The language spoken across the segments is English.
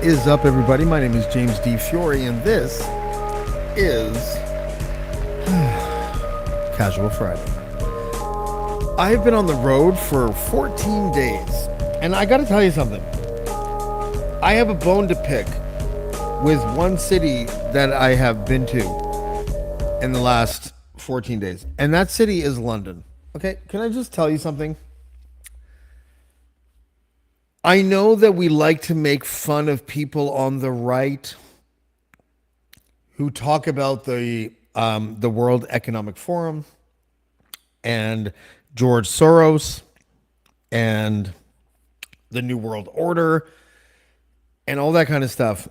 is up, everybody? My name is James D. Fiore, and this is Casual Friday. I have been on the road for 14 days, and I got to tell you something. I have a bone to pick with one city that I have been to in the last 14 days, and that city is London. Okay, can I just tell you something? I know that we like to make fun of people on the right who talk about the World Economic Forum and George Soros and the New World Order and all that kind of stuff.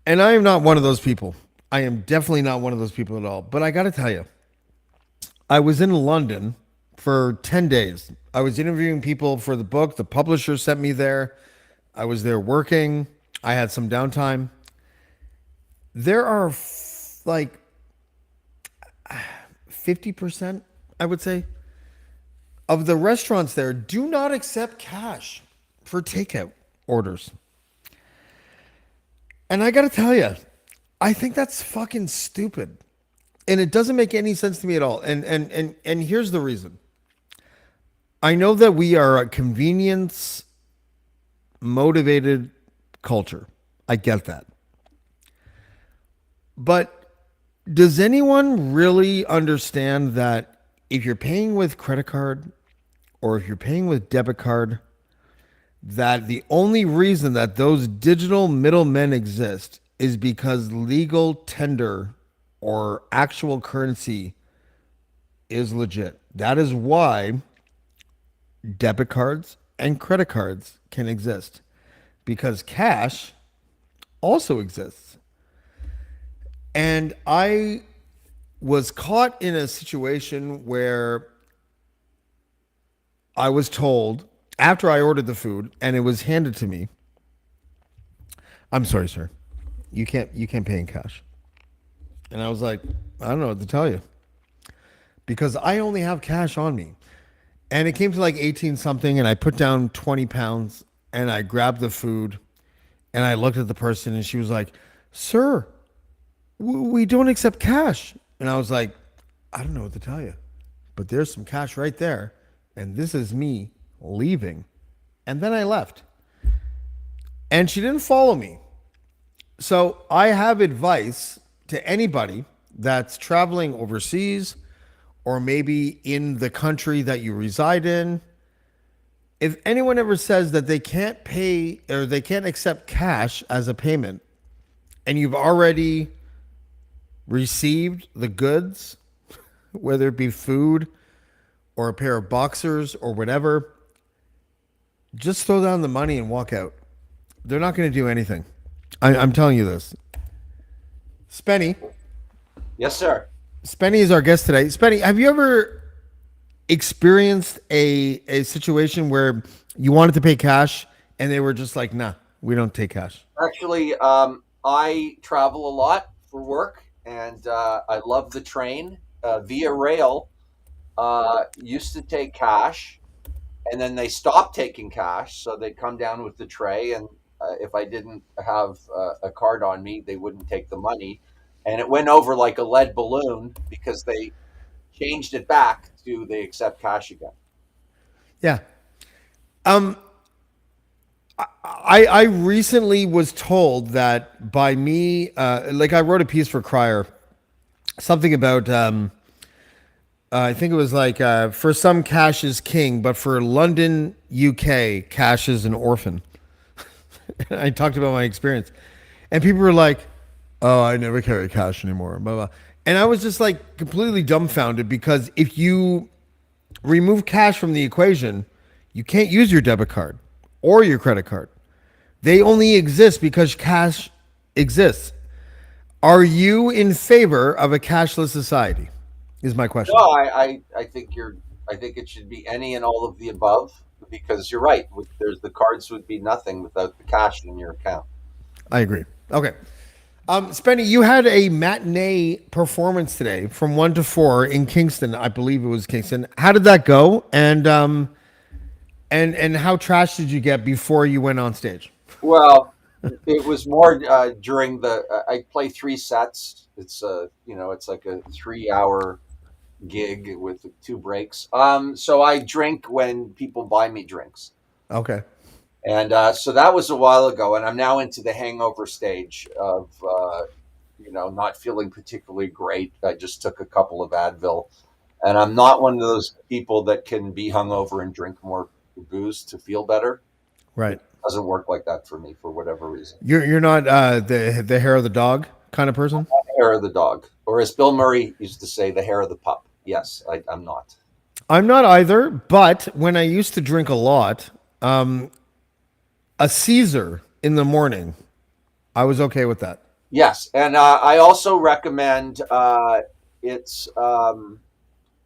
And I am not one of those people. I am definitely not one of those people at all. But I got to tell you, I was in London for 10 days. I was interviewing people for the book. The publisher sent me there. I was there working. I had some downtime. There are like 50%, I would say, of the restaurants there do not accept cash for takeout orders. And I got to tell you, I think that's fucking stupid. And it doesn't make any sense to me at all. And here's the reason. I know that we are a convenience motivated culture. I get that. But does anyone really understand that if you're paying with credit card or if you're paying with debit card, that the only reason that those digital middlemen exist is because legal tender or actual currency is legit. That is why debit cards and credit cards can exist, because cash also exists. And I was caught in a situation where I was told after I ordered the food and it was handed to me, "I'm sorry, sir. You can't pay in cash." And I was like, "I don't know what to tell you, because I only have cash on me." And it came to like 18 something, and I put down 20 pounds and I grabbed the food and I looked at the person and she was like, "Sir, we don't accept cash." And I was like, "I don't know what to tell you, but there's some cash right there. And this is me leaving." And then I left. And she didn't follow me. So I have advice to anybody that's traveling overseas or maybe in the country that you reside in. If anyone ever says that they can't pay or they can't accept cash as a payment, and you've already received the goods, whether it be food or a pair of boxers or whatever, just throw down the money and walk out. They're not going to do anything. I'm telling you this. Spenny. Yes, sir. Spenny is our guest today. Spenny, have you ever experienced a situation where you wanted to pay cash and they were just like, "Nah, we don't take cash"? Actually, I travel a lot for work, and I love the train. Via Rail used to take cash, and then they stopped taking cash, so they'd come down with the tray, and if I didn't have a card on me, they wouldn't take the money. And it went over like a lead balloon because they changed it back to they accept cash again. Yeah. Um, I recently was told that by me, like I wrote a piece for Crier, something about, I think it was like, for some cash is king, but for London, UK, cash is an orphan. I talked about my experience, and people were like, "Oh, I never carry cash anymore." Blah, blah. And I was just like completely dumbfounded, because if you remove cash from the equation, you can't use your debit card or your credit card. They only exist because cash exists. Are you in favor of a cashless society? Is my question. No, I think I think it should be any and all of the above, because you're right. There's the cards would be nothing without the cash in your account. I agree. Okay. Spenny, you had a matinee performance today from 1 to 4 in Kingston. I believe it was Kingston. How did that go? And how trashed did you get before you went on stage? Well, It was more during the. I play three sets. It's it's like a 3 hour gig with two breaks. So I drink when people buy me drinks, Okay. and so that was a while ago. And I'm now into the hangover stage of not feeling particularly great. I just took a couple of Advil, and I'm not one of those people that can be hungover and drink more booze to feel better. It Right. doesn't work like that for me for whatever reason. You're not the hair of the dog kind of person. Hair of the dog, or as Bill Murray used to say, the hair of the pup. Yes, I'm not. I'm not either, but when I used to drink a lot, a Caesar in the morning, I was okay with that. Yes, and I also recommend it's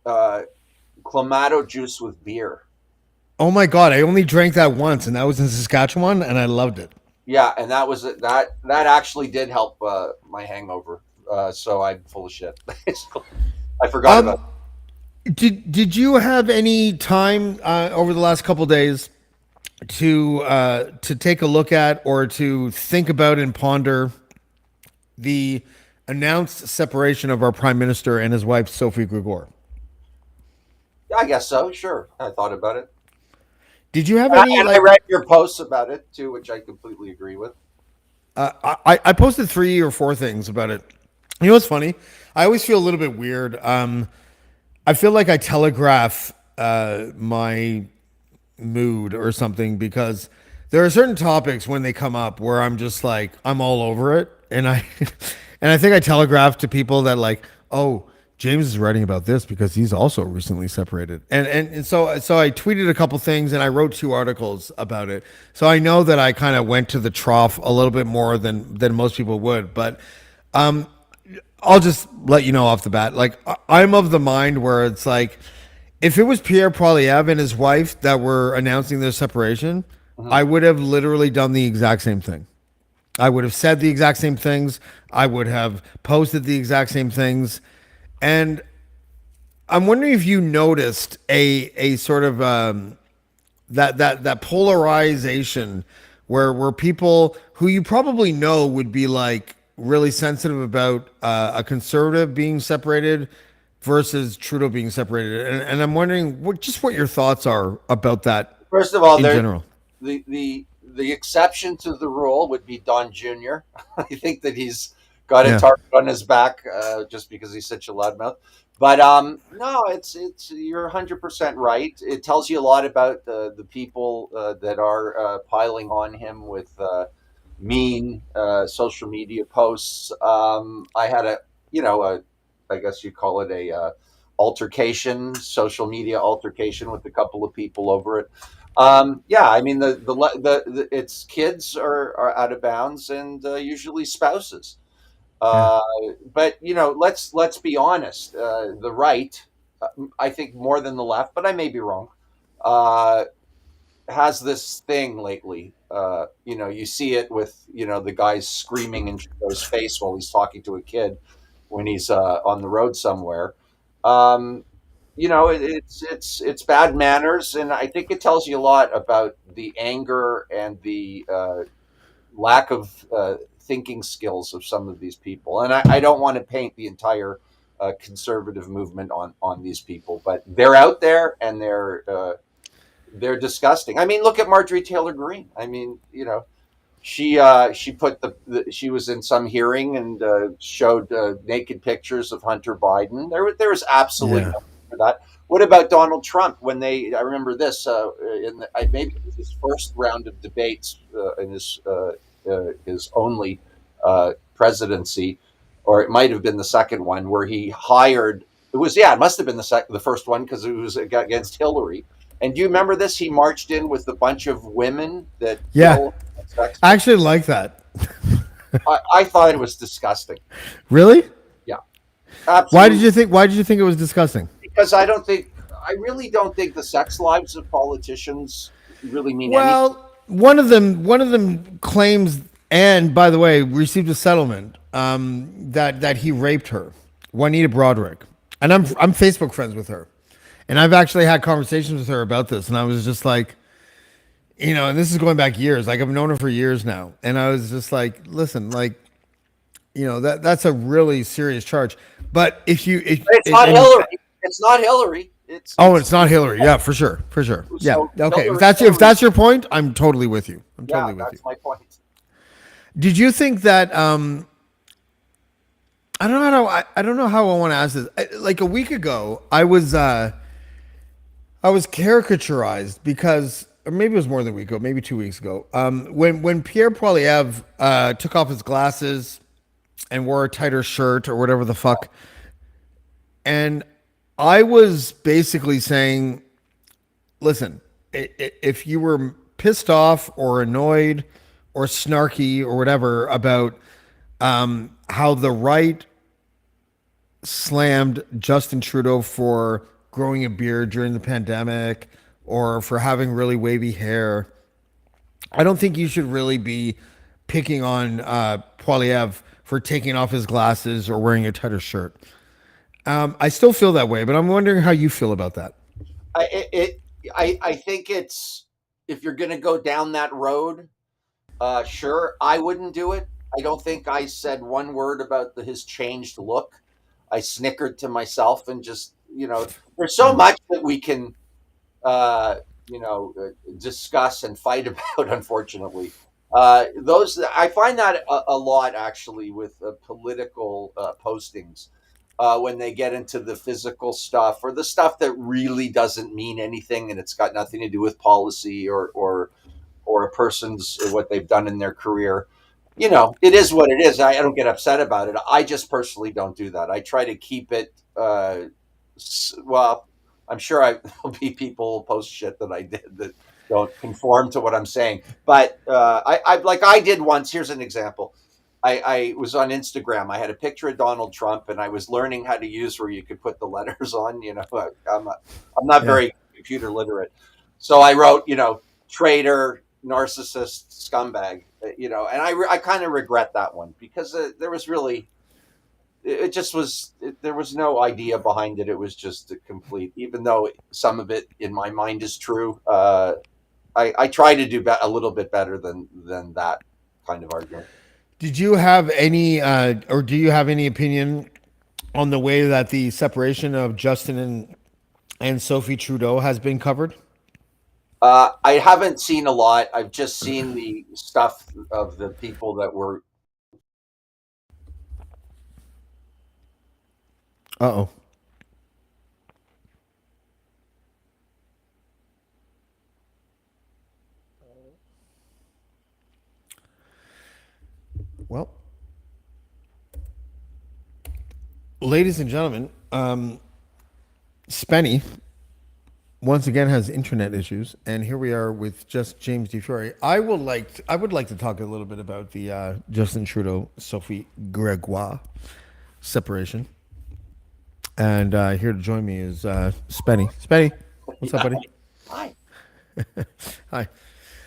uh, clamato juice with beer. Oh my god, I only drank that once, and that was in Saskatchewan, and I loved it. Yeah, and that actually did help my hangover. So I'm full of shit. I forgot about Um, did you have any time over the last couple days to take a look at or to think about and ponder the announced separation of our prime minister and his wife Sophie Gregor? it. I guess so. Sure, I thought about it, Did you have and any I like? read your posts about it too, which I completely agree with. I posted 3 or 4 things about it. You know what's funny? I always feel a little bit weird. I feel like I telegraph my mood or something because there are certain topics when they come up where I'm just like I'm all over it, and I and I think I telegraph to people that like, oh, James is writing about this because he's also recently separated, and so I tweeted a couple things and I wrote 2 articles about it. So I know that I kind of went to the trough a little bit more than most people would, but I'll just let you know off the bat. Like I'm of the mind where it's like, if it was Pierre Poilievre and his wife that were announcing their separation, Mhm. I would have literally done the exact same thing. I would have said the exact same things. I would have posted the exact same things. And I'm wondering if you noticed a sort of that polarization where people who you probably know would be like really sensitive about a conservative being separated versus Trudeau being separated, and I'm wondering what your thoughts are about that First of all, in there general. the exception to the rule would be Don Jr. I think that he's got a Yeah, target on his back just because he's such a loudmouth. But no, it's you're 100% right. It tells you a lot about the people that are piling on him with mean social media posts. I had I guess you call it a altercation, social media altercation with a couple of people over it. Yeah, I mean the its kids are out of bounds, and usually spouses. yeah, Uh, but let's be honest. The right, I think more than the left, but I may be wrong. Uh, has this thing lately. You see it with the guys screaming in Trudeau's face while he's talking to a kid when he's on the road somewhere. Um, it's bad manners, and I think it tells you a lot about the anger and the lack of thinking skills of some of these people. And I don't want to paint the entire conservative movement on these people, but they're out there and they're disgusting. I mean, look at Marjorie Taylor Greene. I mean, she put she was in some hearing and showed naked pictures of Hunter Biden. There was absolutely yeah, no need for that. What about Donald Trump? When I remember this maybe it was his first round of debates in his only presidency, or it might have been the second one where he hired. It must have been the first one because it was against Hillary. And do you remember this? He marched in with a bunch of women that yeah. Bill had sex I with. actually like that. I thought it was disgusting. Really? Yeah, Why did absolutely. you think? Why did you think it was disgusting? Because I really don't think the sex lives of politicians really mean anything. Well, one of them claims, and by the way, received a settlement that he raped her, Juanita Broderick, and I'm Facebook friends with her, and I've actually had conversations with her about this, and I was just like, and this is going back years. Like I've known her for years now, and I was just like, listen, like, that's a really serious charge. But if you, if It's it, not and Hillary. It's not Hillary. oh, It's it's not Hillary. Yeah, for sure, for sure. Yeah, so okay. If Hillary. that's your point, I'm totally with you. I'm Yeah, totally with you. that's my point. Did you think that? I don't know I don't know how I want to ask this. Like a week ago, I was caricaturized because, or maybe it was more than a week ago, maybe 2 weeks ago. When Pierre Poilievre took off his glasses and wore a tighter shirt or whatever the fuck, and I was basically saying, listen, if you were pissed off or annoyed or snarky or whatever about how the right slammed Justin Trudeau for growing a beard during the pandemic or for having really wavy hair, I don't think you should really be picking on Poiliev for taking off his glasses or wearing a tighter shirt. I still feel that way, but I'm wondering how you feel about that. I think it's, if you're going to go down that road, sure, I wouldn't do it. I don't think I said one word about his changed look. I snickered to myself and just, there's so much that we can, uh, discuss and fight about, unfortunately. Those I find that a lot actually with political postings, when they get into the physical stuff or the stuff that really doesn't mean anything and it's got nothing to do with policy or a person's what they've done in their career. It is what it is. I don't get upset about it. I just personally don't do that. I try to keep it. Well, I'm sure there'll be people who post shit that I did that don't conform to what I'm saying. But I like I did once. Here's an example. I was on Instagram. I had a picture of Donald Trump, and I was learning how to use where you could put the letters on. I'm not Yeah. very computer literate, so I wrote, traitor, narcissist, scumbag. And I kind of regret that one because there was really it just was there was no idea behind it. It was just a complete. Even though some of it in my mind is true, I try to do a little bit better than that kind of argument. Did you have any, or do you have any opinion on the way that the separation of Justin and Sophie Trudeau has been covered? I haven't seen a lot. I've just seen the stuff of the people that were. Uh oh. Well, ladies and gentlemen, Spenny once again has internet issues, and here we are with just James DeFiore. I would like to talk a little bit about the Justin Trudeau Sophie Gregoire separation. And here to join me is Spenny. Spenny, what's up, Yeah, buddy? hi. Hi.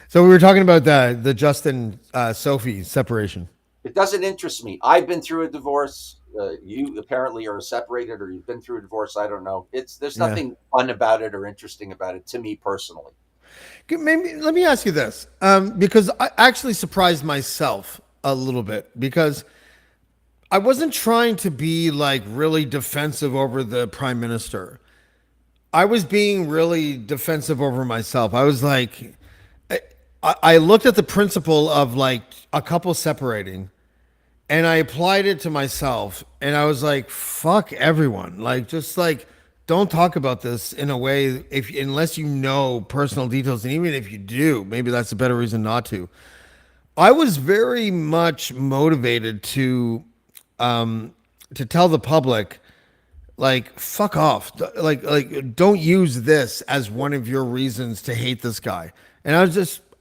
So we were talking about the Justin Sophie separation. It doesn't interest me. I've been through a divorce. You apparently are separated, or you've been through a divorce. I don't know. There's Yeah. nothing fun about it or interesting about it to me personally. Maybe let me ask you this, because I actually surprised myself a little bit because I wasn't trying to be like really defensive over the prime minister. I was being really defensive over myself. I was like, I looked at the principle of like a couple separating and I applied it to myself and I was like, fuck everyone. Like, just like, don't talk about this in a way if unless you know personal details. And even if you do, maybe that's a better reason not to. I was very much motivated to tell the public like fuck off, like don't use this as one of your reasons to hate this guy. And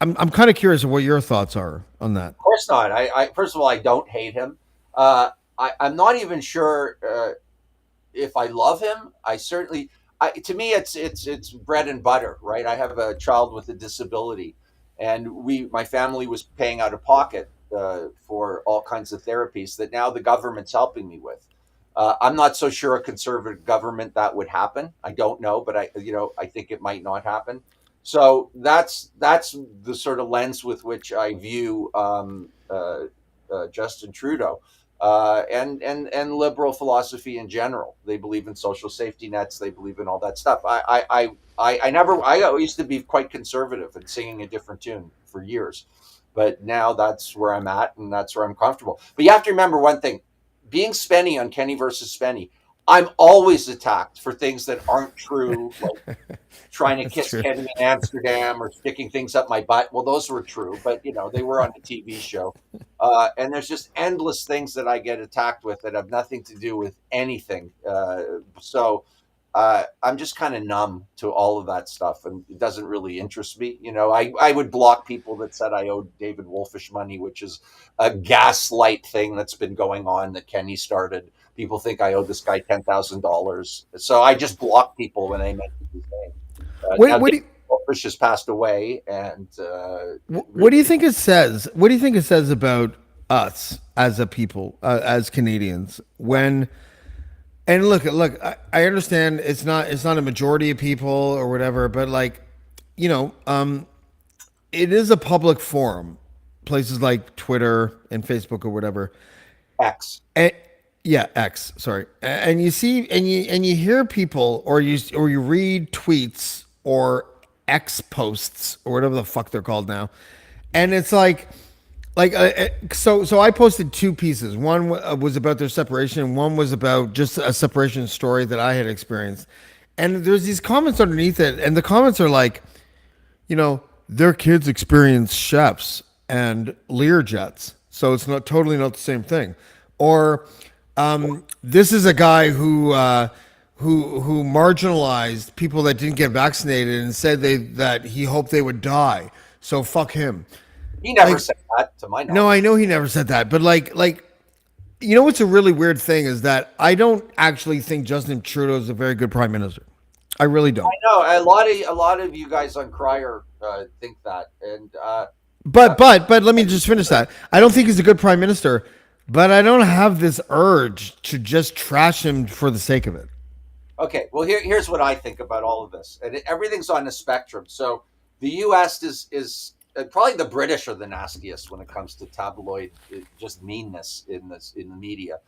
I'm kind of curious of what your thoughts are on that. Of course not. I first of all, I don't hate him. I'm not even sure if I love him. I certainly. To me, it's bread and butter, right? I have a child with a disability, and my family was paying out of pocket for all kinds of therapies that now the government's helping me with. I'm not so sure a conservative government that would happen. I don't know, but I think it might not happen. So that's the sort of lens with which I view Justin Trudeau, and liberal philosophy in general. They believe in social safety nets. They believe in all that stuff. I never. I used to be quite conservative and singing a different tune for years, but now that's where I'm at, and that's where I'm comfortable. But you have to remember one thing: being Spenny on Kenny versus Spenny, I'm always attacked for things that aren't true, like trying to That's kiss true. Kenny in Amsterdam or sticking things up my butt. Well, those were true, but they were on a TV show. And there's just endless things that I get attacked with that have nothing to do with anything. So I'm just kind of numb to all of that stuff, and it doesn't really interest me. I would block people that said I owed David Wolfish money, which is a gaslight thing that's been going on that Kenny started. People think I owe this guy $10,000, so I just block people when they mention his name. Now, What David do you, Wolfish has passed away, and what do you really, think it says? What do you think it says about us as a people, as Canadians, yeah, when? And look, I understand it's not a majority of people or whatever, but like, you know, it is a public forum, places like Twitter and Facebook or whatever. X. And yeah, X, sorry. And you see and you hear people, or you read tweets or X posts or whatever the fuck they're called now. And it's so I posted two pieces. One was about their separation, and one was about just a separation story that I had experienced. And there's these comments underneath it, and the comments are like, their kids experience chefs and Lear jets, so it's not totally not the same thing. Or this is a guy who marginalized people that didn't get vaccinated and said that he hoped they would die. So fuck him. He never Like, said that, to my no, I knowledge. know he never said that, but what's a really weird thing is that I don't actually think Justin Trudeau is a very good prime minister. I really I don't. know a lot of you guys on Crier think that, and uh, But let me just finish that. I don't think he's a good prime minister, but I don't have this urge to just trash him for the sake of it. okay, well, here's what I think about all of this, and everything's on a spectrum. So the U.S. is probably the British are the nastiest when it comes to tabloid, just meanness in the media.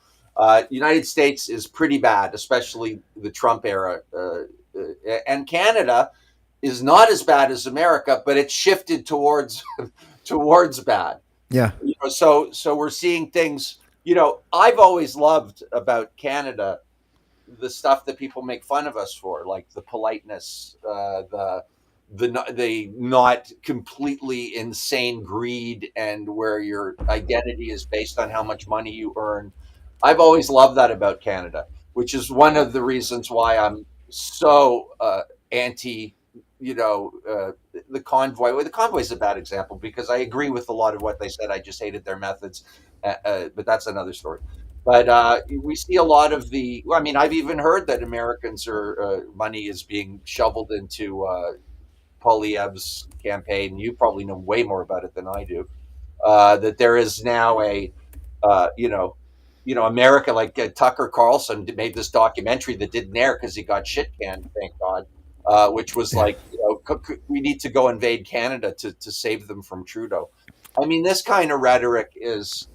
United States is pretty bad, especially the Trump era, and Canada is not as bad as America, but it's shifted towards bad. Yeah. So we're seeing things. I've always loved about Canada the stuff that people make fun of us for, like the politeness, the not completely insane greed, and where your identity is based on how much money you earn. I've always loved that about Canada, which is one of the reasons why I'm so anti. The convoy. Well, the convoy is a bad example because I agree with a lot of what they said. I just hated their methods, but that's another story. But we see a lot of the. Well, I mean, I've even heard that Americans are money is being shoveled into Poilievre's campaign. You probably know way more about it than I do. That there is now a, uh, you know, America, like Tucker Carlson made this documentary that didn't air because he got shit canned. Thank God. Which was Yeah. like, we need to go invade Canada to save them from Trudeau. I mean, this kind of rhetoric is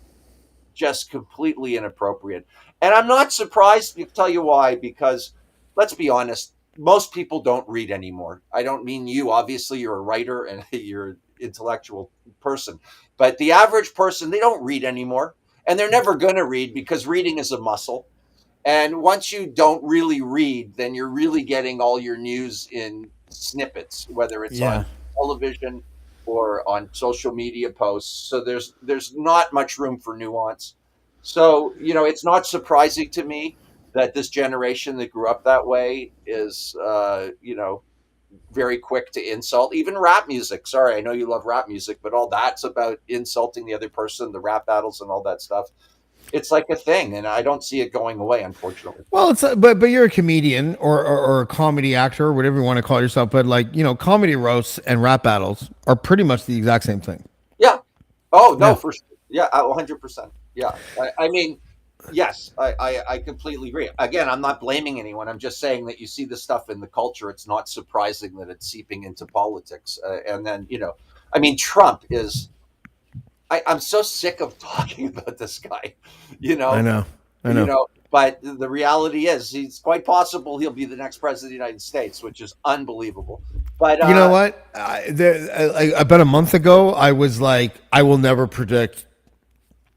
just completely inappropriate. And I'm not surprised. To tell you why, because let's be honest, most people don't read anymore. I don't mean you. Obviously, you're a writer and you're an intellectual person. But the average person, they don't read anymore. And they're never going to read because reading is a muscle. And once you don't really read, then you're really getting all your news in snippets, whether it's on Yeah. television or on social media posts. So there's not much room for nuance. So, it's not surprising to me that this generation that grew up that way is very quick to insult. Even rap music. Sorry, I know you love rap music, but all that's about insulting the other person, the rap battles and all that stuff. It's like a thing, and I don't see it going away, unfortunately. Well, it's but you're a comedian or a comedy actor or whatever you want to call yourself. But comedy roasts and rap battles are pretty much the exact same thing. Yeah. Oh no, Yeah. for sure. Yeah, 100%. Yeah. I mean, Yes, I completely agree. Again, I'm not blaming anyone. I'm just saying that you see the stuff in the culture. It's not surprising that it's seeping into politics. And then, I mean, Trump is. I'm so sick of talking about this guy. You I know, know. I you know. know. But the reality is, he's quite possible he'll be the next president of the United States, which is unbelievable. But You know what? About a month ago, I was like, I will never predict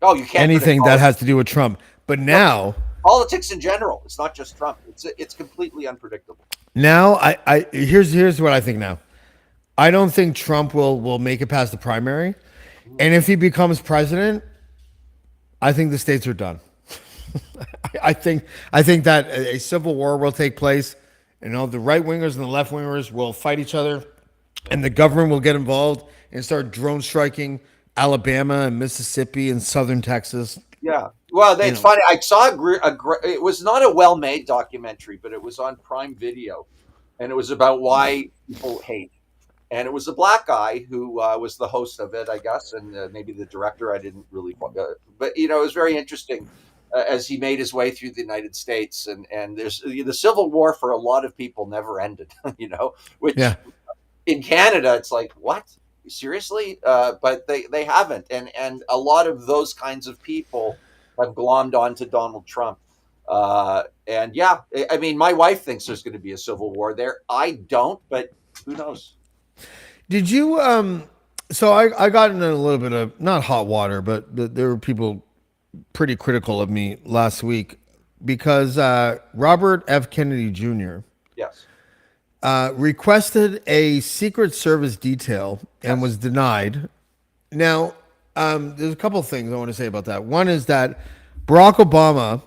oh, you can't predict anything that has politics. to do with Trump. But No, now, politics in general. It's not just Trump. It's completely unpredictable. here's what I think now. I don't think Trump will make it past the primary, Mhm. and if he becomes president, I think the states are done. I think that a civil war will take place. The right wingers and the left wingers will fight each other, and the government will get involved and start drone striking Alabama and Mississippi and southern Texas. Yeah. Well, You it's know, funny. I saw it was not a well-made documentary, but it was on Prime Video, and it was about why people hate. And it was a black guy who was the host of it, I guess, and maybe the director. I didn't really, but it was very interesting as he made his way through the United States, and there's the Civil War for a lot of people never ended, yeah. which in Canada, it's like, what? Seriously? But they haven't, and a lot of those kinds of people have glommed onto Donald Trump. And yeah, I mean, my wife thinks there's going to be a civil war there. I don't, but who knows? Did you So I got in a little bit of not hot water, but there were people pretty critical of me last week because Robert F. Kennedy Jr. Yes, Requested a Secret Service detail and yes, was denied. Now, there's a couple of things I want to say about that. One is that Barack Obama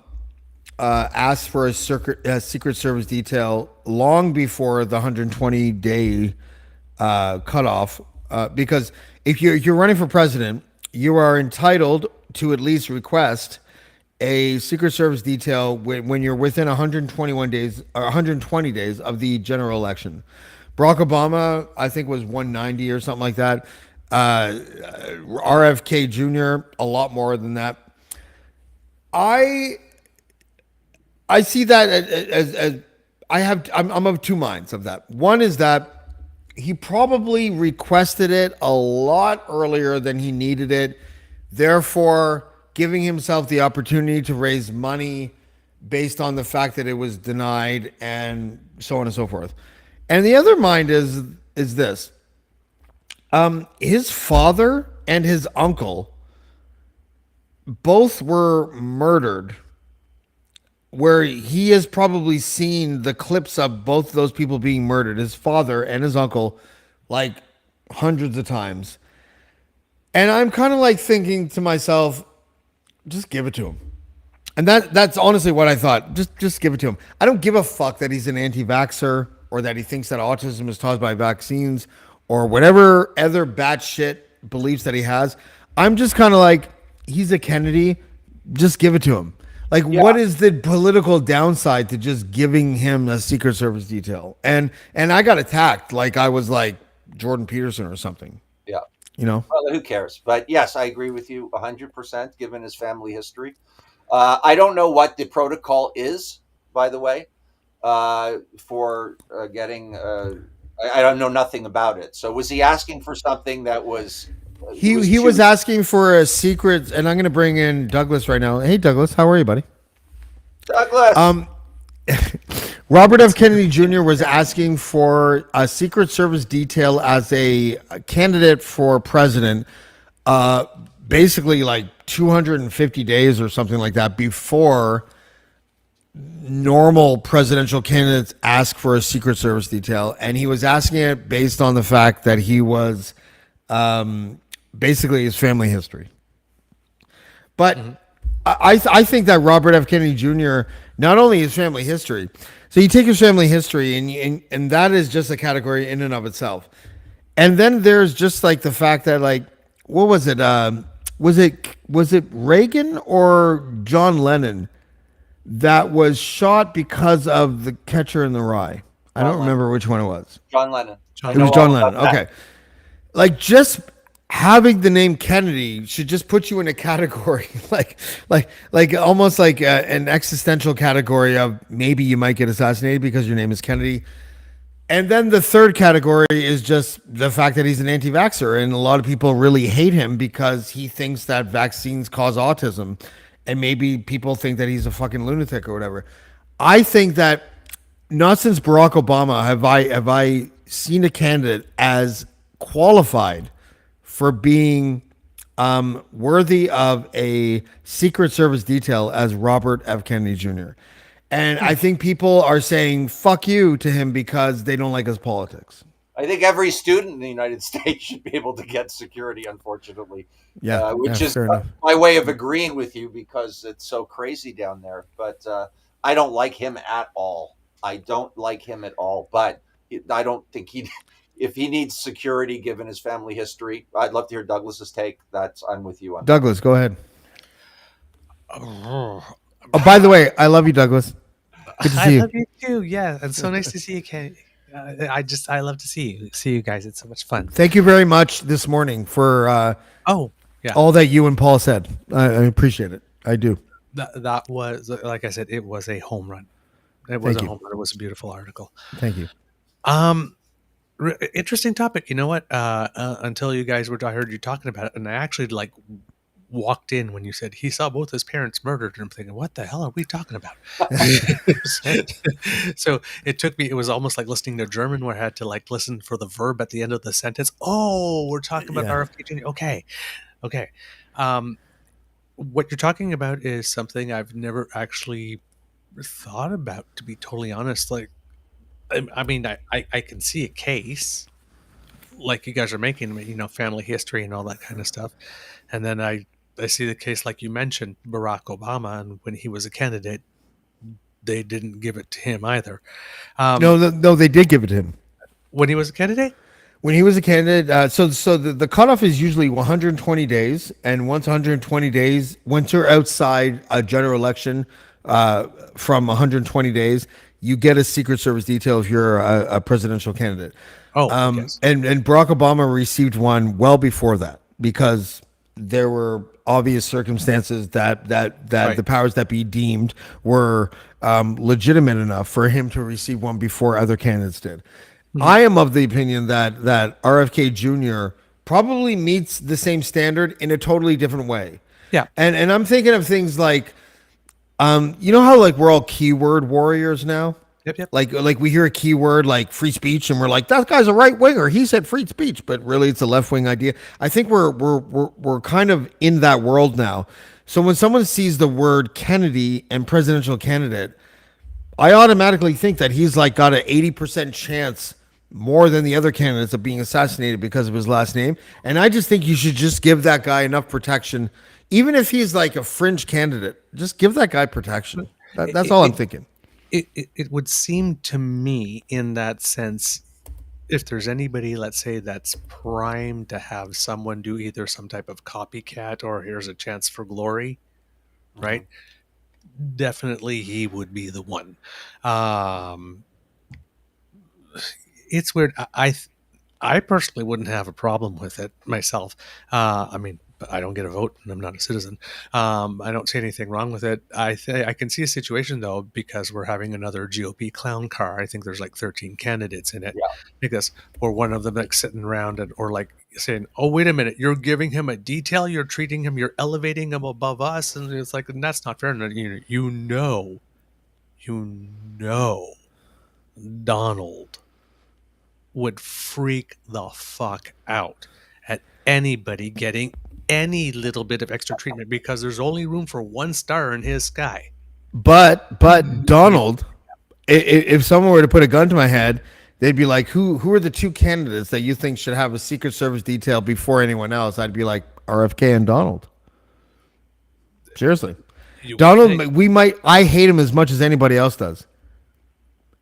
asked for a Secret Service detail long before the 120-day cutoff, because if you're running for president, you are entitled to at least request a Secret Service detail when you're within 121 days or 120 days of the general election. Barack Obama, I think, was 190 or something like that. RFK Jr. a lot more than that. I I see that as I'm of two minds of that. One is that he probably requested it a lot earlier than he needed it, therefore giving himself the opportunity to raise money based on the fact that it was denied and so on and so forth. And the other mind is this. His father and his uncle both were murdered, where he has probably seen the clips of both those people being murdered, his father and his uncle, like hundreds of times. And I'm kind of like thinking to myself, just give it to him. And that's honestly what I thought. Just give it to him. I don't give a fuck that he's an anti-vaxxer or that he thinks that autism is caused by vaccines or whatever other batshit beliefs that he has. I'm just kind of like, he's a Kennedy. Just give it to him. Like, Yeah, what is the political downside to just giving him a Secret Service detail? And I got attacked like I was like Jordan Peterson or something. yeah. You know? Well, who cares? But yes, I agree with you 100%. Given his family history, I don't know what the protocol is, by the way, for getting. I don't know nothing about it. So was he asking for something that was He was too asking for a secret, and I'm going to bring in Douglas right now. Hey, Douglas, how are you, buddy? Douglas? Um, Robert F. Kennedy Jr. was asking for a Secret Service detail as a candidate for president, uh, basically like 250 days or something like that before normal presidential candidates ask for a Secret Service detail. And he was asking it based on the fact that he was basically his family history. But I think that Robert F. Kennedy Jr. not only his family history, so you take his family history and that is just a category in and of itself, and then there's just like the fact that like what was it? Was it Reagan or John Lennon that was shot because of the Catcher in the Rye? I John don't Lennon. remember which one it was. John Lennon. I It was know John all Lennon. about that. Okay, like just having the name Kennedy should just put you in a category, like almost like an existential category of maybe you might get assassinated because your name is Kennedy. And then the third category is just the fact that he's an anti-vaxxer, and a lot of people really hate him because he thinks that vaccines cause autism, and maybe people think that he's a fucking lunatic or whatever. I think that not since Barack Obama have I seen a candidate as qualified for being worthy of a Secret Service detail as Robert F. Kennedy Jr. And I think people are saying "fuck you" to him because they don't like his politics. I think every student in the United States should be able to get security, unfortunately, Yeah, yeah, which is fair enough. my way of agreeing with you because it's so crazy down there. But I don't like him at all. I don't like him at all. But I don't think if he needs security given his family history, I'd love to hear Douglas's take. I'm with you on that. Douglas, go ahead. Oh, Oh, by the way, I love you, Douglas. Good to I see you. love you too. Yeah, it's so nice to see you, Kenny. I love to see you guys. It's so much fun. Thank you very much this morning for Oh, yeah. all that you and Paul said. I appreciate it. I do. That was, like I said, it was a home run. It was Thank a you. home run. It was a beautiful article. Thank you. Um, Interesting topic. You know what? Until you guys I heard you talking about it, and I actually like walked in when you said he saw both his parents murdered, and I'm thinking, what the hell are we talking about? So it took me. It was almost like listening to German, where I had to like listen for the verb at the end of the sentence. Oh, we're talking about Yeah. RFK Jr. Okay, okay. What you're talking about is something I've never actually thought about, to be totally honest. Like, I mean, I can see a case like you guys are making, family history and all that kind of stuff. And then I see the case like you mentioned, Barack Obama, and when he was a candidate, they didn't give it to him either. No, they did give it to him. When he was a candidate? When he was a candidate, so the cutoff is usually 120 days, and once 120 days, once you're outside a general election from 120 days, you get a Secret Service detail if you're a presidential candidate. Oh, yes. And Barack Obama received one well before that because there were obvious circumstances that Right. the powers that be deemed were legitimate enough for him to receive one before other candidates did. I am of the opinion that RFK Jr. probably meets the same standard in a totally different way. Yeah. And I'm thinking of things like, you know how like we're all keyword warriors now? Yep. Like we hear a keyword like free speech and we're like, that guy's a right winger. He said free speech, but really it's a left wing idea. I think we're kind of in that world now. So when someone sees the word Kennedy and presidential candidate, I automatically think that he's like got an 80% chance more than the other candidates of being assassinated because of his last name. And I just think you should just give that guy enough protection. Even if he's like a fringe candidate, just give that guy protection. That's all I'm thinking. It would seem to me in that sense, if there's anybody, let's say, that's primed to have someone do either some type of copycat or here's a chance for glory, right? Definitely he would be the one. It's weird. I personally wouldn't have a problem with it myself. I mean, but I don't get a vote and I'm not a citizen. I don't see anything wrong with it. I can see a situation though, because we're having another GOP clown car. I think there's like 13 candidates in it. Yeah. Because or one of them like sitting around or like saying, "Oh, wait a minute, you're giving him a detail. You're treating him. You're elevating him above us," and it's like, and that's not fair. And you know, Donald would freak the fuck out at anybody getting any little bit of extra treatment because there's only room for one star in his sky. But Donald, if someone were to put a gun to my head, they'd be like, who are the two candidates that you think should have a Secret Service detail before anyone else? I'd be like RFK and Donald. Seriously. Donald, I hate him as much as anybody else does.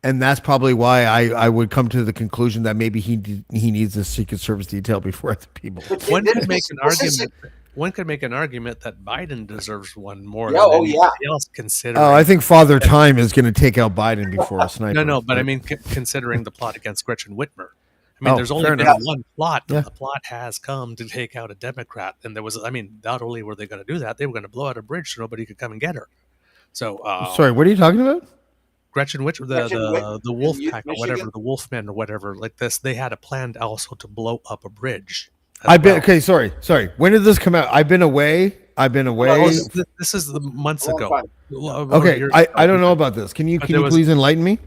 And that's probably why I would come to the conclusion that maybe he needs a Secret Service detail before other people. One could make an argument. One could make an argument that Biden deserves one more Yeah, than oh, anybody yeah. else. Considering, Oh, I think Father Time is going to take out Biden before a sniper. no, but I mean, considering the plot against Gretchen Whitmer, I mean, Oh, there's only fair been enough. one plot, Yeah. but the plot has come to take out a Democrat. And there was, I mean, not only were they going to do that, they were going to blow out a bridge so nobody could come and get her. So, Sorry, what are you talking about? Gretchen Whitmer, Gretchen the in Wolf Pack or whatever, Michigan. the Wolfmen or whatever, like this, they had a plan also to blow up a bridge as I've been well. okay. Sorry. When did this come out? I've been away. Oh, This- this is the months a long ago. time. About Okay, years I ago. don't know about this. Can you But there was please enlighten me?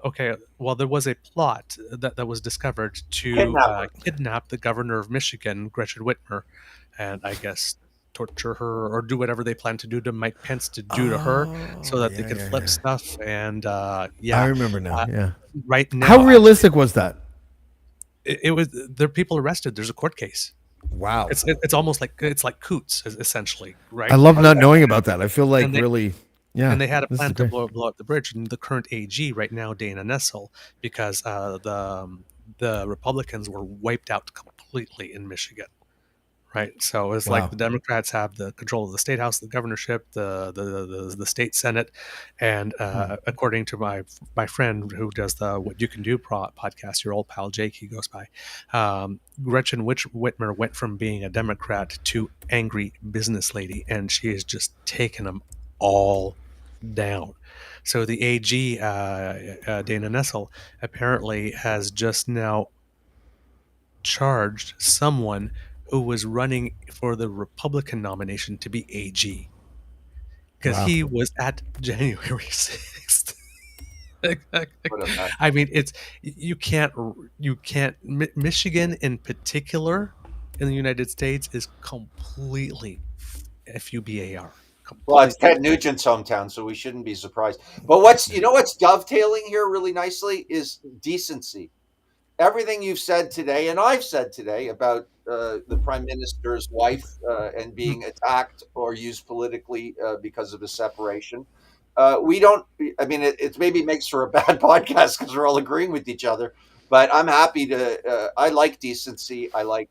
okay. Well, there was a plot that was discovered to Kidnap her. kidnap the governor of Michigan, Gretchen Whitmer, and I guess torture her or do whatever they plan to do to Mike Pence to do to her, so that they could flip stuff. And I yeah, remember now. Yeah. right now, How realistic was that? it was. There are people arrested. There's a court case. Wow. It's almost like it's like Coots essentially, right? I love not knowing about that. I feel like And they- really, yeah. And they had a this is plan to great. blow up the bridge. And the current AG right now, Dana Nessel, because the Republicans were wiped out completely in Michigan, right? So it's Wow. like the Democrats have the control of the state house, the governorship, the state senate, and according to my friend who does the What You Can Do podcast, your old pal Jake, he goes by, Gretchen Whitmer went from being a Democrat to angry business lady, and she has just taken them all down. So the AG, Dana Nessel, apparently has just now charged someone who was running for the Republican nomination to be AG because Wow. he was at January 6th. What a mess. I mean, it's you can't Michigan in particular in the United States is completely FUBAR. Well, it's Ted Nugent's hometown, so we shouldn't be surprised. But what's dovetailing here really nicely is decency. Everything you've said today, and I've said today about the prime minister's wife and being attacked or used politically because of his separation. We don't. I mean, it maybe makes for a bad podcast because we're all agreeing with each other. But I'm happy to. I like decency. I like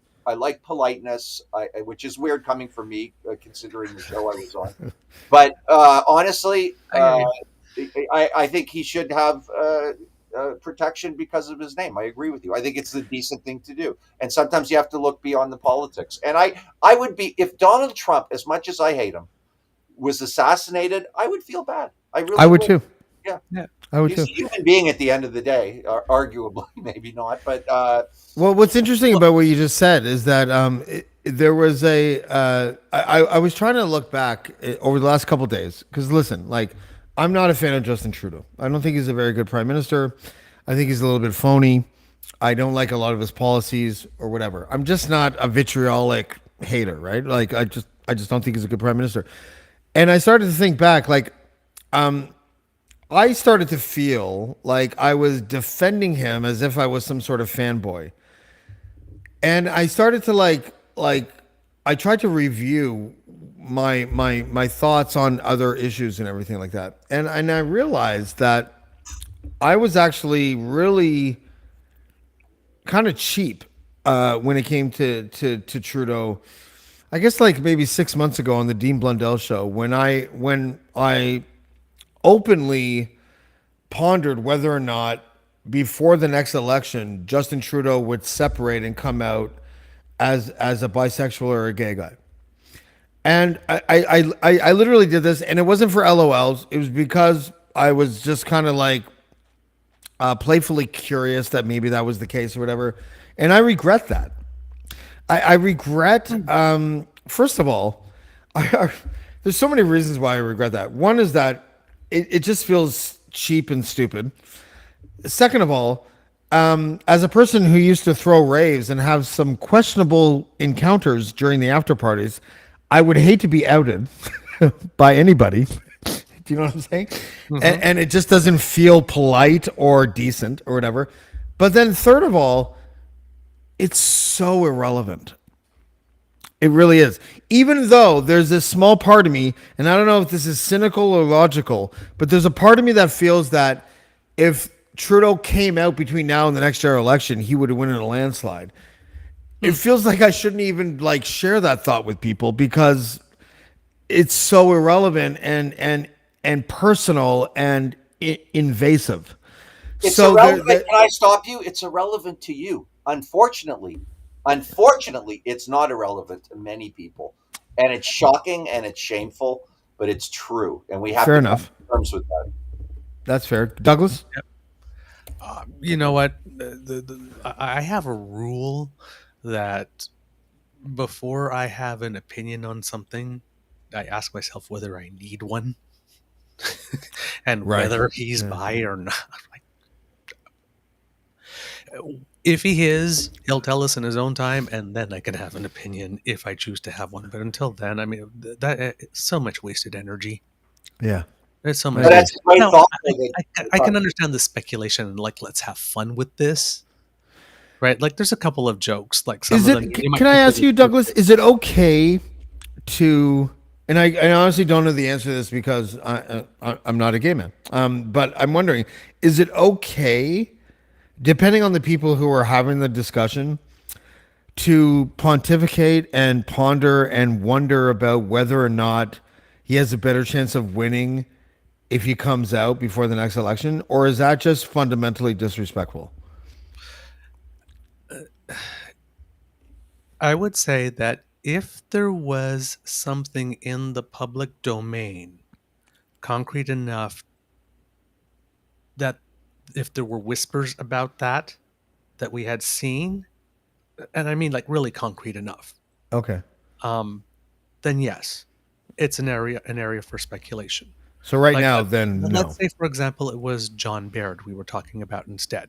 politeness, which is weird coming from me, considering the show I was on. But honestly, I think he should have protection because of his name. I agree with you. I think it's the decent thing to do. And sometimes you have to look beyond the politics. And I would be, if Donald Trump, as much as I hate him, was assassinated, I would feel bad. I would too. Yeah. I would He's too. a human being at the end of the day, arguably, maybe not. But Well, what's interesting about what you just said is that there was I was trying to look back over the last couple of days because listen, like I'm not a fan of Justin Trudeau. I don't think he's a very good prime minister. I think he's a little bit phony. I don't like a lot of his policies or whatever. I'm just not a vitriolic hater, right? Like I just don't think he's a good prime minister. And I started to think back, like I started to feel like I was defending him as if I was some sort of fanboy. And I started to like I tried to review my thoughts on other issues and everything like that. And I realized that I was actually really kind of cheap when it came to Trudeau. I guess like maybe 6 months ago on the Dean Blundell show when I openly pondered whether or not before the next election Justin Trudeau would separate and come out as a bisexual or a gay guy. And I literally did this, and it wasn't for LOLs. It was because I was just kind of like playfully curious that maybe that was the case or whatever. And I regret that. I regret, first of all, there's so many reasons why I regret that. One is that it just feels cheap and stupid. Second of all, as a person who used to throw raves and have some questionable encounters during the after parties, I would hate to be outed by anybody. Do you know what I'm saying? Mm-hmm. And it just doesn't feel polite or decent or whatever. But then third of all, it's so irrelevant. It really is. Even though there's this small part of me, and I don't know if this is cynical or logical, but there's a part of me that feels that if Trudeau came out between now and the next general election, he would win in a landslide. It feels like I shouldn't even like share that thought with people because it's so irrelevant and personal and invasive. It's So irrelevant. Can I stop you? It's irrelevant to you. Unfortunately, it's not irrelevant to many people, and it's shocking and it's shameful, but it's true, and we have fair to come enough. to terms with that. That's fair. Douglas? You know what? I have a rule that before I have an opinion on something, I ask myself whether I need one and Right. whether he's Yeah. by or not. Like, if he is, he'll tell us in his own time, and then I can have an opinion if I choose to have one. But until then, I mean, that it's so much wasted energy. Yeah. There's so I much. But agree. that's a great Now, thought. I can understand the speculation and like, let's have fun with this, right? Like, there's a couple of jokes, like some Is of them. it? You might Can I ask consider you, Douglas? Is it okay to? And I honestly don't know the answer to this because I'm not a gay man. But I'm wondering, is it okay, depending on the people who are having the discussion, to pontificate and ponder and wonder about whether or not he has a better chance of winning if he comes out before the next election, or is that just fundamentally disrespectful? I would say that if there was something in the public domain concrete enough that if there were whispers about that we had seen, and I mean like really concrete enough, Okay. um, then yes, it's an area for speculation. So right Like now, then let's no. say, for example, it was John Baird we were talking about instead,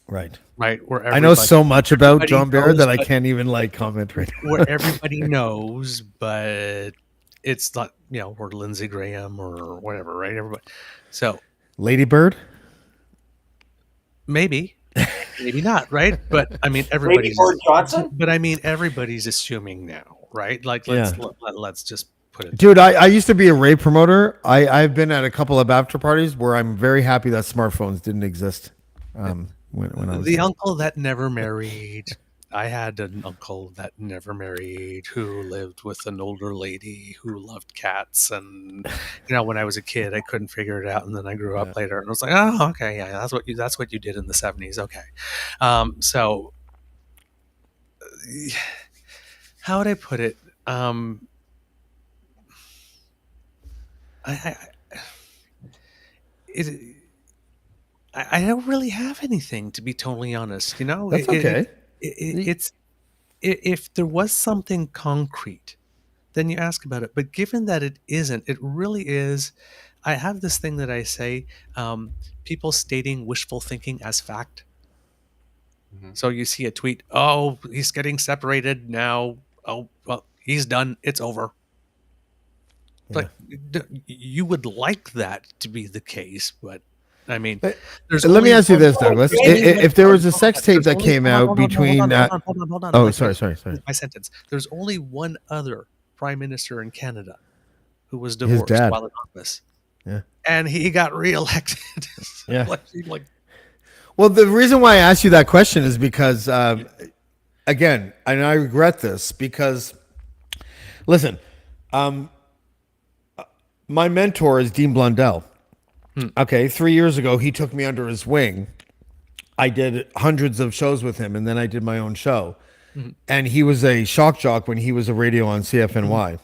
Right. right? Where I know so much about everybody John Baird knows, that I but can't even like comment right now. where everybody knows, but it's not, or Lindsey Graham or whatever, right? Everybody. So Lady Bird? maybe, maybe not, right? But I mean, Lady everybody's. Bird Johnson? But I mean, everybody's assuming now, right? Like, let's Yeah. let's just put it. Dude, I used to be a rave promoter. I've been at a couple of after parties where I'm very happy that smartphones didn't exist when I was The there. uncle that never married. I had an uncle that never married who lived with an older lady who loved cats. And, when I was a kid, I couldn't figure it out. And then I grew up later and I was like, oh, okay. Yeah, that's what you did in the 70s. Okay. So how would I put it? I, it, I don't really have anything, to be totally honest. That's okay. It's if there was something concrete, then you ask about it. But given that it isn't, it really is. I have this thing that I say: people stating wishful thinking as fact. Mhm. So you see a tweet: "Oh, he's getting separated now. Oh, well, he's done. It's over." Like, you would like that to be the case, but I mean, there's Let me only ask you one- this, Douglas. there's only one- If there was a hold on, sex tape there's that only- came hold on, out hold on, between... hold on, hold on. Oh, Let me sorry. finish my sentence. There's only one other prime minister in Canada who was His divorced dad. while in office. Yeah. And he got reelected. Yeah. like, Well, the reason why I asked you that question is because, again, and I regret this because, listen, my mentor is Dean Blundell. Okay, 3 years ago, he took me under his wing. I did hundreds of shows with him, and then I did my own show. And he was a shock jock when he was a radio on CFNY.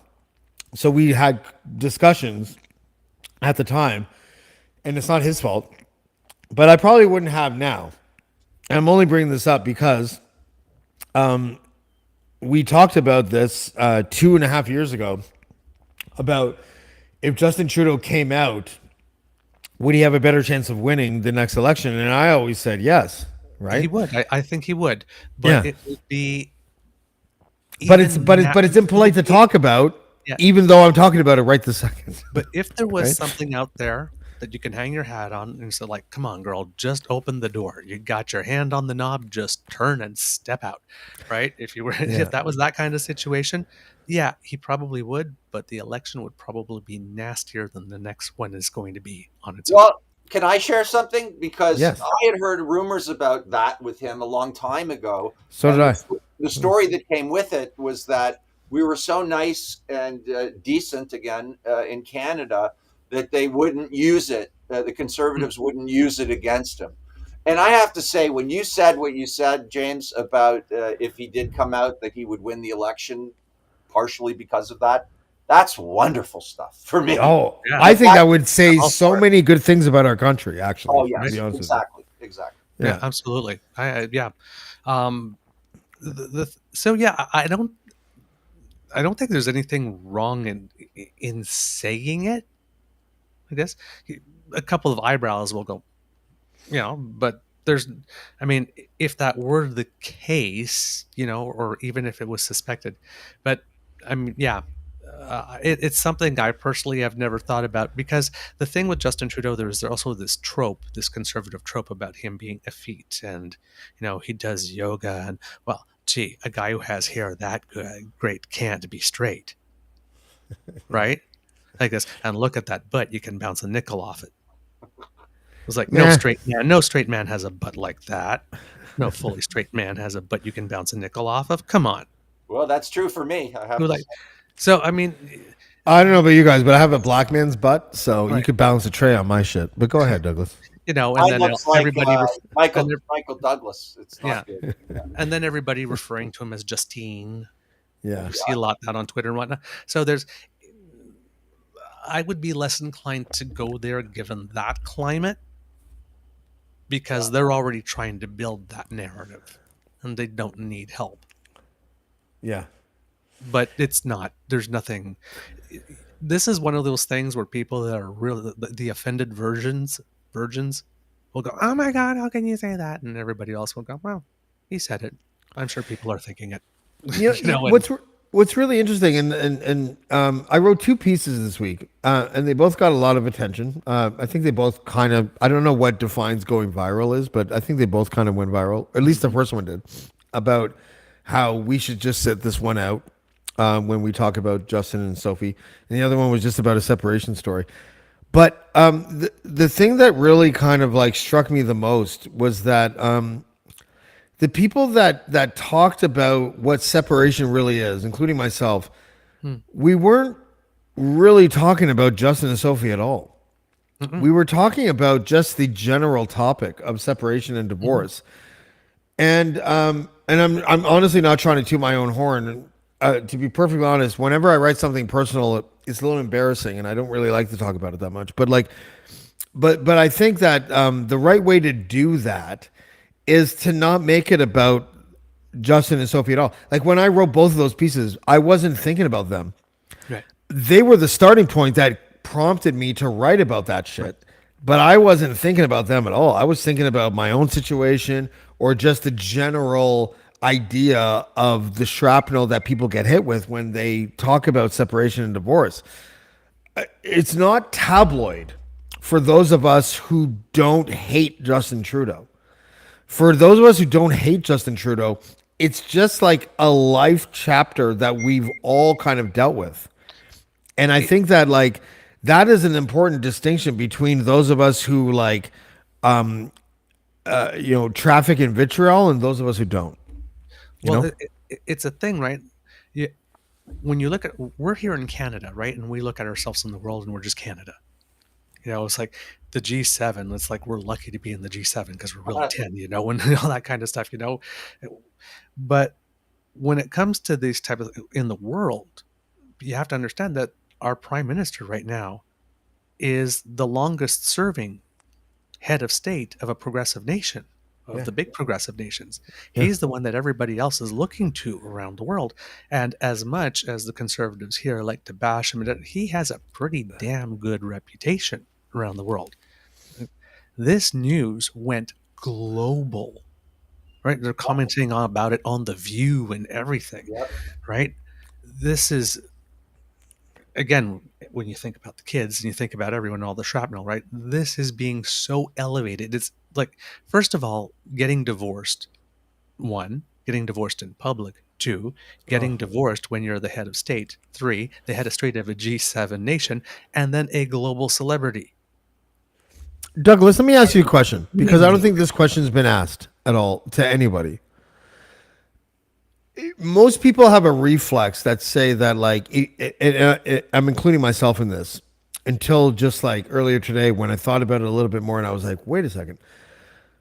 So we had discussions at the time, and it's not his fault, but I probably wouldn't have now. And I'm only bringing this up because we talked about this 2.5 years ago about if Justin Trudeau came out, would he have a better chance of winning the next election? And I always said yes, right? he would. I think he would. But Yeah. it would be. But it's impolite to talk about, Yeah. even though I'm talking about it right this second. But if there was Right? something out there that you can hang your hat on and say, like, come on, girl, just open the door. You got your hand on the knob, just turn and step out. Right? If you were Yeah. if that was that kind of situation, yeah, he probably would, but the election would probably be nastier than the next one is going to be on its own. Well, can I share something? Because Yes. I had heard rumors about that with him a long time ago. So did I. The story that came with it was that we were so nice and decent again in Canada that they wouldn't use it the Conservatives wouldn't use it against him. And I have to say, when you said what you said, James, about if he did come out that he would win the election partially because of that, that's wonderful stuff for me. Oh, Yeah. I think That- that would say all so for it. many good things about our country, actually. Oh to yes, be honest with exactly. you. Yeah, absolutely. Yeah. Um, so yeah, I don't think there's anything wrong in saying it. I guess a couple of eyebrows will go, but there's, I mean, if that were the case, or even if it was suspected, but I mean, yeah, it's something I personally have never thought about, because the thing with Justin Trudeau, there's also this trope, this conservative trope about him being effete, and he does yoga, and well, gee, a guy who has hair that great can't be straight, right? Like this, and look at that butt, you can bounce a nickel off it. It was like, no straight man has a butt like that. No fully straight man has a butt you can bounce a nickel off of. Come on. Well, that's true for me. I have to Like, say. so I mean, I don't know about you guys, but I have a black man's butt, so you Right. could balance a tray on my shit. But go ahead, Douglas. and Mine then looks like everybody, Michael and Michael Douglas. It's not good. Yeah. and then everybody referring to him as Justine. Yeah. You see a lot of that on Twitter and whatnot. So I would be less inclined to go there given that climate, because they're already trying to build that narrative, and they don't need help. Yeah. But it's not. There's nothing. This is one of those things where people that are really the offended virgins will go, "Oh my God, how can you say that?" And everybody else will go, "Well, he said it. I'm sure people are thinking it." What's really interesting, and I wrote two pieces this week, and they both got a lot of attention. I think they both kind of, I don't know what defines going viral is, but I think they both kind of went viral. At least the first one did, about how we should just sit this one out when we talk about Justin and Sophie, and the other one was just about a separation story. But the thing that really kind of like struck me the most was that the people that talked about what separation really is, including myself, we weren't really talking about Justin and Sophie at all. We were talking about just the general topic of separation and divorce. And I'm honestly not trying to toot my own horn. To be perfectly honest, whenever I write something personal, it's a little embarrassing, and I don't really like to talk about it that much. But I think that the right way to do that is to not make it about Justin and Sophie at all. Like when I wrote both of those pieces, I wasn't thinking about them. Right. They were the starting point that prompted me to write about that shit. Right. But I wasn't thinking about them at all. I was thinking about my own situation, or just the general idea of the shrapnel that people get hit with when they talk about separation and divorce. It's not tabloid for those of us who don't hate Justin Trudeau. For those of us who don't hate Justin Trudeau, it's just like a life chapter that we've all kind of dealt with. And I think that like that is an important distinction between those of us who like traffic in vitriol and those of us who don't. It's a thing, right? When you look at, we're here in Canada, right? And we look at ourselves in the world and we're just Canada. It's like the G7. It's like we're lucky to be in the G7 because we're really 10, and all that kind of stuff, But when it comes to these type of in the world, you have to understand that our prime minister right now is the longest serving head of state of a progressive nation, of the big progressive nations. He's the one that everybody else is looking to around the world. And as much as the conservatives here like to bash him, he has a pretty damn good reputation around the world. This news went global, right? They're commenting about it on The View and everything, right? This is, again, when you think about the kids and you think about everyone, all the shrapnel, right? This is being so elevated. It's like, first of all, getting divorced, one, getting divorced in public, two, getting divorced when you're the head of state, three, the head of state of a G7 nation, and then a global celebrity. Douglas, let me ask you a question, because I don't think this question's been asked at all to anybody. Most people have a reflex that say that, like, I'm including myself in this, until just like earlier today when I thought about it a little bit more and I was like, wait a second.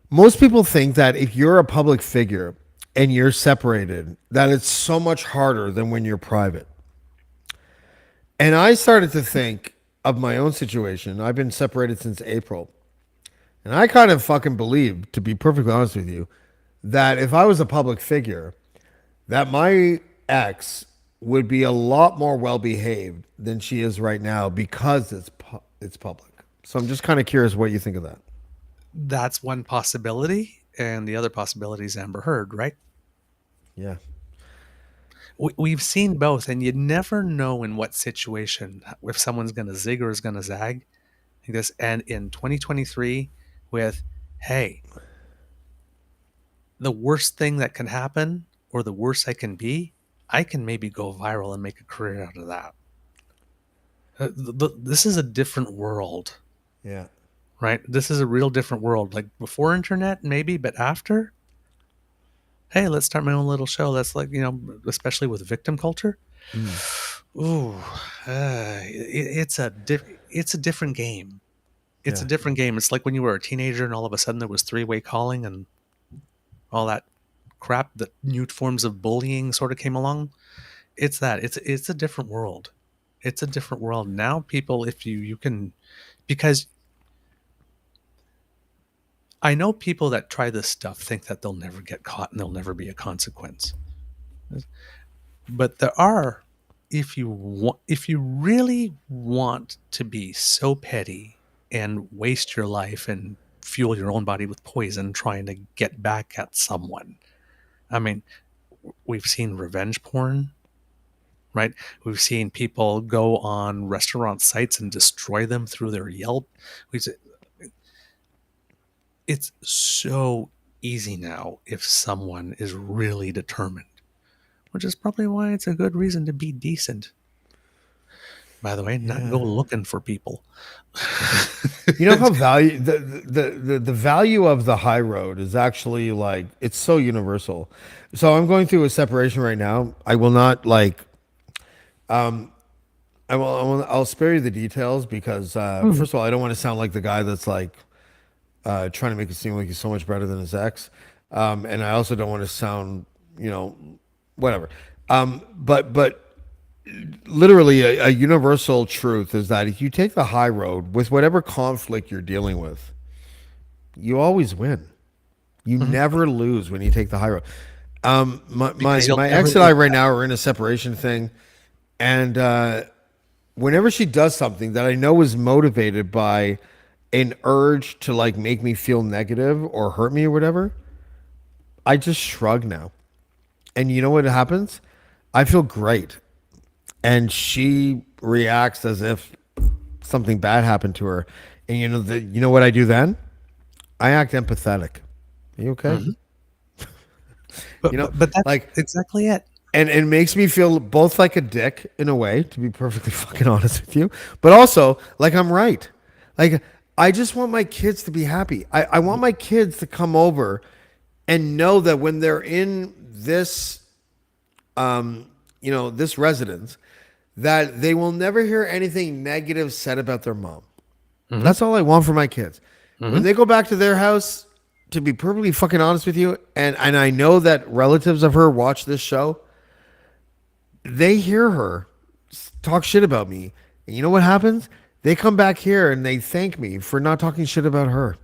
Most people think that if you're a public figure and you're separated, that it's so much harder than when you're private. And I started to think of my own situation. I've been separated since April. And I kind of fucking believe, to be perfectly honest with you, that if I was a public figure, that my ex would be a lot more well behaved than she is right now because it's public. So I'm just kind of curious what you think of that. That's one possibility, and the other possibility is Amber Heard, right? Yeah. We've seen both, and you never know in what situation if someone's going to zig or is going to zag like this. And in 2023, with hey, the worst thing that can happen, or the worst I can be, I can maybe go viral and make a career out of that. This is a different world, Yeah. right? This is a real different world. Like before internet, maybe, but after, hey, let's start my own little show. That's like, especially with victim culture. Ooh, it's a different game. It's Yeah. a different game. It's like when you were a teenager and all of a sudden there was three-way calling and all that crap, that new forms of bullying sort of came along. It's that. It's a different world. It's a different world. Now people, if you can, because I know people that try this stuff think that they'll never get caught and there'll never be a consequence. But there are, if you really want to be so petty and waste your life and fuel your own body with poison trying to get back at someone. I mean, we've seen revenge porn, right? We've seen people go on restaurant sites and destroy them through their Yelp. It's so easy now if someone is really determined, which is probably why it's a good reason to be decent. By the way, not go looking for people. You know how the value of the high road is actually like it's so universal. So I'm going through a separation right now. I will not like I'll spare you the details because first of all, I don't want to sound like the guy that's like trying to make it seem like he's so much better than his ex. And I also don't want to sound, whatever. But literally a universal truth is that if you take the high road with whatever conflict you're dealing with, you always win. You never lose when you take the high road. My ex and I right now are in a separation thing, and whenever she does something that I know is motivated by an urge to like make me feel negative or hurt me or whatever, I just shrug now. And you know what happens? I feel great. And she reacts as if something bad happened to her. And you know what I do then? I act empathetic. Are you okay? But that's like exactly it. And it makes me feel both like a dick in a way, to be perfectly fucking honest with you, but also like I'm right. Like I just want my kids to be happy. I want my kids to come over and know that when they're in this, this residence, that they will never hear anything negative said about their mom. That's all I want for my kids. When they go back to their house, to be perfectly fucking honest with you, and I know that relatives of her watch this show, they hear her talk shit about me. And you know what happens? They come back here and they thank me for not talking shit about her.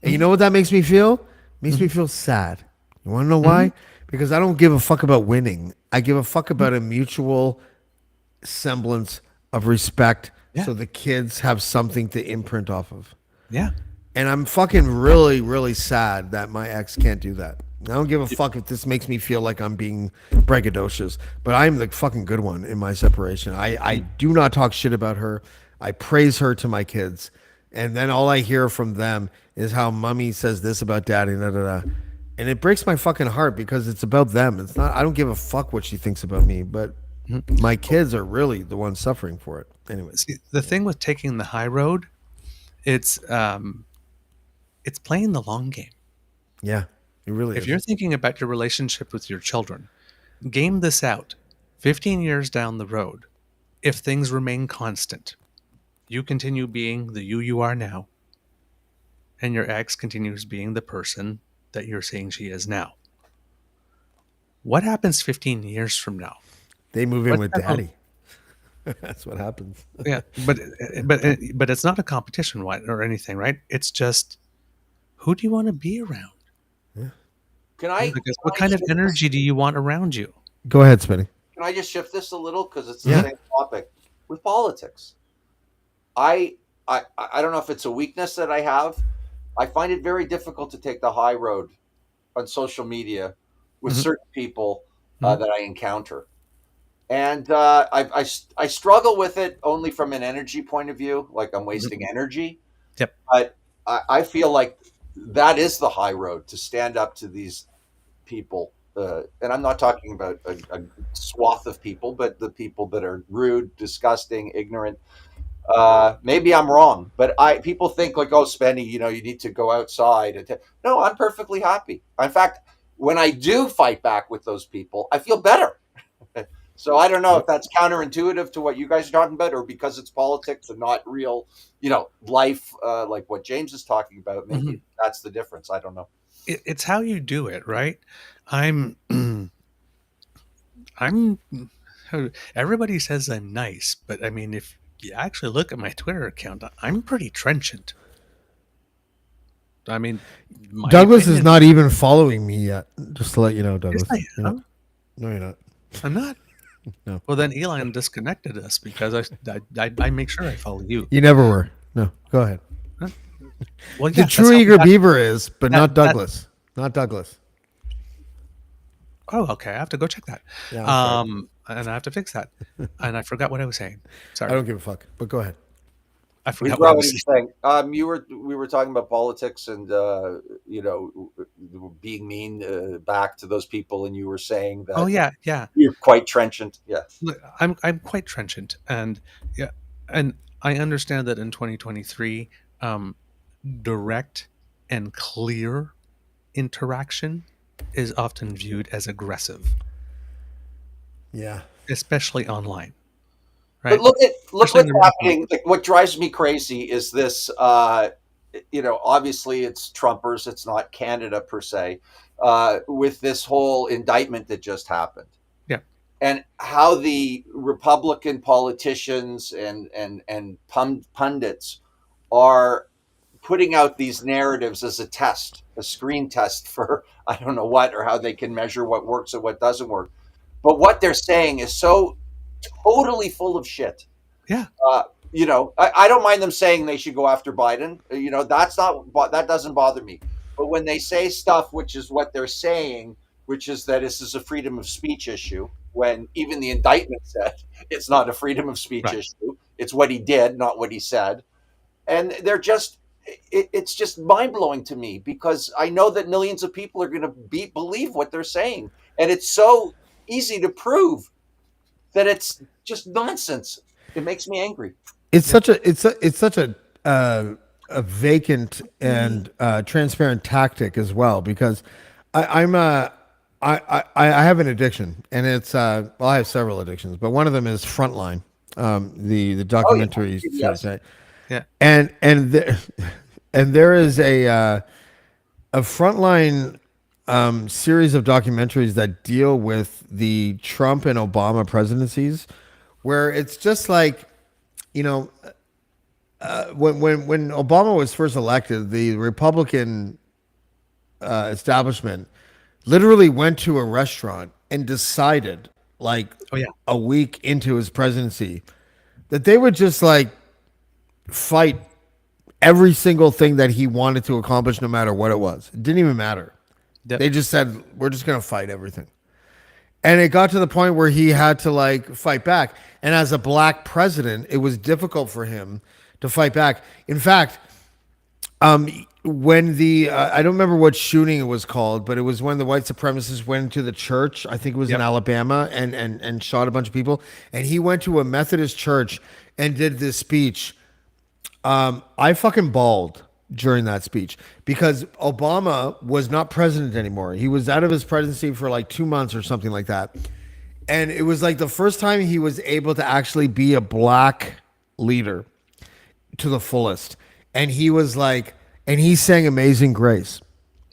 And you know what that makes me feel? It makes me feel sad. You want to know why? Because I don't give a fuck about winning. I give a fuck about a mutual semblance of respect so the kids have something to imprint off of. Yeah. And I'm fucking really, really sad that my ex can't do that. I don't give a fuck if this makes me feel like I'm being braggadocious, but I'm the fucking good one in my separation. I do not talk shit about her. I praise her to my kids. And then all I hear from them is how mommy says this about daddy, da, da, da. And it breaks my fucking heart because it's about them. It's not, I don't give a fuck what she thinks about me, but my kids are really the ones suffering for it. Anyways. See, the thing with taking the high road, it's playing the long game. Yeah, it really is. If you're thinking about your relationship with your children, game this out 15 years down the road. If things remain constant, you continue being the you are now, and your ex continues being the person that you're saying she is now. What happens 15 years from now? They move in What's with that whole- daddy. That's what happens. Yeah, but it's not a competition or anything, right? It's just, who do you want to be around? Can I Because what kind of energy do you want around you? Go ahead, Smitty. can I just shift this a little because it's the Yeah. same topic with politics? I don't know if it's a weakness that I have. I find it very difficult to take the high road on social media with Mhm. certain people Mhm. that I encounter. And I struggle with it only from an energy point of view, like I'm wasting energy. Yep. But I feel like that is the high road to stand up to these people. And I'm not talking about a swath of people, but the people that are rude, disgusting, ignorant. Maybe I'm wrong, but people think like, oh, Spenny, you need to go outside. No, I'm perfectly happy. In fact, when I do fight back with those people, I feel better. So I don't know if that's counterintuitive to what you guys are talking about, or because it's politics and not real, life, like what James is talking about. Maybe that's the difference. I don't know. It's how you do it, right? I'm I'm everybody says I'm nice, but I mean, if you actually look at my Twitter account, I'm pretty trenchant. I mean, my Douglas is opinion- not even following me yet. Just to let you know, Douglas. Yes, I am. No, you're not. I'm not. No. Well, then Elon disconnected us because I make sure I follow you. You never were. No, go ahead. Well, The yeah, true that's how we eager got- beaver is, but not that- Douglas. Not Douglas. Oh, okay. I have to go check that. Yeah, I'm sorry. And I have to fix that. And I forgot what I was saying. Sorry, I don't give a fuck. But go ahead. I We forgot what I what was he saying. was saying. We were talking about politics and being mean back to those people, and you were saying that Oh yeah, yeah. you're quite trenchant. Yeah. Look, I'm quite trenchant, and yeah, and I understand that in 2023, direct and clear interaction is often viewed as aggressive, Yeah. especially online. But Right? look Especially in what's the happening. Like, what drives me crazy is this. Obviously it's Trumpers. It's not Canada per se. With this whole indictment that just happened. Yeah. And how the Republican politicians and pundits are putting out these narratives as a test, a screen test for I don't know what, or how they can measure what works and what doesn't work. But what they're saying is so totally full of shit. Yeah. I don't mind them saying they should go after Biden. That doesn't bother me. But when they say stuff, which is what they're saying, which is that this is a freedom of speech issue, when even the indictment said it's not a freedom of speech Right. issue, it's what he did, not what he said. And they're just, it's just mind blowing to me, because I know that millions of people are going to believe what they're saying. And it's so easy to prove that it's just nonsense. It makes me angry. It's such a vacant and transparent tactic as well, because I have an addiction, and it's I have several addictions, but one of them is Frontline, the documentary series, right? Yeah. And there is a Frontline series of documentaries that deal with the Trump and Obama presidencies, where it's just like, when Obama was first elected, the Republican establishment literally went to a restaurant and decided, like, Oh yeah. a week into his presidency, that they would just like fight every single thing that he wanted to accomplish, no matter what it was. It didn't even matter. Yep. They just said, we're just going to fight everything. And it got to the point where he had to like fight back. And as a black president, it was difficult for him to fight back. In fact, when I don't remember what shooting it was called, but it was when the white supremacists went into the church. I think it was in Alabama, and shot a bunch of people. And he went to a Methodist church and did this speech. I fucking bawled during that speech, because Obama was not president anymore. He was out of his presidency for like 2 months or something like that. And it was like the first time he was able to actually be a black leader. to the fullest. And he was like, and he sang Amazing Grace.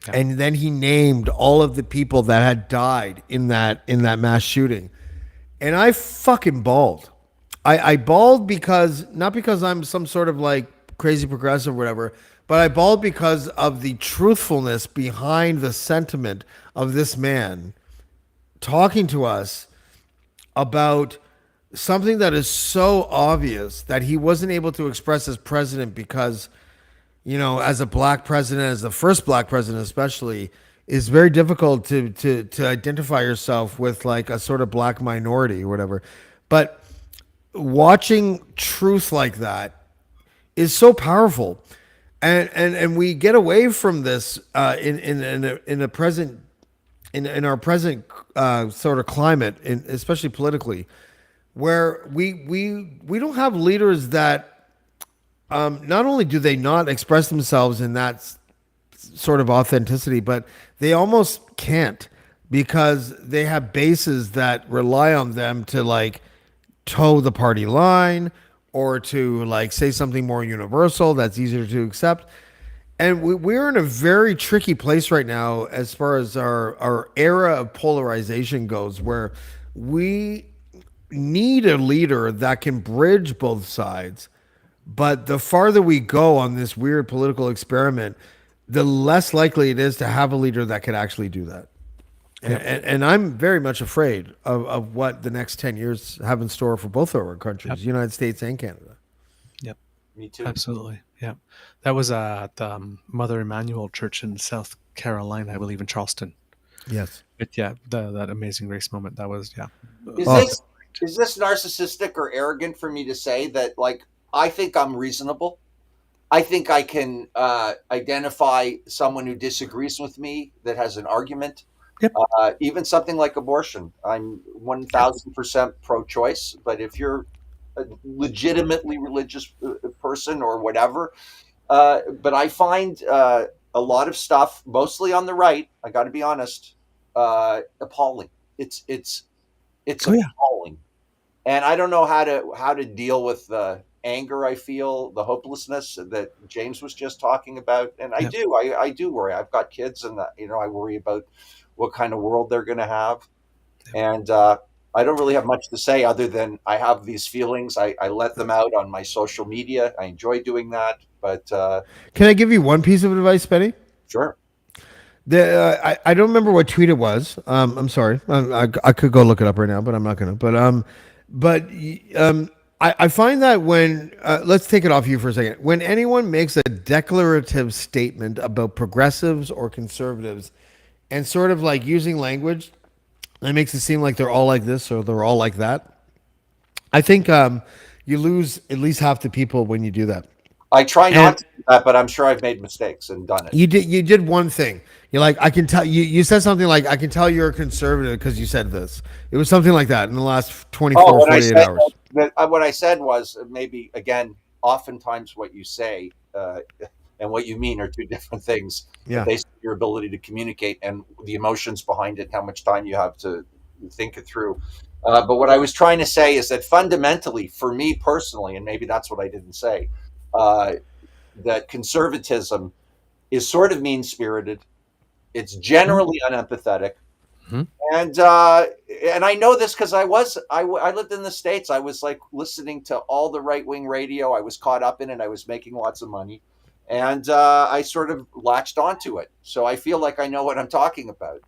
Yeah. And then he named all of the people that had died in that mass shooting. And I fucking bawled. I bawled because, not because I'm some sort of like crazy progressive or whatever, but I bawled because of the truthfulness behind the sentiment of this man talking to us about something that is so obvious that he wasn't able to express as president because, as a black president, as the first black president especially, is very difficult to identify yourself with like a sort of black minority or whatever. But watching truth like that is so powerful, and we get away from this in a present in our present sort of climate, especially politically, where we don't have leaders that not only do they not express themselves in that sort of authenticity, but they almost can't because they have bases that rely on them to like toe the party line or to like say something more universal that's easier to accept. And we're in a very tricky place right now as far as our era of polarization goes, where we need a leader that can bridge both sides. But the farther we go on this weird political experiment, the less likely it is to have a leader that could actually do that. And I'm very much afraid of what the next 10 years have in store for both of our countries, United States and Canada. Yep. Me too. Absolutely. Yeah. That was at Mother Emanuel Church in South Carolina, I believe, in Charleston. Yes. But yeah, that Amazing Grace moment. That was, yeah. Is this narcissistic or arrogant for me to say that, like, I think I'm reasonable? I think I can identify someone who disagrees with me that has an argument. Yep. Even something like abortion. I'm 1000% pro-choice, but if you're a legitimately religious person or whatever, but I find a lot of stuff, mostly on the right, I got to be honest, appalling. It's Oh, yeah. appalling, and I don't know how to deal with the anger I feel, the hopelessness that James was just talking about, and Yep. I do worry. I've got kids, and I worry about what kind of world they're going to have, and I don't really have much to say other than I have these feelings. I let them out on my social media. I enjoy doing that, but Can I give you one piece of advice, Benny? sure. I don't remember what tweet it was. I'm sorry. I could go look it up right now, but I'm not gonna. I find that when let's take it off you for a second. When anyone makes a declarative statement about progressives or conservatives, and sort of like using language that makes it seem like they're all like this or they're all like that, I think you lose at least half the people when you do that. I try And not to do that, but I'm sure I've made mistakes and done it. you did one thing. You're like, I can tell you said something like, I can tell you're a conservative because you said this. It was something like that in the last 24, What I 48 said, hours. what I said was maybe again, oftentimes what you say and what you mean are two different things Yeah. based on your ability to communicate and the emotions behind it, how much time you have to think it through. But what I was trying to say is that fundamentally, for me personally, and maybe that's what I didn't say, uh, that conservatism is sort of mean spirited. It's generally unempathetic. Mhm. And I know this because I lived in the States. I was like listening to all the right wing radio. I was caught up in it. I was making lots of money, and I sort of latched onto it. So I feel like I know what I'm talking about,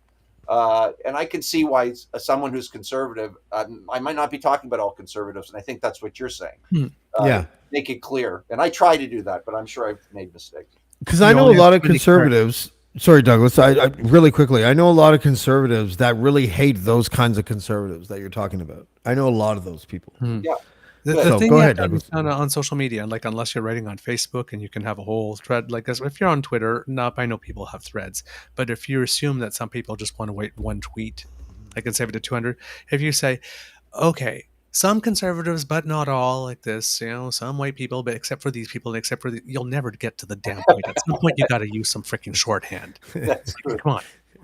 and I can see why someone who's conservative. I might not be talking about all conservatives, and I think that's what you're saying. Hmm. Yeah. Make it clear, and I try to do that, but I'm sure I've made mistakes. Because I You know a only lot have of to be correct. conservatives. Sorry, Douglas. I really quickly. I know a lot of conservatives that really hate those kinds of conservatives that you're talking about. I know a lot of those people. Yeah. The So thing go you have ahead, to Douglas. understand on social media, like unless you're writing on Facebook and you can have a whole thread like this, if you're on Twitter, nope, I know people have threads. But if you assume that some people just want to wait one tweet, I can save it to 200. If you say, okay, some conservatives, but not all, like this, some white people, but except for these people, and except for you'll never get to the damn point. At some point, you got to use some freaking shorthand. That's true. Come on.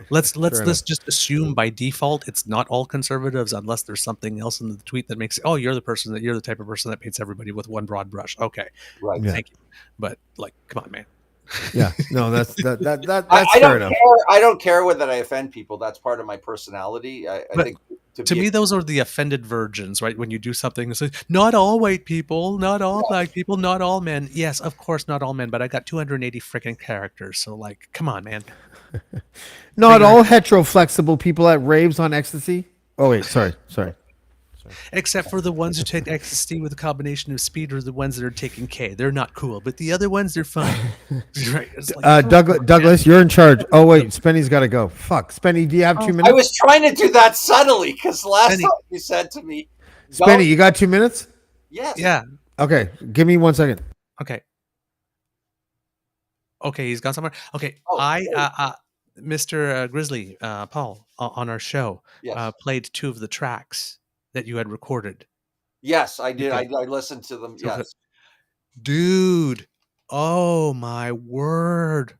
Let's enough. just assume by default it's not all conservatives unless there's something else in the tweet that makes it, oh, you're the type of person that paints everybody with one broad brush. Okay, Right. Yeah. thank you. But like, come on, man. Yeah. No, that's I fair don't enough. care. I don't care whether I offend people. That's part of my personality. I But think to to be me, those are the offended virgins, right? When you do something and say, not all white people, not all black people, not all men. Yes, of course, not all men, but I got 280 freaking characters. So, like, come on, man. Not Figure it all out. hetero flexible people at raves on ecstasy. Oh wait, sorry. Except for the ones who take ecstasy with a combination of speed are the ones that are taking K. They're not cool, but the other ones, they're fine. Right? It's like, come on, man. Douglas, you're in charge. Oh wait, Spenny's got to go. Fuck, Spenny, do you have Oh, 2 I minutes? was trying to do that subtly because last Benny. time you said to me, Spenny, "Don't." you got 2 minutes? Yes. Yeah. Okay, give me 1 second. Okay. Okay, he's gone somewhere. Okay, Oh, Mr. Grizzly, Paul, on our show, yes. played 2 of the tracks that you had recorded. Yes, I did. Okay, I listened to them. so, Yes. dude, oh my word!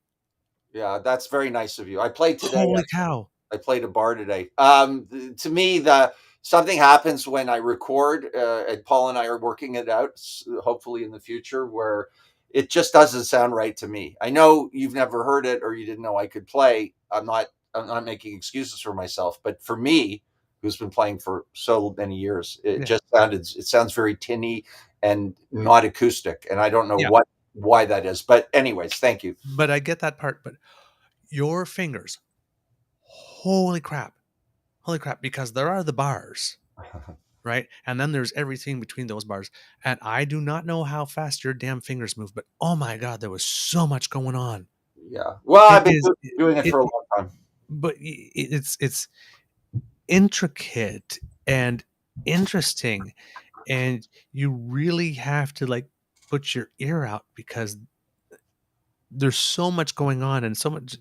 Yeah, that's very nice of you. I played today. Holy cow! I played a bar today. To me, the something happens when I record, and Paul and I are working it out, hopefully in the future, where it just doesn't sound right to me. I know you've never heard it or you didn't know I could play. I'm not making excuses for myself, but for me, who's been playing for so many years, Yeah, it sounds very tinny and not acoustic, and I don't know yeah. why that is. But anyways, thank you. But I get that part. But your fingers, holy crap, because there are the bars, right? And then there's everything between those bars. And I do not know how fast your damn fingers move, but oh my god, there was so much going on. Yeah. Well, It I've been is doing it it, for a long time. but it's intricate and interesting, and you really have to like put your ear out because there's so much going on and so much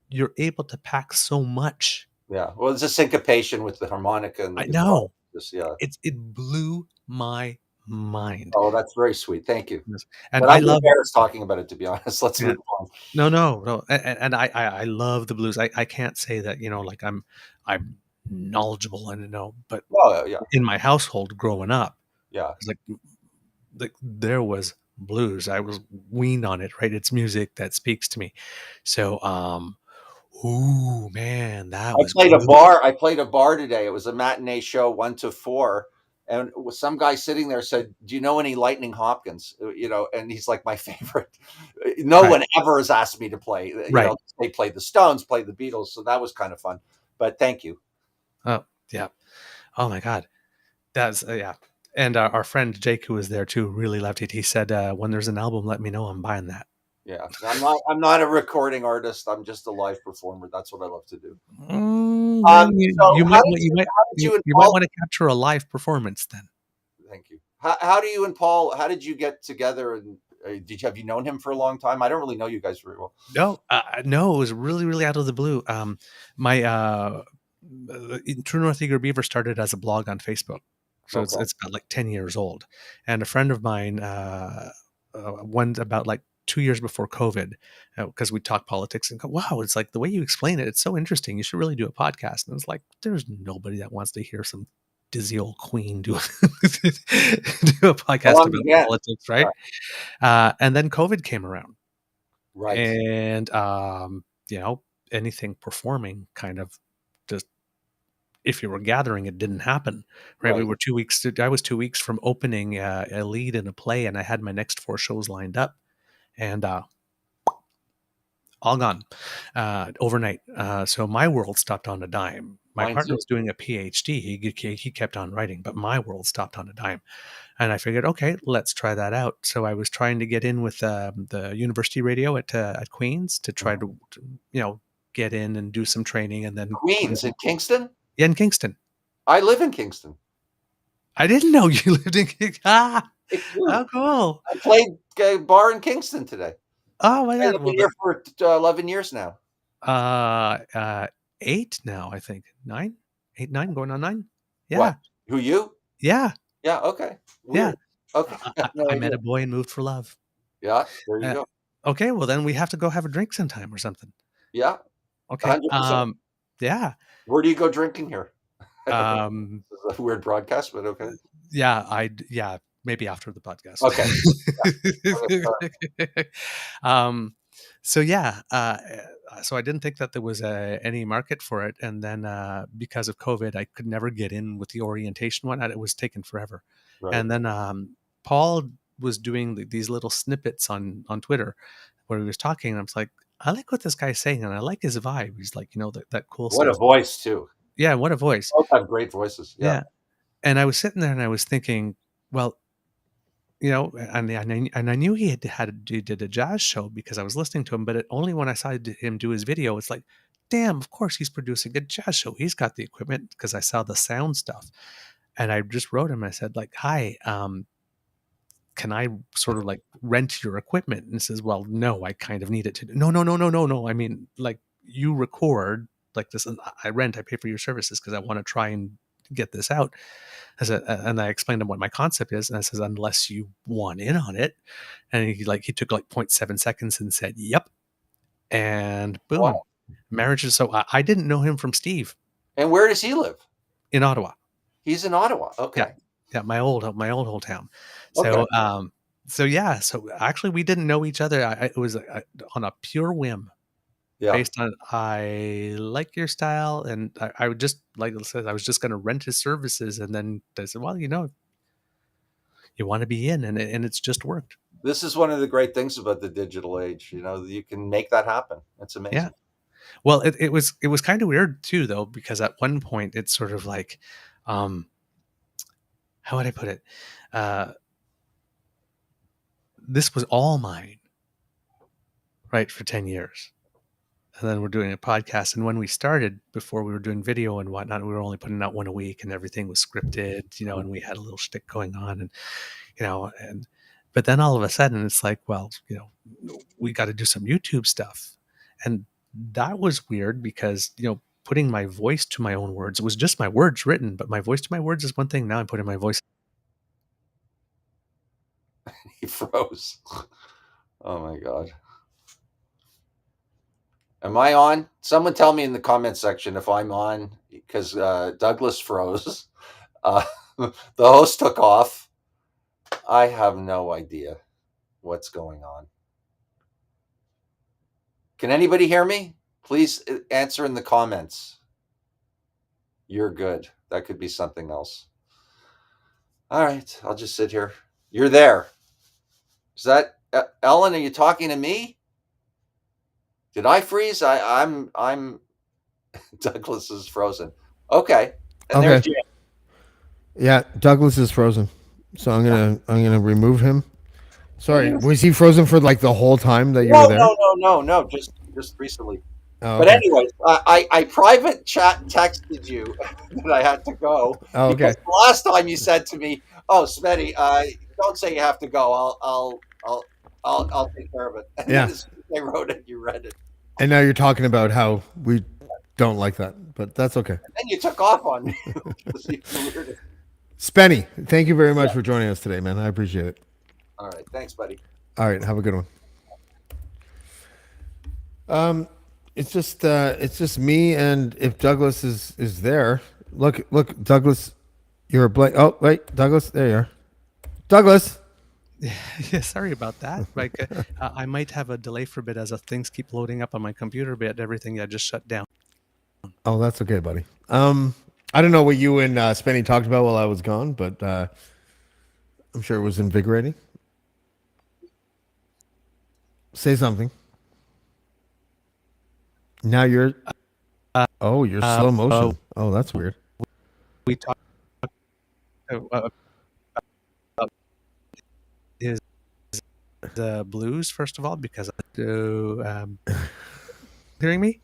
you're able to pack so much. Yeah. Well, it's a syncopation with the harmonica and the I guitar. know Just, yeah. it blew my mind. Oh, that's very sweet. Thank you. Yes. And But I I'm love, embarrassed talking about it, to be honest. Let's yeah, move on. no, and I love the blues. I can't say that, like I'm knowledgeable and but Oh, yeah. in my household growing up, Yeah. it's like there was blues. I was weaned on it, right? It's music that speaks to me. So, ooh, man, that was groovy. I played a bar today. It was a matinee show, 1 to 4. And some guy sitting there said, "Do you know any Lightning Hopkins?" And he's like my favorite. No Right, one ever has asked me to play. right. They played the Stones, played the Beatles, so that was kind of fun. But thank you. Oh, yeah. Oh my God. That's yeah. And our friend Jake, who was there too, really loved it. He said, "When there's an album, let me know. I'm buying that." Yeah, I'm not a recording artist. I'm just a live performer. That's what I love to do. Then So how did you and you might Paul? want to capture a live performance then. Thank you. How do you and Paul? How did you get together? And have you known him for a long time? I don't really know you guys very well. No, no, it was really, really out of the blue. My True North Eager Beaver started as a blog on Facebook, so Okay. it's about like 10 years old. And a friend of mine, one about like 2 years before COVID, because we talk politics and go, wow, it's like the way you explain it, it's so interesting. You should really do a podcast. And it's like, there's nobody that wants to hear some dizzy old queen do do a Well, podcast I'm about again. politics, right? And then COVID came around Right. and anything performing kind of just if you were gathering it didn't happen, right? We Right. were 2 weeks I was 2 weeks from opening a lead in a play, and I had my next 4 shows lined up, and all gone overnight. So my world stopped on a dime. My Mine partner too. was doing a PhD. He kept on writing, but my world stopped on a dime. And I figured, okay, let's try that out. So I was trying to get in with the university radio at Queens to try to, get in and do some training, and then Queens in Kingston. in Kingston. I live in Kingston. I didn't know you lived in Kingston. Ah, I do. how cool! I played bar in Kingston today. Oh my God! I've Well, been here for 11 years now. uh, uh, 8 now, I think 9, 8, 9, going on 9. What? Yeah, Who you? yeah, Yeah. Okay. yeah. Weird. Okay. I have no I idea. met a boy and moved for love. Yeah. There you Uh, go. okay, well then we have to go have a drink sometime or something. Yeah. Okay. 100%. Yeah. Where do you go drinking here? Um, This is a weird broadcast, but okay. yeah, maybe after the podcast. Okay. um, so yeah, so I didn't think that there was any market for it, and then because of COVID, I could never get in with the orientation one. It was taken forever, Right. and then Paul was doing these little snippets on Twitter where he was talking, and I was like, I like what this guy's saying, and I like his vibe. He's like, that cool What a stuff. voice, too. Yeah, what a voice. Both have great voices. Yeah. Yeah. And I was sitting there and I was thinking, well, and I knew he did a jazz show because I was listening to him, but only when I saw him do his video, it's like, damn, of course he's producing a jazz show. He's got the equipment because I saw the sound stuff. And I just wrote him. I said, like, hi, can I sort of like rent your equipment? And he says, well, no, I kind of need it to. No. I mean, like, you record like this, and I pay for your services because I want to try and get this out. And I explained to him what my concept is, and I says, unless you want in on it. And he took like 0.7 seconds and said, yep. And boom, Wow. marriage is so. I didn't know him from Steve And where does he live? in Ottawa. He's in Ottawa. Okay. Yeah, my old hometown. So Okay. so actually we didn't know each other. It was on a pure whim. Yeah. Based on I like your style, and I would just, like I said, I was just going to rent his services, and then they said, well, you want to be in, and it's just worked. This is one of the great things about the digital age. You can make that happen. It's amazing. Yeah. Well, it was kind of weird too, though, because at one point it's sort of like, how would I put it? This was all mine, right, for 10 years. And then we're doing a podcast. And when we started, before we were doing video and whatnot, we were only putting out one a week, and everything was scripted, and we had a little shtick going on, but then all of a sudden it's like, well, we got to do some YouTube stuff. And that was weird because, putting my voice to my own words, it was just my words written, but my voice to my words is one thing. Now I'm putting my voice. He froze. Oh my God. Am I on? Someone tell me in the comment section if I'm on, because Douglas froze. The host took off. I have no idea what's going on. Can anybody hear me? Please answer in the comments. You're good. That could be something else. All right, I'll just sit here. You're there. Is that Ellen? Are you talking to me? Did I freeze? I'm Douglas is frozen. Okay. And Okay. there's Jim. Yeah, Douglas is frozen, so I'm gonna remove him. Sorry, was he frozen for like the whole time that you were there? No. Just recently. Oh, But okay. anyways, I private chat texted you that I had to go. Oh, okay. Because the last time you said to me, "Oh, Smitty, don't say you have to go. I'll take care of it." And Yeah. then as soon as I wrote it, you read it. And now you're talking about how we don't like that, but that's okay. And then you took off on me. It's even weirder. Spenny, thank you very much for joining us today, man. I appreciate it. All right, thanks, buddy. All right, have a good one. It's just me, and if Douglas is there, look, Douglas, you're a blank. Oh, wait, Douglas, there you are. Douglas. Yeah, sorry about that. Like, I might have a delay for a bit as things keep loading up on my computer, but everything just shut down. Oh, that's okay, buddy. I don't know what you and Spenny talked about while I was gone, but I'm sure it was invigorating. Say something. Now you're. You're slow motion. Oh, that's weird. We talked about is the blues first of all, because I do. Hearing me?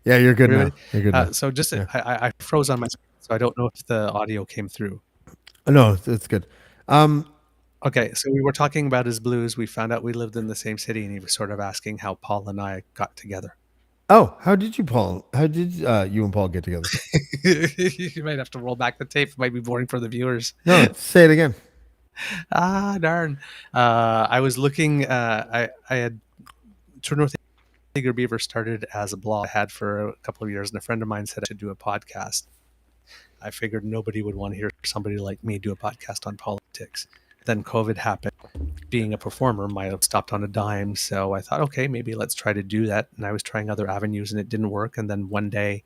Yeah, you're good Really? now. You're good now. So just Yeah. I froze on my screen, so I don't know if the audio came through. No, it's good. Okay, so we were talking about his blues. We found out we lived in the same city, and he was sort of asking how Paul and I got together. Oh, how did you and Paul get together? You might have to roll back the tape. It might be boring for the viewers. No, say it again. Ah, darn. I was looking. I had True North Eager Beaver started as a blog I had for a couple of years, and a friend of mine said I should do a podcast. I figured nobody would want to hear somebody like me do a podcast on politics. Then COVID happened. Being a performer might have stopped on a dime, so I thought, okay, maybe let's try to do that. And I was trying other avenues, and it didn't work. And then one day,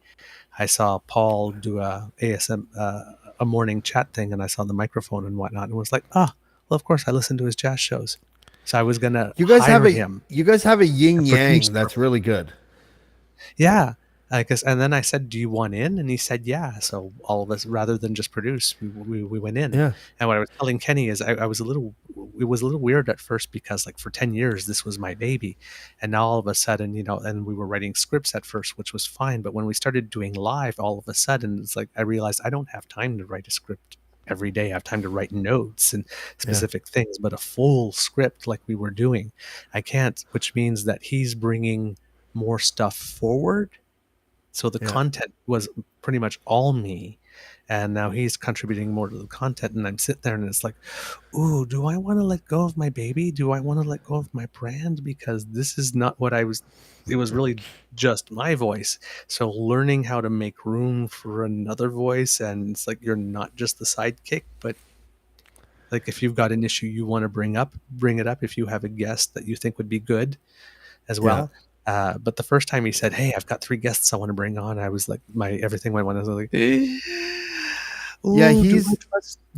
I saw Paul do a morning chat thing, and I saw the microphone and whatnot, and was like, well, of course, I listen to his jazz shows. So I was gonna hire him. You guys have a yin to yang produce that's really good. Yeah. I guess, and then I said, "Do you want in?" And he said, "Yeah." So all of us, rather than just produce, we went in. Yeah. And what I was telling Kenny is, I was a little, it was a little weird at first because, like, for 10 years this was my baby, and now all of a sudden, and we were writing scripts at first, which was fine, but when we started doing live, all of a sudden it's like I realized I don't have time to write a script every day. I have time to write notes and specific things, but a full script like we were doing, I can't. Which means that he's bringing more stuff forward. So the content was pretty much all me, and now he's contributing more to the content, and I'm sitting there and it's like, ooh, do I want to let go of my baby? Do I want to let go of my brand? Because this is not what it was really just my voice. So learning how to make room for another voice, and it's like you're not just the sidekick, but like if you've got an issue you want to bring it up. If you have a guest that you think would be good as well. But the first time he said, "Hey, I've got 3 guests I want to bring on," I was like, everything went. I was like,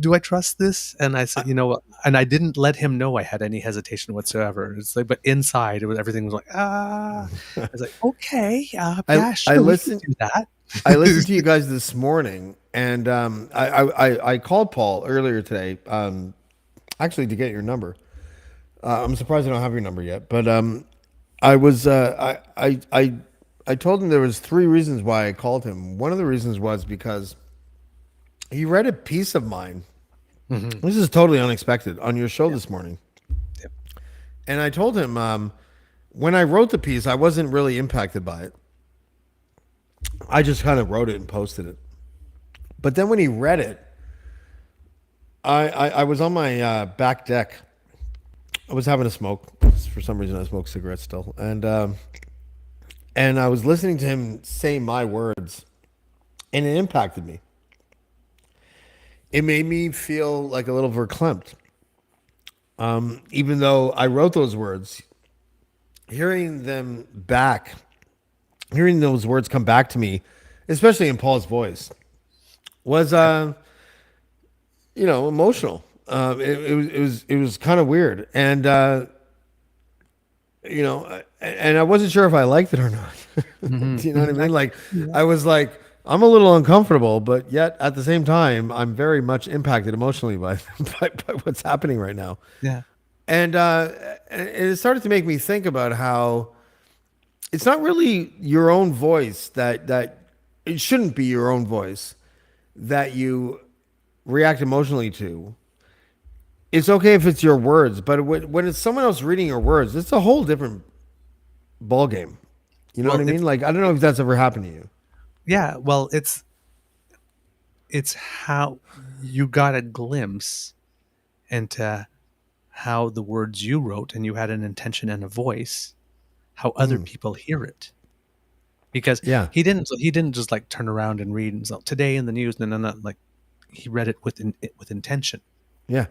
do I trust this? And I said, and I didn't let him know I had any hesitation whatsoever. It's like, but inside, everything was like, I was like, okay, yeah, sure, I listened to that. I listened to you guys this morning, and I called Paul earlier today, actually to get your number. I'm surprised I don't have your number yet, but I was I told him there was 3 reasons why I called him. One of the reasons was because he read a piece of mine. Mm-hmm. This is totally unexpected on your show this morning. Yep. And I told him when I wrote the piece, I wasn't really impacted by it. I just kind of wrote it and posted it. But then when he read it, I was on my back deck. I was having a smoke. For some reason, I smoke cigarettes still, and I was listening to him say my words, and it impacted me. It made me feel like a little verklempt. Even though I wrote those words, hearing those words come back to me, especially in Paul's voice, was emotional. It was kind of weird, and and I wasn't sure if I liked it or not. Mm-hmm. Do you know what I mean? Like, I was like, I'm a little uncomfortable, but yet at the same time, I'm very much impacted emotionally by what's happening right now. Yeah. And it started to make me think about how it's not really your own voice that it shouldn't be your own voice that you react emotionally to. It's okay if it's your words, but when it's someone else reading your words, it's a whole different ball game. You know what I mean? Like, I don't know if that's ever happened to you. Yeah, well, it's how you got a glimpse into how the words you wrote, and you had an intention and a voice, how other people hear it. Because he didn't just like turn around and read himself today in the news. No, like he read it with intention. Yeah.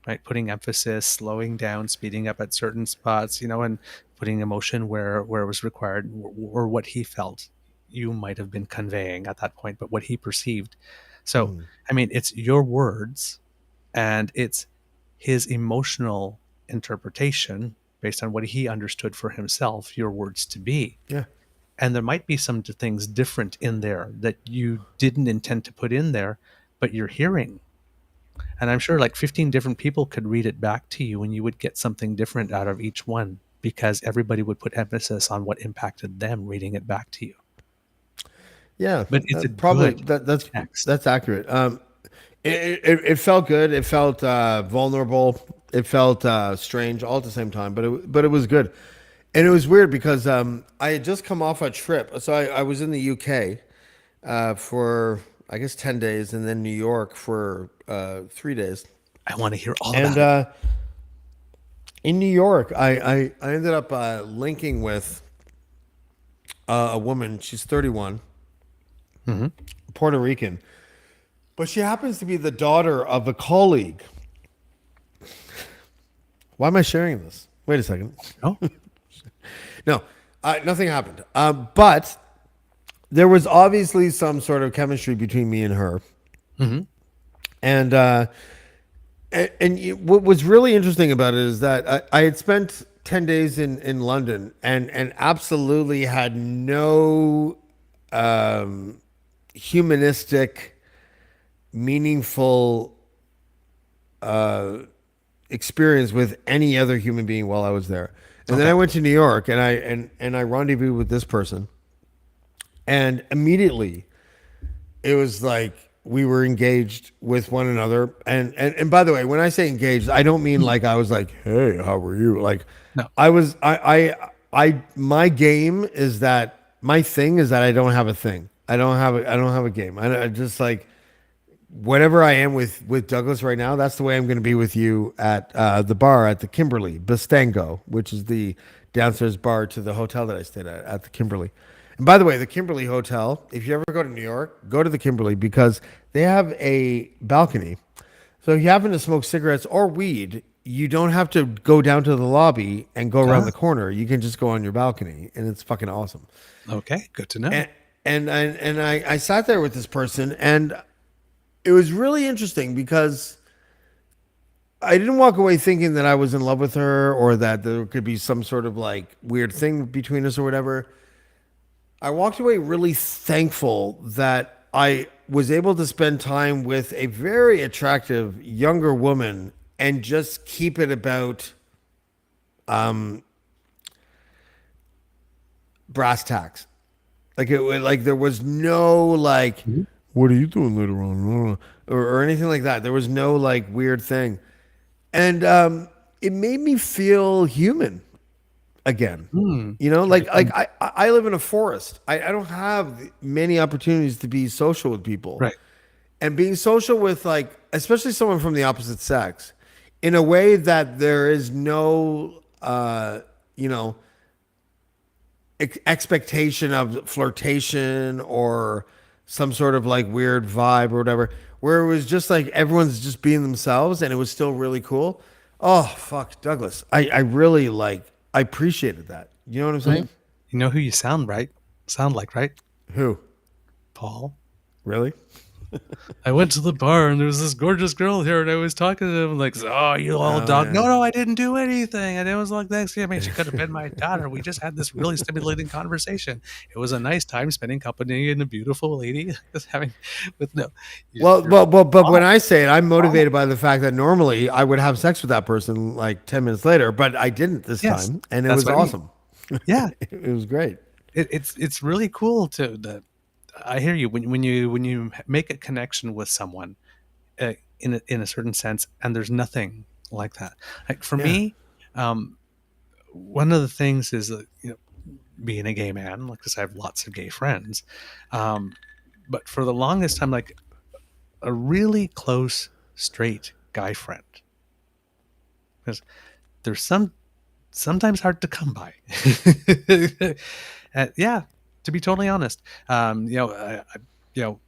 Right, putting emphasis, slowing down, speeding up at certain spots, and putting emotion where it was required, or what he felt you might have been conveying at that point, but what he perceived. So, I mean, it's your words, and it's his emotional interpretation based on what he understood for himself, your words to be. Yeah. And there might be some things different in there that you didn't intend to put in there, but you're hearing. And I'm sure like 15 different people could read it back to you, and you would get something different out of each one, because everybody would put emphasis on what impacted them reading it back to you. Yeah, but it's that's accurate. It felt good. It felt vulnerable. It felt strange all at the same time, but it was good. And it was weird because I had just come off a trip. So I was in the UK for, I guess, 10 days, and then New York for 3 days. I want to hear all about it. In New York, I ended up linking with a woman. She's 31, Mm-hmm. Puerto Rican, but she happens to be the daughter of a colleague. Why am I sharing this? Wait a second. Oh, No, nothing happened. But there was obviously some sort of chemistry between me and her. mm-hmm. And what was really interesting about it is that I had spent 10 days in London and absolutely had no humanistic, meaningful experience with any other human being while I was there. And then Okay. I went to New York and I rendezvoused with this person. And immediately it was like we were engaged with one another. And by the way, when I say engaged, I don't mean like I was like, "Hey, how are you?" Like No. I was my game is that my thing is that I don't have a thing. I don't have a game. I just like whatever I am with Douglas right now, that's the way I'm going to be with you at the bar at the Kimberly Bastango, which is the downstairs bar to the hotel that I stayed at the Kimberly. And by the way, the Kimberly Hotel, if you ever go to New York, go to the Kimberly because they have a balcony. So if you happen to smoke cigarettes or weed, you don't have to go down to the lobby and go around Ah, the corner. You can just go on your balcony, and it's fucking awesome. okay. Good to know. And I sat there with this person, and it was really interesting because I didn't walk away thinking that I was in love with her or that there could be some sort of like weird thing between us or whatever. I walked away really thankful that I was able to spend time with a very attractive younger woman and just keep it about brass tacks. Like there was no like, Mhm. what are you doing later on, or anything like that. There was no like weird thing, and it made me feel human again. Mm. You know, Right. I live in a forest. I don't have many opportunities to be social with people, Right. and being social with like especially someone from the opposite sex, in a way that there is no you know expectation of flirtation or some sort of like weird vibe or whatever, where it was just like everyone's just being themselves and it was still really cool. Oh, fuck, Douglas. I really like, I appreciated that. You know what I'm Mhm. saying? You know who you sound like, right? Who? Paul. Really? I went to the bar and there was this gorgeous girl here, and I was talking to him like, "Oh, you old Oh, dog." yeah. No, no, I didn't do anything. And it was like this. I mean, she could have been my daughter. We just had this really stimulating conversation. It was a nice time spending company and a beautiful lady just having with no. You're But when off. I say it, I'm motivated by the fact that normally I would have sex with that person like 10 minutes later, but I didn't this Yes, time. And it that's was what I mean. awesome. Yeah, It was great. it's really cool to that. I hear you when you make a connection with someone in a certain sense, and there's nothing like that. Like for Yeah. me, um, one of the things is that, being a gay man, like, because I have lots of gay friends, um, but for the longest time, like a really close straight guy friend, because there's sometimes hard to come by. Yeah, to be totally honest, you know,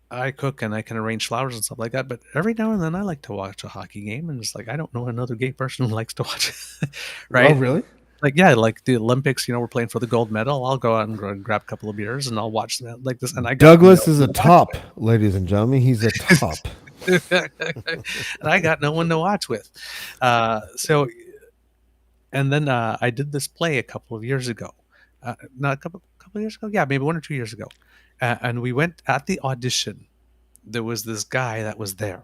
I cook and I can arrange flowers and stuff like that. But every now and then, I like to watch a hockey game, and it's like I don't know another gay person who likes to watch it, Oh, right? really? Like, yeah, like the Olympics. We're playing for the gold medal. I'll go out and grab a couple of beers, and I'll watch them like this. And I got no Douglas is a one to watch top, ladies and gentlemen. He's a top. with, and I got no one to watch with. So, and then I did this play a couple of years ago. Not a couple of years ago, yeah, maybe 1 or 2 years ago, and we went at the audition. There was this guy that was there,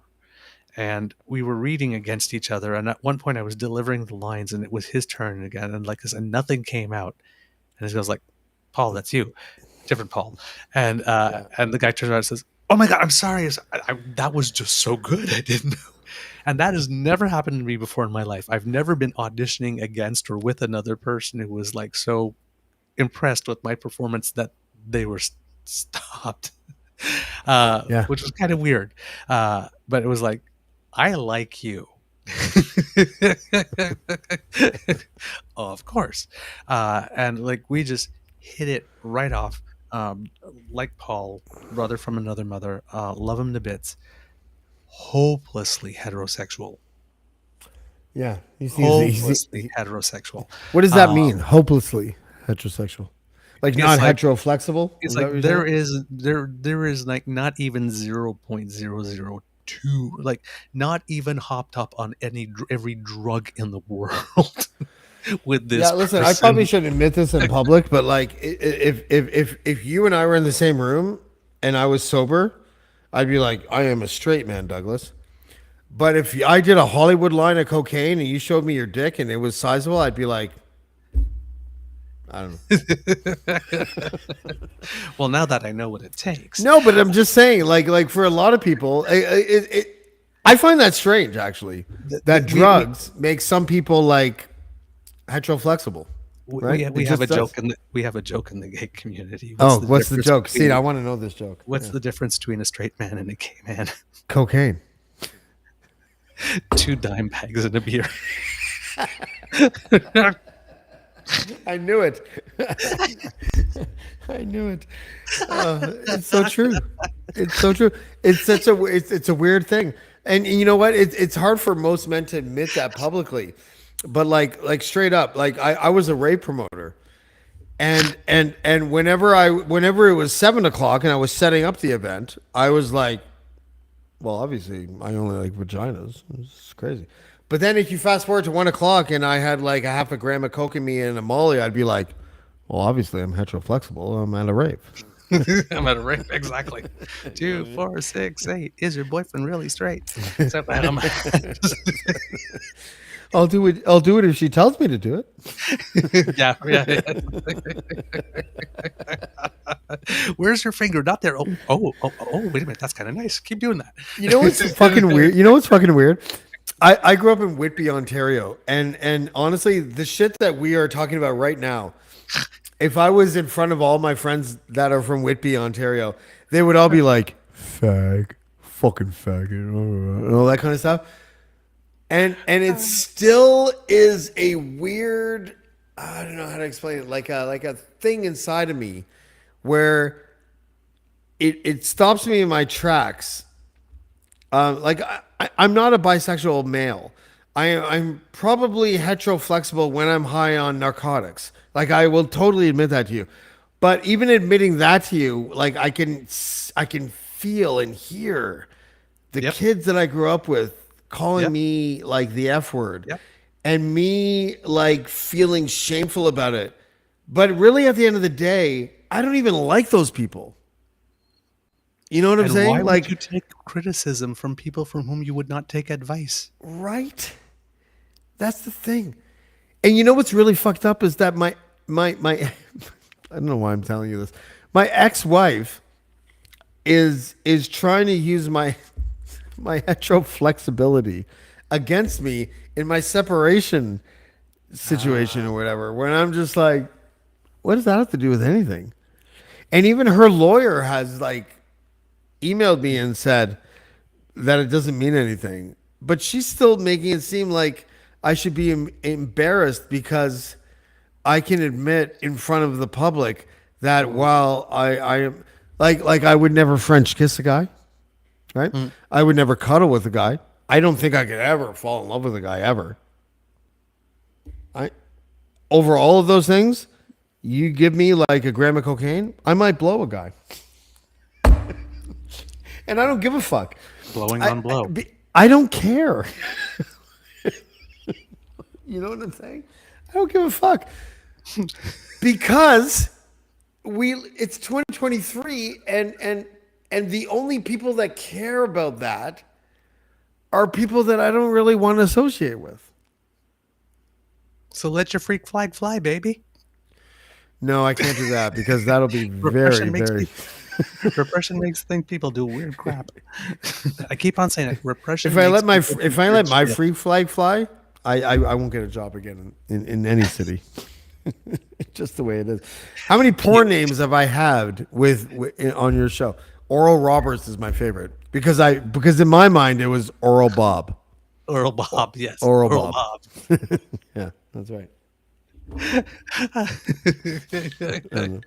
and we were reading against each other. And at one point, I was delivering the lines, and it was his turn again. And like I said, nothing came out. And he goes like, "Paul, that's you, different Paul." And the guy turns around and says, "Oh my God, I'm sorry. That was just so good. I didn't know." And that has never happened to me before in my life. I've never been auditioning against or with another person who was like so impressed with my performance that they were stopped, Yeah. which was kind of weird. But it was like, I like you. Oh, of course. And like we just hit it right off. Like Paul, brother from another mother, love him to bits. Hopelessly heterosexual. Yeah, Hopelessly heterosexual. what does that Um, mean? Hopelessly heterosexual, like it's not like hetero flexible. it's Is that like what you're saying? there is like not even 0.002, like not even hopped up on every drug in the world with Yeah, this listen, I probably person. shouldn't admit this in public, but like, if you and I were in the same room and I was sober, I'd be like, I am a straight man, Douglas. But if I did a Hollywood line of cocaine and you showed me your dick and it was sizable, I'd be like, I don't know. Well, now that I know what it takes. No, but I'm just saying, like for a lot of people, I find that strange actually. That We drugs make some people like hetero flexible, right? we It have a just does. joke in the gay community. Oh, what's the joke? See, I want to know this joke. What's Yeah. the difference between a straight man and a gay man? Cocaine. 2 dime bags and a beer. I knew it. I knew it. It's so true. It's so true. It's a weird thing, and you know what? It's hard for most men to admit that publicly, but like straight up, like I was a rave promoter, and whenever it was 7 o'clock and I was setting up the event, I was like, well, obviously I only like vaginas. It's crazy. But then if you fast forward to 1 o'clock and I had like a half a gram of coke in me and a molly, I'd be like, well, obviously I'm hetero flexible. I'm at a rave. I'm at a rave, exactly. 2, 4, 6, 8. Is your boyfriend really straight? So, I'll do it if she tells me to do it. yeah. Where's your finger? Not there. Oh, wait a minute. That's kind of nice. Keep doing that. You know what's fucking weird? You know what's fucking weird? I grew up in Whitby, Ontario, and honestly, the shit that we are talking about right now, if I was in front of all my friends that are from Whitby, Ontario, they would all be like, fag, fucking faggot, and all that kind of stuff. And it still is a weird, I don't know how to explain it, like a thing inside of me where it stops me in my tracks. I'm not a bisexual male. I'm probably hetero flexible when I'm high on narcotics. Like I will totally admit that to you. But even admitting that to you, like I can feel and hear the Yep. kids that I grew up with calling Yep. me like the F word, Yep. and me like feeling shameful about it. But really, at the end of the day, I don't even like those people. You know what I'm And saying? why Like, would you take criticism from people from whom you would not take advice? right? That's the thing. And you know what's really fucked up is that my I don't know why I'm telling you this. My ex-wife is trying to use my hetero flexibility against me in my separation situation or whatever. When I'm just like, what does that have to do with anything? And even her lawyer has like emailed me and said that it doesn't mean anything. But she's still making it seem like I should be embarrassed because I can admit in front of the public that while I am like I would never French kiss a guy, right? I would never cuddle with a guy. I don't think I could ever fall in love with a guy ever. I over all of those things, you give me like a gram of cocaine, I might blow a guy. And I don't give a fuck. Blowing on blow. I don't care. You know what I'm saying? I don't give a fuck. Because it's 2023 and the only people that care about that are people that I don't really want to associate with. So let your freak flag fly, baby. No, I can't do that because that'll be very, very. Repression makes think people do weird crap. I keep on saying it. Repression. If I let my people do if I weird let my shit. free flag fly, I won't get a job again in any city. Just the way it is. How many porn names have I had with on your show? Oral Roberts is my favorite because in my mind it was Oral Bob. Oral Bob, yes. Oral Oral Bob. Bob. Yeah, that's right. And,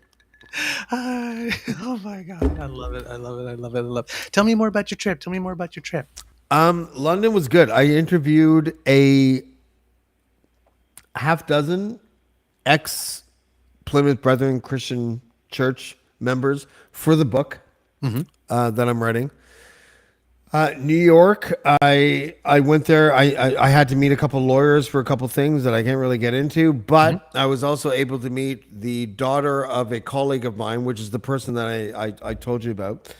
Oh my god, I love it. I love it. I love it. I love it. Tell me more about your trip. Tell me more about your trip. London was good. I interviewed a half dozen ex Plymouth Brethren Christian Church members for the book that I'm writing. New York, I went there. I had to meet a couple lawyers for a couple things that I can't really get into, but I was also able to meet the daughter of a colleague of mine, which is the person that I told you about.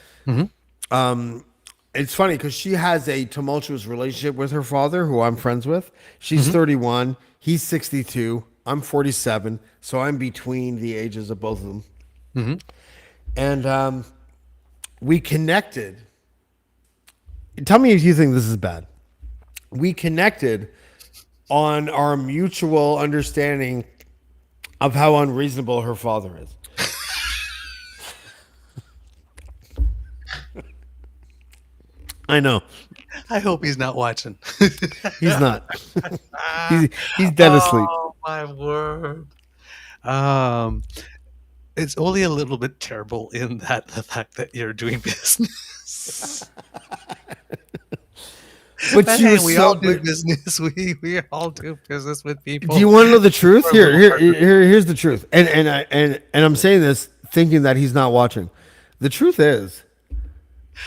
It's funny because she has a tumultuous relationship with her father, who I'm friends with. She's 31, he's 62, I'm 47, so I'm between the ages of both of them. And we connected. Tell me if you think this is bad. We connected on our mutual understanding of how unreasonable her father is. I know. I hope he's not watching. He's not. he's, he's dead asleep. Oh my word. Um, it's only a little bit terrible in that the fact that you're doing business. But But she hey, was we so. all do But business. We all do business with people. do you want to know the truth? We're a little harder. Here's the truth. And I'm saying this thinking that he's not watching. The truth is,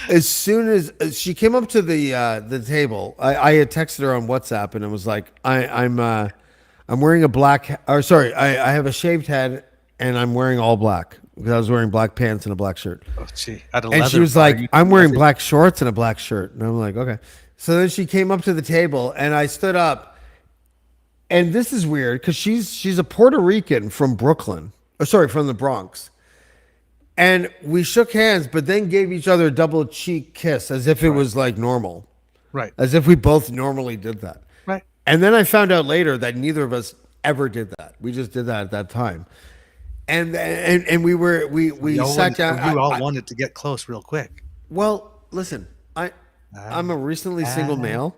as soon as she came up to the table, I had texted her on WhatsApp and it was like, I'm wearing a black, or sorry, I have a shaved head and I'm wearing all black because I was wearing black pants and a black shirt. Oh, gee, at a And she leather was bar, like, you I'm do wearing everything. black shorts and a black shirt. And I'm like, okay. So then she came up to the table and I stood up. And this is weird because she's a Puerto Rican from Brooklyn. Or sorry, from the Bronx. And we shook hands, but then gave each other a double cheek kiss as if it was like normal. Right, As if we both normally did that. right. And then I found out later that neither of us ever did that. We just did that at that time. And we You all sat wanted, down. you all wanted to get close real quick. Well, listen, I'm a recently single male.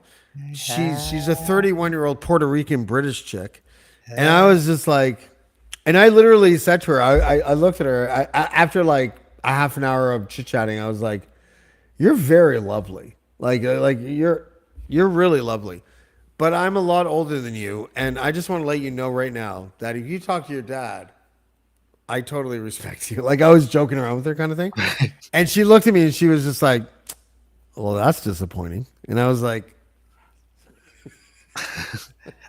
She's a 31-year-old Puerto Rican British chick, and I was just like, and I literally said to her, I looked at her after like a half an hour of chit chatting. I was like, "You're very lovely. Like you're really lovely." But I'm a lot older than you, and I just want to let you know right now that if you talk to your dad, I totally respect you. Like I was joking around with her kind of thing. And she looked at me and she was just like, well, that's disappointing. And I was like,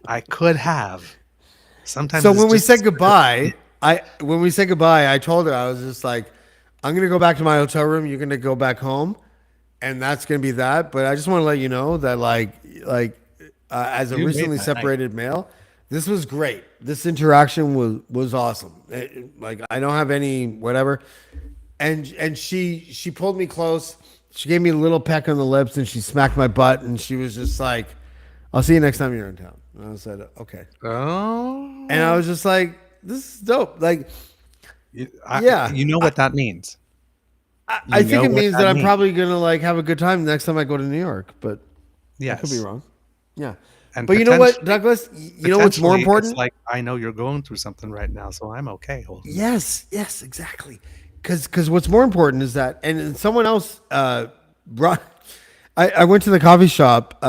I could have. Sometimes so it's when we just- said goodbye, I told her, I was just like, I'm going to go back to my hotel room. You're going to go back home. And that's going to be that. But I just want to let you know that as a You made recently that separated male, this was great. This interaction was awesome. Like I don't have any whatever. And she pulled me close. She gave me a little peck on the lips and she smacked my butt and she was just like, I'll see you next time you're in town. And I said, okay. Oh, And I was just like, this is dope. Like, yeah. You know what that means. I think know it what means that that I'm means. probably gonna like have a good time the next time I go to New York, but Yes. I could be wrong. Yeah. And But you know what, potentially- Douglas? You know what's more potentially, important? It's like I know you're going through something right now, so I'm okay. Holding it. Yes, exactly. Because what's more important is that, and someone else brought. I went to the coffee shop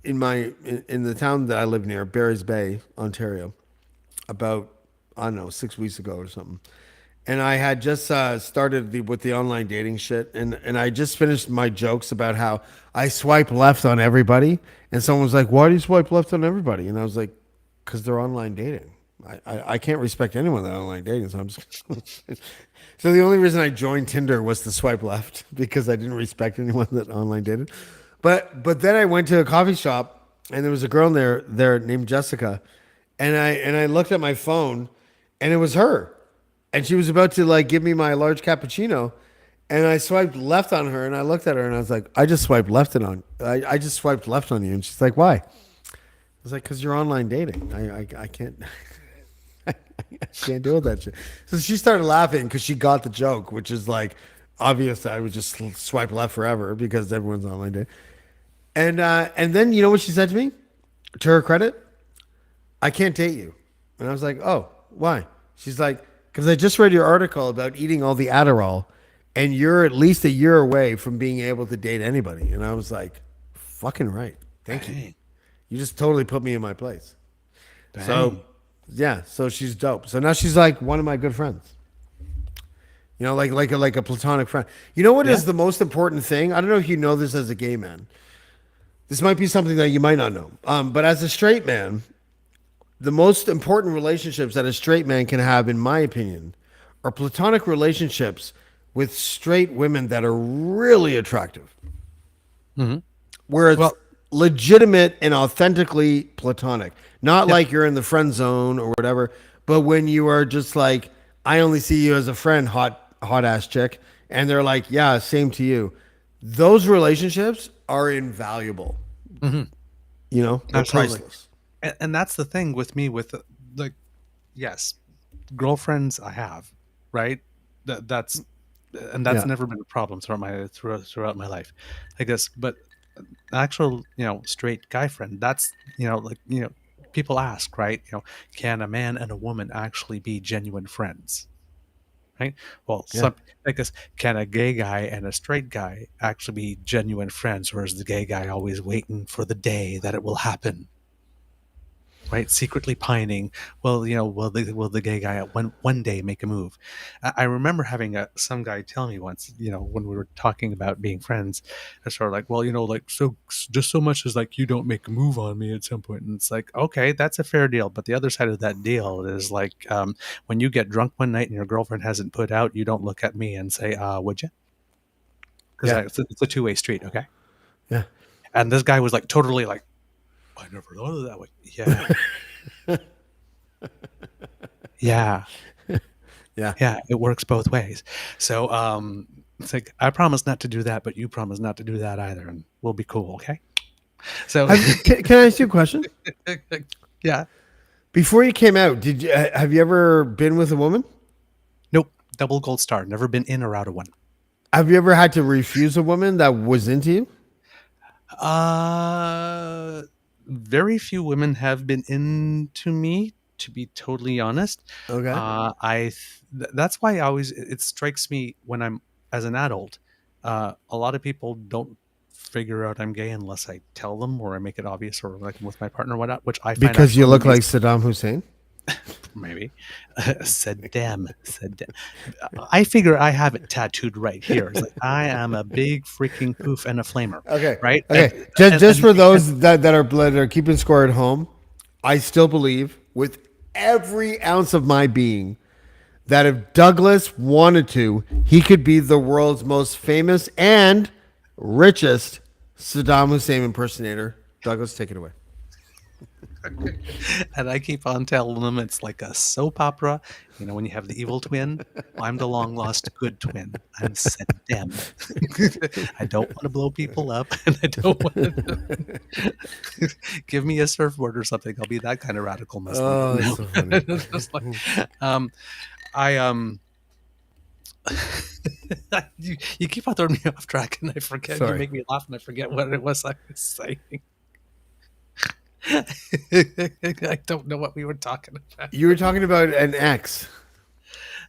in the town that I live near, Barry's Bay, Ontario, about I don't know 6 weeks ago or something, and I had just started with the online dating shit, and I just finished my jokes about how I swipe left on everybody, and someone was like, "Why do you swipe left on everybody?" And I was like, "Because they're online dating. I can't respect anyone that online dating, so I'm just." So the only reason I joined Tinder was to swipe left because I didn't respect anyone that online dated. But then I went to a coffee shop and there was a girl there named Jessica, and I looked at my phone, and it was her, and she was about to like give me my large cappuccino, and I swiped left on her, and I looked at her and I was like, I just swiped left I just swiped left on you, and she's like, why? I was like, because you're online dating. I can't. I can't deal with that shit. So she started laughing because she got the joke, which is like obvious. I would just swipe left forever because everyone's online dating. And then you know what she said to me? To her credit, I can't date you. And I was like, oh, why? She's like, because I just read your article about eating all the Adderall, and you're at least a year away from being able to date anybody. And I was like, fucking right. Thank you. Dang. You just totally put me in my place. So, Dang. yeah, so she's dope. So now she's like one of my good friends. You know, like a platonic friend. You know what Yeah. is the most important thing? I don't know if you know this as a gay man. This might be something that you might not know. But as a straight man, the most important relationships that a straight man can have, in my opinion, are platonic relationships with straight women that are really attractive, Hmm. where it's Well, legitimate and authentically platonic. Not yep. like you're in the friend zone or whatever, but when you are just like, I only see you as a friend, hot ass chick, and they're like, yeah, same to you. Those relationships are invaluable. Hmm. You know, they're Absolutely. priceless. And that's the thing with me with like, yes, girlfriends I have, right? That's and that's Yeah, never been a problem throughout my life, I guess. But actual, straight guy friend, that's, like, people ask, right? Can a man and a woman actually be genuine friends? Right? Well, yeah. some, I guess, can a gay guy and a straight guy actually be genuine friends, or is the gay guy always waiting for the day that it will happen? Right, secretly pining. Well, will the gay guy one day make a move? I remember having some guy tell me once, when we were talking about being friends, I sort of like, well, like, so just so much as like you don't make a move on me at some point, and it's like, okay, that's a fair deal, but the other side of that deal is like, when you get drunk one night and your girlfriend hasn't put out, you don't look at me and say, would you? Because Yeah. it's a two-way street, okay? Yeah. And this guy was like totally like, I never thought of it that way. Yeah, yeah. Yeah. Yeah, it works both ways. So, it's like, I promise not to do that, but you promise not to do that either, and we'll be cool, okay? So, Can I ask you a question? yeah, Before you came out, did you have you ever been with a woman? nope, double gold star. Never been in or out of one. Have you ever had to refuse a woman that was into you? Uh, Very few women have been into me, to be totally honest. Okay. That's why I always it strikes me when I'm as an adult. A lot of people don't figure out I'm gay unless I tell them or I make it obvious or like I'm with my partner or whatnot, which I find Because you absolutely look like amazing. Saddam Hussein. Maybe. Said damn. I figure I have it tattooed right here. It's like I am a big freaking poof and a flamer, Okay. right? And Okay. Just and, for and those that are keeping score at home, I still believe with every ounce of my being that if Douglas wanted to, he could be the world's most famous and richest Saddam Hussein impersonator. Douglas, take it away. and I keep on telling them it's like a soap opera. When you have the evil twin, I'm the long lost good twin. I'm Saddam. I don't want to blow people up, and I don't want to give me a surfboard or something. I'll be that kind of radical Muslim. Oh, that's so funny. It's just like, um, I you keep on throwing me off track, and I forget. You Sorry. make me laugh, and I forget what it was I was saying. I don't know what we were talking about. You were talking about an ex.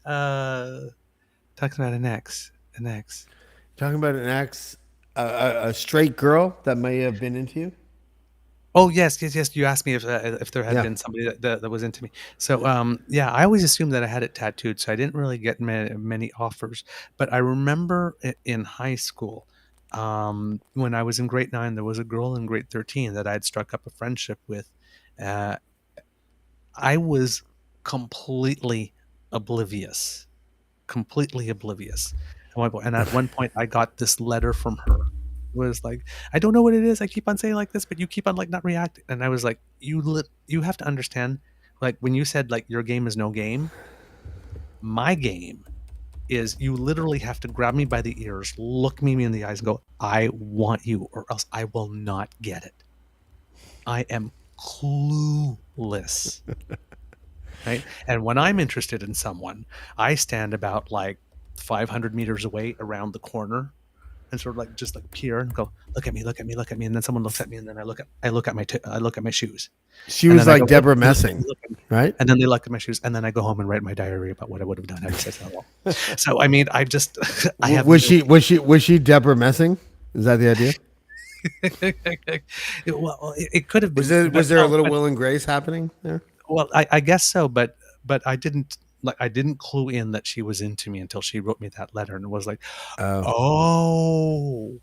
Uh, Talking about an ex. Talking about an ex, a straight girl that may have been into you. Oh, yes. You asked me if there had Yeah. been somebody that was into me. So, yeah, I always assumed that I had it tattooed, so I didn't really get many offers. But I remember in high school, when I was in grade 9, there was a girl in grade 13 that I had struck up a friendship with. Uh, I was completely oblivious, completely oblivious. And at one point, I got this letter from her. It was like, I don't know what it is. I keep on saying like this, but you keep on like not reacting. And I was like, you have to understand, like when you said like your game is no game, my game is you literally have to grab me by the ears, look me in the eyes, and go, I want you, or else I will not get it. I am clueless. Right? And when I'm interested in someone, I stand about like 500 meters away around the corner and sort of like just like peer and go, look at me, look at me, look at me, and then someone looks at me, and then I look at my shoes, She and was then I like go, Deborah and then Messing, they look at me, right? and then they look at my shoes, and then I go home and write my diary about what I would have done had I said hello. So I mean, I just I have Was she Deborah Messing? Is that the idea? well, it could have Was been, there but was there a no, little but Will and Grace happening there? well, I guess so, but I didn't clue in that she was into me until she wrote me that letter and was like, Oh, oh,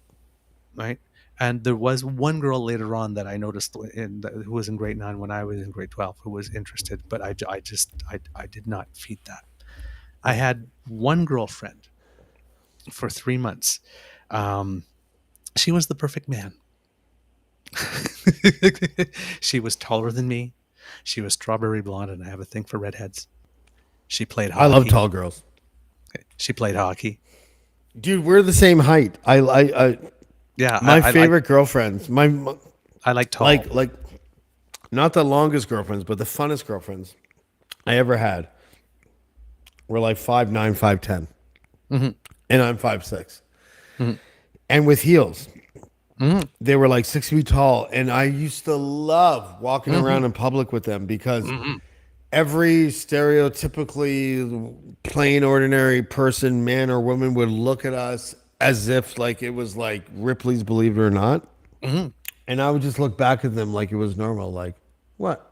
right. And there was one girl later on that I noticed who was in grade 9 when I was in grade 12 who was interested, but I did not feed that. I had one girlfriend for 3 months. Um, she was the perfect man. She was taller than me. She was strawberry blonde, and I have a thing for redheads. She played I love hockey. tall girls, She played hockey. dude. We're the same height. I Yeah, my favorite girlfriends, I like tall. like not the longest girlfriends, but the funnest girlfriends I ever had were like 5'9", 5'10", and I'm 5'6", and with heels. They were like 6 feet tall, and I used to love walking around in public with them because every stereotypically plain ordinary person, man or woman, would look at us as if like it was like Ripley's Believe It or Not. And I would just look back at them like it was normal, like, what?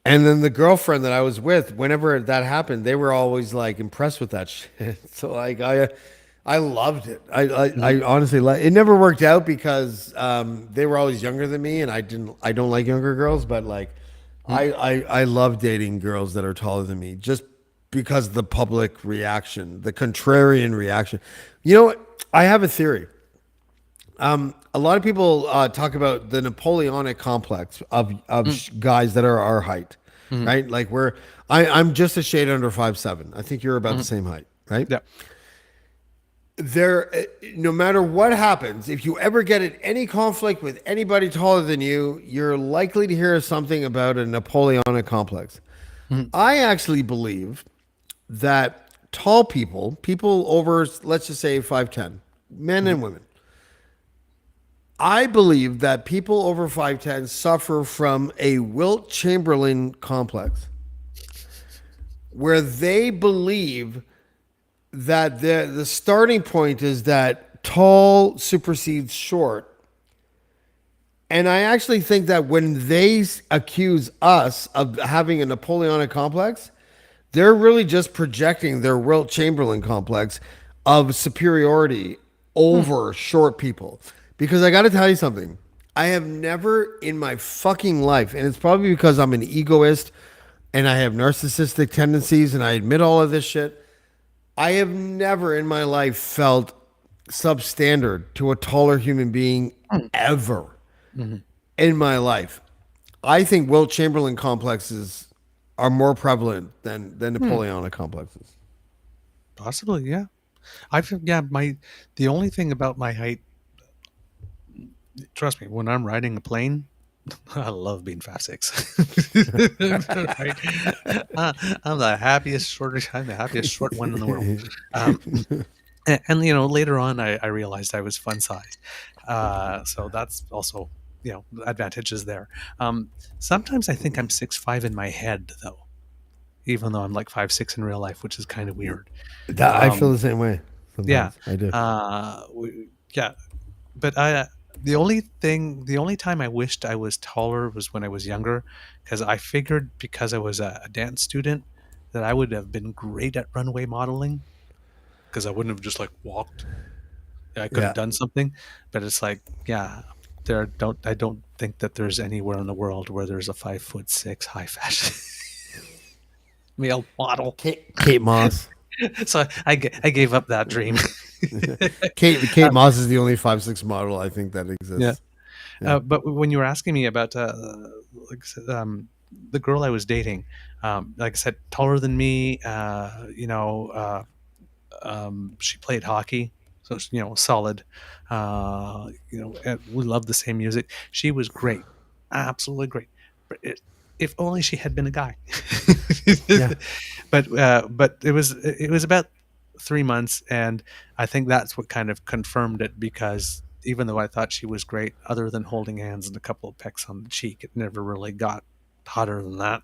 And then the girlfriend that I was with, whenever that happened, they were always like impressed with that shit. So like I loved it. I honestly it never worked out because they were always younger than me, and I don't like younger girls, but like I love dating girls that are taller than me just because the public reaction, the contrarian reaction. You know what? I have a theory. A lot of people talk about the Napoleonic complex of guys that are our height, right? Like I'm just a shade under 5'7". I think you're about the same height, right? Yeah. There, no matter what happens, if you ever get in any conflict with anybody taller than you, you're likely to hear something about a Napoleonic complex. I actually believe that tall people over, let's just say 5'10", men and women, I believe that people over 5'10" suffer from a Wilt Chamberlain complex where they believe that the starting point is that tall supersedes short. And I actually think that when they accuse us of having a Napoleonic complex, they're really just projecting their Wilt Chamberlain complex of superiority over short people. Because I got to tell you something. I have never in my fucking life, and it's probably because I'm an egoist and I have narcissistic tendencies and I admit all of this shit. I have never in my life felt substandard to a taller human being ever in my life. I think Wilt Chamberlain complexes are more prevalent than Napoleonic complexes. Possibly, yeah. The only thing about my height, trust me, when I'm riding a plane, I love being 5'6". Right? I'm the happiest short one in the world. And you know, later on, I realized I was fun sized, so that's also, you know, advantages there. Sometimes I think I'm 6'5" in my head, though, even though I'm like 5'6" in real life, which is kind of weird. I feel the same way. Sometimes. Yeah, I do. Yeah, but the only time I wished I was taller was when I was younger, because I figured because I was a dance student that I would have been great at runway modeling, because I wouldn't have just like walked. I could have done something, but it's like, yeah, I don't think that there's anywhere in the world where there's a 5'6" high fashion male model. Kate Moss. So I gave up that dream. Kate Moss is the only 5'6" model I think that exists. Yeah. Yeah. But when you were asking me about like I said, the girl I was dating, like I said, taller than me, she played hockey, so you know, solid. And we loved the same music. She was great, absolutely great. But if only she had been a guy. Yeah. But it was about 3 months, and I think that's what kind of confirmed it, because even though I thought she was great, other than holding hands and a couple of pecks on the cheek, it never really got hotter than that.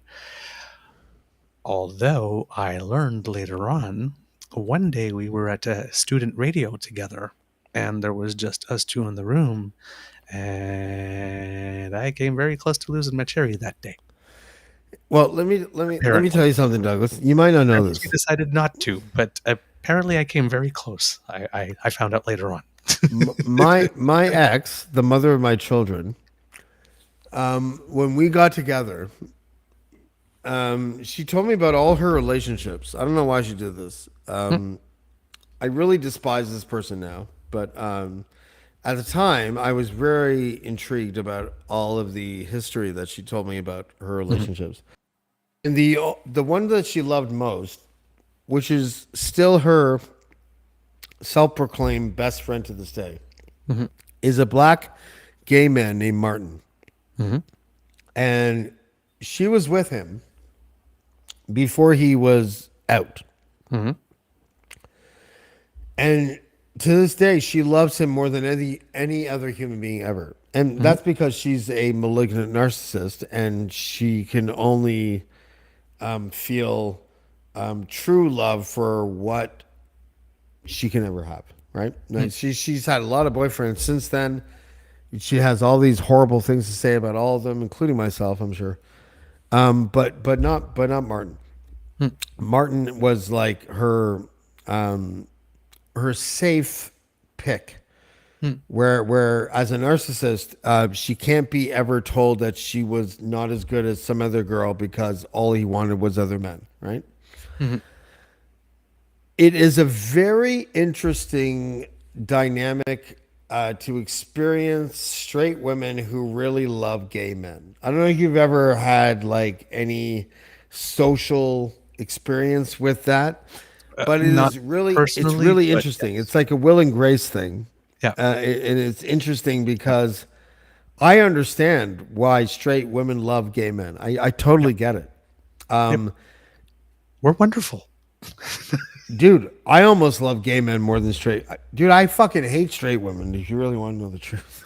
Although I learned later on, one day we were at a student radio together, and there was just us two in the room, and I came very close to losing my cherry that day. Well, let me Apparently, tell you something, Douglas. You might not know she this. decided not to, but apparently I came very close. I found out later on. My ex, the mother of my children, when we got together, she told me about all her relationships. I don't know why she did this. I really despise this person now, but at the time, I was very intrigued about all of the history that she told me about her relationships. And the one that she loved most, which is still her self-proclaimed best friend to this day, is a black gay man named Martin. And she was with him before he was out. And to this day, she loves him more than any other human being ever. And that's because she's a malignant narcissist, and she can only feel true love for what she can ever have. Right? Now, she's had a lot of boyfriends since then. She has all these horrible things to say about all of them, including myself, I'm sure. But not Martin. Martin was like her safe pick. Where as a narcissist, she can't be ever told that she was not as good as some other girl because all he wanted was other men, right? It is a very interesting dynamic to experience straight women who really love gay men. I don't know if you've ever had like any social experience with that, but it Not is really personally, but interesting. It's like a Will and Grace thing. yeah. And it's interesting because I understand why straight women love gay men. I totally get it. We're wonderful. Dude, I almost love gay men more than straight. Dude, I fucking hate straight women, if you really want to know the truth.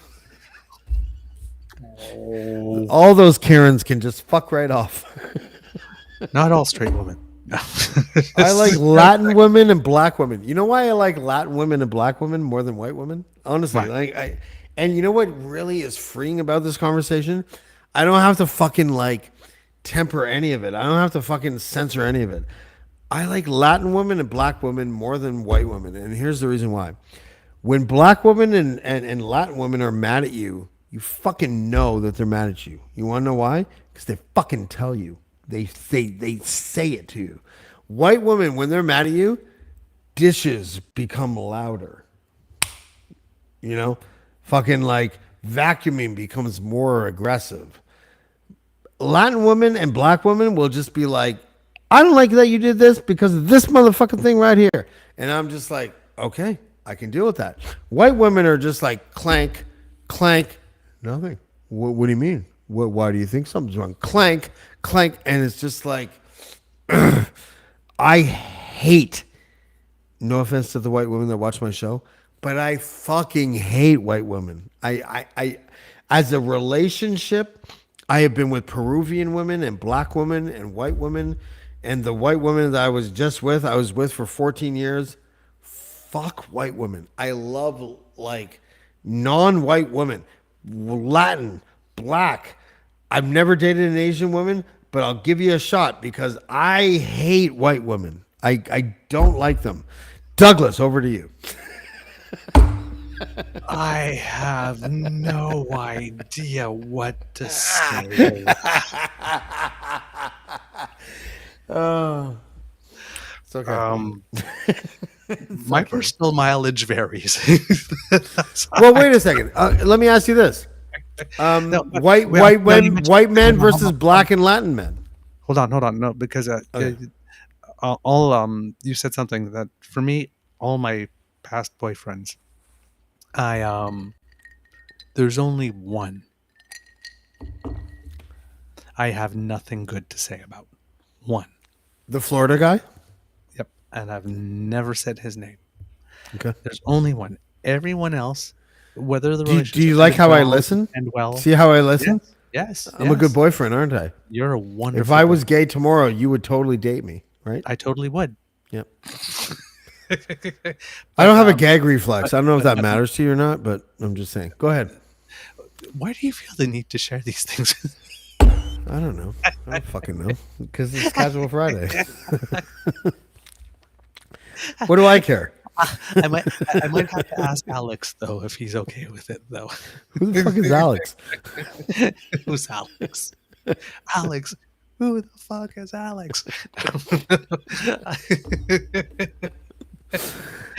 All those Karens can just fuck right off. Not all straight women. I like Latin women and black women. You know why I like Latin women and black women more than white women? Honestly, Why? and you know what really is freeing about this conversation? I don't have to fucking like temper any of it. I don't have to fucking censor any of it. I like Latin women and black women more than white women, and here's the reason why. When black women and Latin women are mad at you, you fucking know that they're mad at you. You want to know why? Because they fucking tell you. They say it to you. White women, when they're mad at you, dishes become louder. You know? Fucking like vacuuming becomes more aggressive. Latin women and black women will just be like, I don't like that you did this because of this motherfucking thing right here. And I'm just like, okay, I can deal with that. White women are just like clank, clank, nothing. What do you mean? Why do you think something's wrong? Clank, clank. And it's just like, I hate, no offense to the white women that watch my show, but I fucking hate white women. I as a relationship, I have been with Peruvian women and black women and white women. And the white woman that I was with for 14 years. Fuck white women. I love like non-white women, Latin, black. I've never dated an Asian woman, but I'll give you a shot because I hate white women. I don't like them. Douglas, over to you. I have no idea what to say. Oh, it's okay. My personal mileage varies. Well, wait a second. Let me ask you this: white men versus black and Latin men. Hold on. No, because you said something that for me, all my past boyfriends, there's only one I have nothing good to say about. One. The Florida guy. Yep. and I've never said his name. Okay. There's only one. Everyone else, whether the Do you relationship like ended how I well, listen? end well. See how I listen? Yes, I'm a good yes. boyfriend, aren't I? You're a If wonderful I boy. was gay tomorrow, you would totally date me, right? I totally would. Yep. But, I don't have a gag reflex. I don't know if that but matters to you or not, but I'm just saying. Go ahead. why do you feel the need to share these things? I don't know. I don't fucking know. Because it's Casual Friday. What do I care? I might have to ask Alex though if he's okay with it though. Who the fuck is Alex? Who's Alex? Alex. Who the fuck is Alex?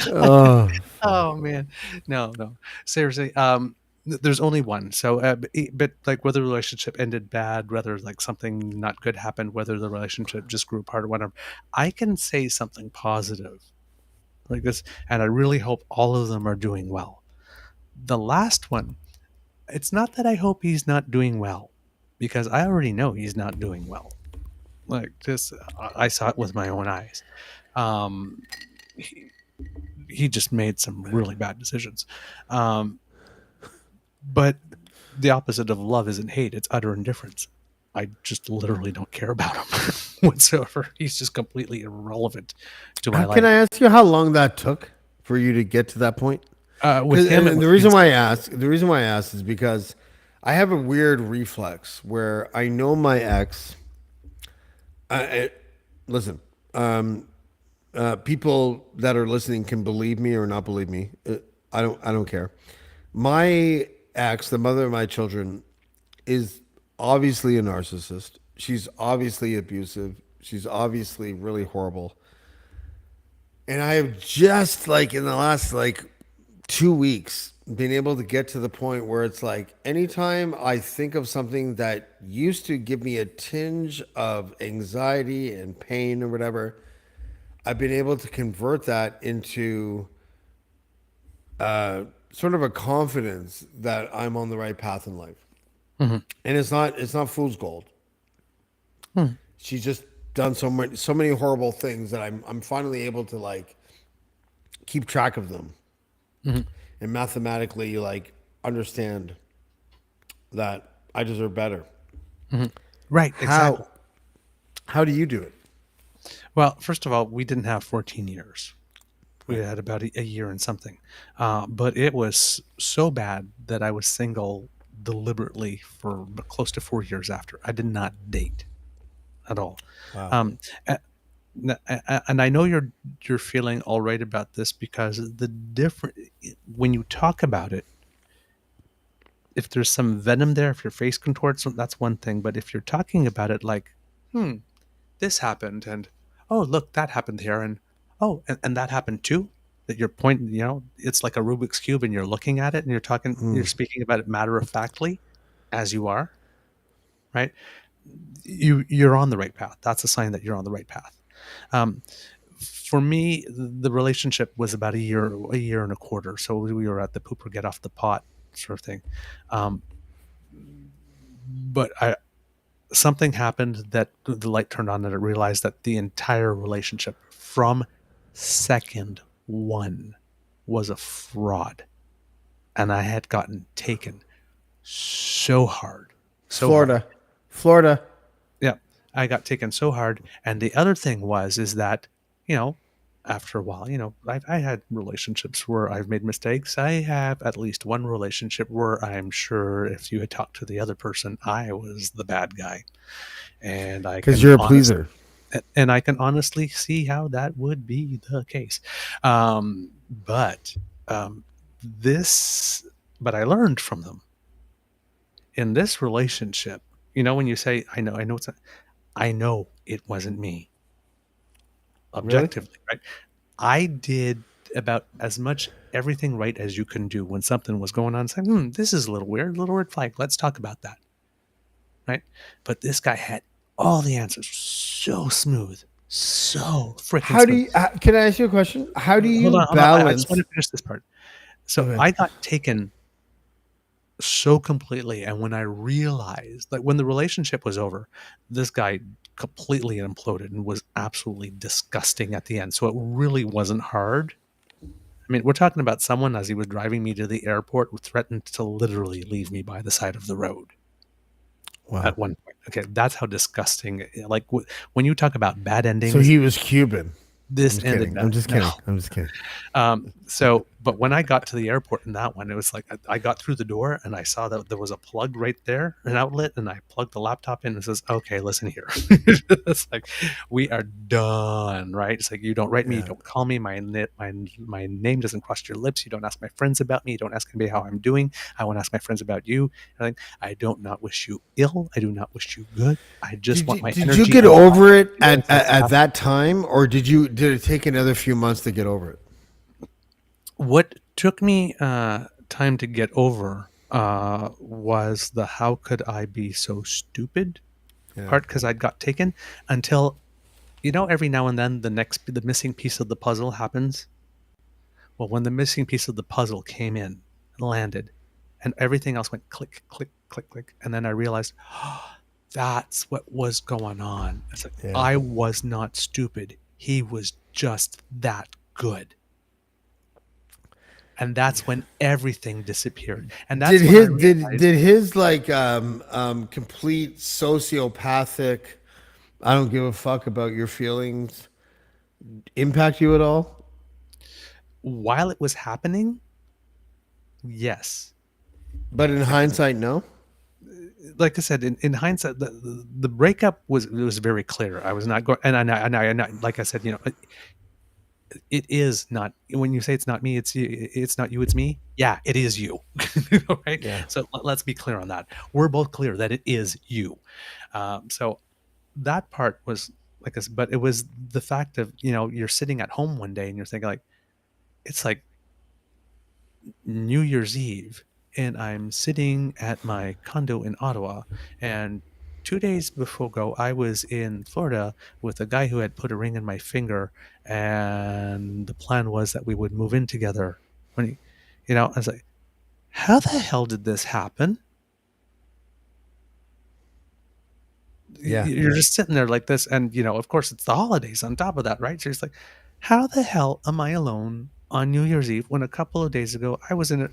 Oh, Oh man, no, seriously. There's only one. So, but like whether the relationship ended bad, whether like something not good happened, whether the relationship just grew apart or whatever, I can say something positive like this, and I really hope all of them are doing well. The last one, it's not that I hope he's not doing well, because I already know he's not doing well. Like this, I saw it with my own eyes. Um, he, he just made some really bad decisions. Um, but the opposite of love isn't hate, it's utter indifference. I just literally don't care about him whatsoever. He's just completely irrelevant to my can life. I ask you how long that took for you to get to that point? With him, And the reason why I ask is because I have a weird reflex where I know my ex. Listen, people that are listening can believe me or not believe me. I don't care. My ex, the mother of my children, is obviously a narcissist. She's obviously abusive. She's obviously really horrible. And I have just like in the last like 2 weeks been able to get to the point where it's like anytime I think of something that used to give me a tinge of anxiety and pain or whatever, I've been able to convert that into sort of a confidence that I'm on the right path in life. Mhm. And it's not fool's gold. Hmm. She's just done so many horrible things that I'm finally able to like keep track of them Mhm. and mathematically like understand that I deserve better. Mhm. Right, exactly. How do you do it? Well, first of all, we didn't have 14 years. We Right. had about a year and something. But it was so bad that I was single deliberately for close to 4 years after. I did not date at all. Wow. Um, a- and I know you're feeling all right about this because the different when you talk about it, if there's some venom there, if your face contorts, that's one thing. But if you're talking about it like, this happened, and oh, look, that happened here, and oh, and that happened too. That you're pointing, it's like a Rubik's cube, and you're looking at it, and you're speaking about it matter of factly, as you are, right? You're on the right path. That's a sign that you're on the right path. Um, for me, the relationship was about a year and a quarter. So we were at the poop or get off the pot sort of thing. Um, but something happened that the light turned on and I realized that the entire relationship from second one was a fraud. And I had gotten taken so hard. So hard. Florida. Yeah. I got taken so hard. And the other thing is that, you know, after a while, I had relationships where I've made mistakes. I have at least one relationship where I'm sure if you had talked to the other person, I was the bad guy. And Because you're a pleaser. And I can honestly see how that would be the case. But this, but I learned from them in this relationship. When you say, I know it wasn't me Really? objectively, right? I did about as much everything right as you can do when something was going on. Saying, this is a little red flag. Let's talk about that. Right. But this guy had all the answers so smooth, so freaking How do smooth. you? Can I ask you a question? How do you Hold on. I just want balance? to finish this part. So Okay. I got taken so completely. And when I realized, like when the relationship was over, this guy completely imploded and was absolutely disgusting at the end. So it really wasn't hard. I mean, we're talking about someone, as he was driving me to the airport, who threatened to literally leave me by the side of the road Wow. at one point. Okay, that's how disgusting. Like when you talk about bad So endings, he was Cuban. I'm this just ended kidding. bad. I'm just No. kidding. I'm just kidding. But when I got to the airport in that one, it was like I got through the door and I saw that there was a plug right there, an outlet, and I plugged the laptop in and it says, "Okay, listen here." It's like, we are done, right? It's like, you don't write me, you Yeah. don't call me, my name doesn't cross your lips, you don't ask my friends about me, you don't ask anybody how I'm doing. I won't ask my friends about you. And like, I don't not wish you ill. I do not wish you good. I just want my Did energy. you get and over it feelings at that time, or did it take another few months to get over it? What took me time to get over was the "how could I be so stupid" Yeah. part, because I'd got taken until, every now and then the missing piece of the puzzle happens. Well, when the missing piece of the puzzle came in and landed, and everything else went click, click, click, click, and then I realized, that's what was going on. It's like, Yeah. I was not stupid. He was just that good. And that's when everything disappeared. And that's Did when I his realized, did his like complete sociopathic, I don't give a fuck about your feelings, impact you at all? while it was happening, yes. But in hindsight, no. Like I said, in hindsight, the breakup was very clear. I was not going, and I like I said, it is not, when you say it's not me, it's not you, it's me. Yeah, it is you. Right? Yeah. So let's be clear on that. We're both clear that it is you. So that part was like this, but it was the fact of, you're sitting at home one day and you're thinking, like, it's like New Year's Eve, and I'm sitting at my condo in Ottawa, and 2 days before go, I was in Florida with a guy who had put a ring in my finger, and the plan was that we would move in together. When I was like, how the hell did this happen? Yeah. You're just sitting there like this, and of course it's the holidays on top of that, right? So it's like, how the hell am I alone on New Year's Eve when a couple of days ago I was in it?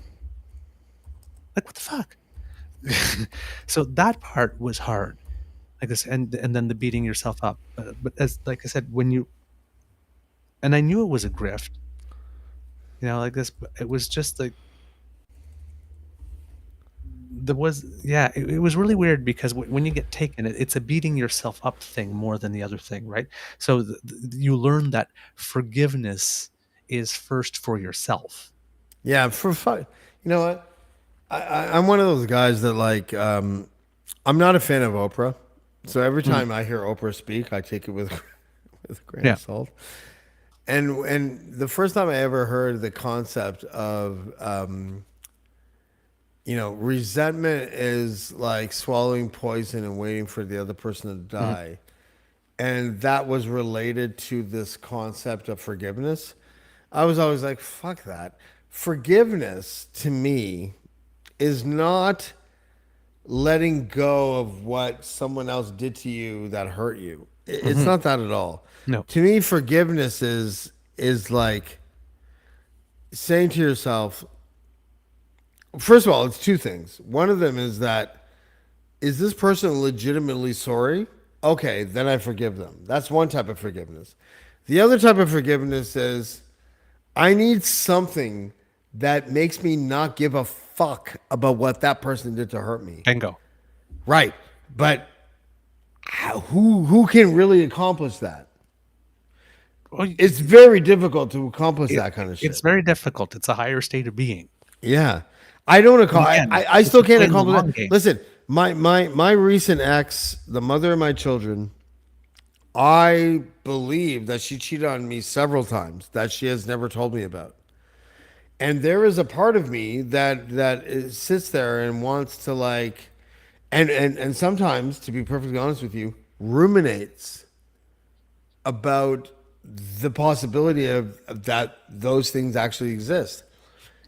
Like, what the fuck? So that part was hard, like this, and then the beating yourself up. But as like I said, and I knew it was a grift, like this, but it was just like, it was really weird, because when you get taken, it's a beating yourself up thing more than the other thing, right? So you learn that forgiveness is first for yourself. Yeah. For fun, you know what? I'm one of those guys that like. I'm not a fan of Oprah, so every Mm. time I hear Oprah speak, I take it with with a grain Yeah. of salt. And the first time I ever heard the concept of resentment is like swallowing poison and waiting for the other person to Mhm. die. And that was related to this concept of forgiveness. I was always like, fuck that. Forgiveness to me is not letting go of what someone else did to you that hurt you. It's Mhm. not that at all. No. To me, forgiveness is like saying to yourself, first of all, it's two things. One of them is that, is this person legitimately sorry? Okay, then I forgive them. That's one type of forgiveness. The other type of forgiveness is, I need something that makes me not give a fuck about what that person did to hurt me. Bingo. Right. But who can really accomplish that? Well, It's very difficult to accomplish that kind of shit. it's very difficult. It's a higher state of being. Yeah. I don't And accomplish. again, I if still you're can't playing the accomplish long that. game. Listen, my recent ex, the mother of my children, I believe that she cheated on me several times that she has never told me about. And there is a part of me that sits there and wants to like, and sometimes, to be perfectly honest with you, ruminates about the possibility of that those things actually exist.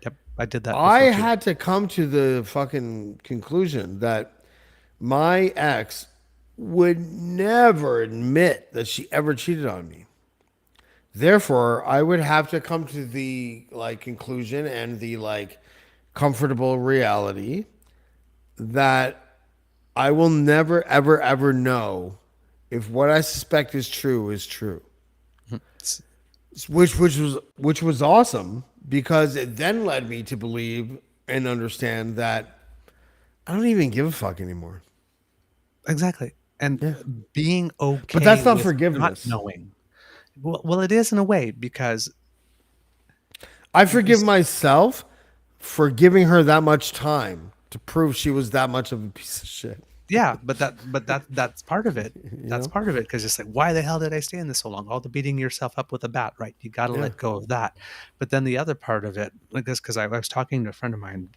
Yep, I did that I before too. had to come to the fucking conclusion that my ex would never admit that she ever cheated on me. Therefore, I would have to come to the like conclusion and the like comfortable reality that I will never ever ever know if what I suspect is true is true. S- Which was awesome because it then led me to believe and understand that I don't even give a fuck anymore. Exactly. And Yeah. being But okay that's not with not forgiveness. knowing. Well, it is in a way because I forgive this, myself for giving her that much time to prove she was that much of a piece of shit. yeah, that's part of it. You That's know? part of it because it's like, why the hell did I stay in this so long? All the beating yourself up with a bat, right? You got to Yeah. let go of that. But then the other part of it, like this, because I was talking to a friend of mine.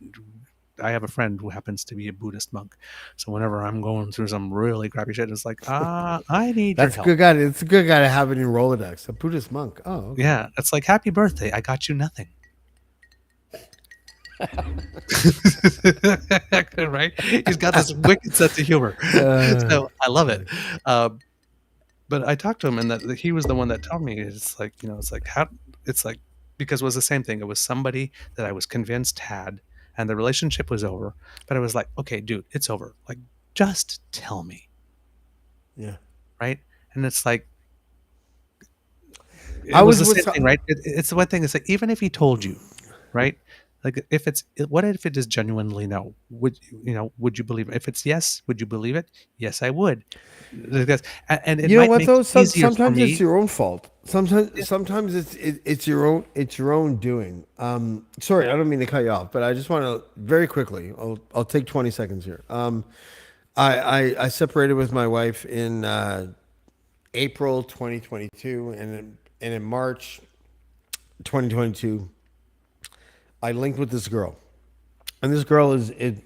I have a friend who happens to be a Buddhist monk. So whenever I'm going through some really crappy shit, it's like, I need your That's a help. good guy. It's a good guy to have in your Rolodex. A Buddhist monk. Oh, okay. Yeah, it's like, happy birthday. I got you nothing. Right? He's got this wicked sense of humor. So I love it. Uh, but I talked to him, and that he was the one that told me it's like, it's like how it's like, because it was the same thing. It was somebody that I was convinced had, and the relationship was over. But I was like, okay, dude, it's over. Like, just tell me, Yeah. right? And it's like, I it was was the with same thing, right? It's the one thing. It's like, even if he told you, right? Like, if it's, what if it is genuinely no? Would you believe it? If it's yes, would you believe it? Yes, I would. Because, and it You know might what make though? it easier for Sometimes it's me. your own fault. Sometimes it's your own doing. Sorry, I don't mean to cut you off, but I just want to very quickly. I'll take 20 seconds here. I separated with my wife in April 2022, and in March 2022, I linked with this girl, and this girl is it.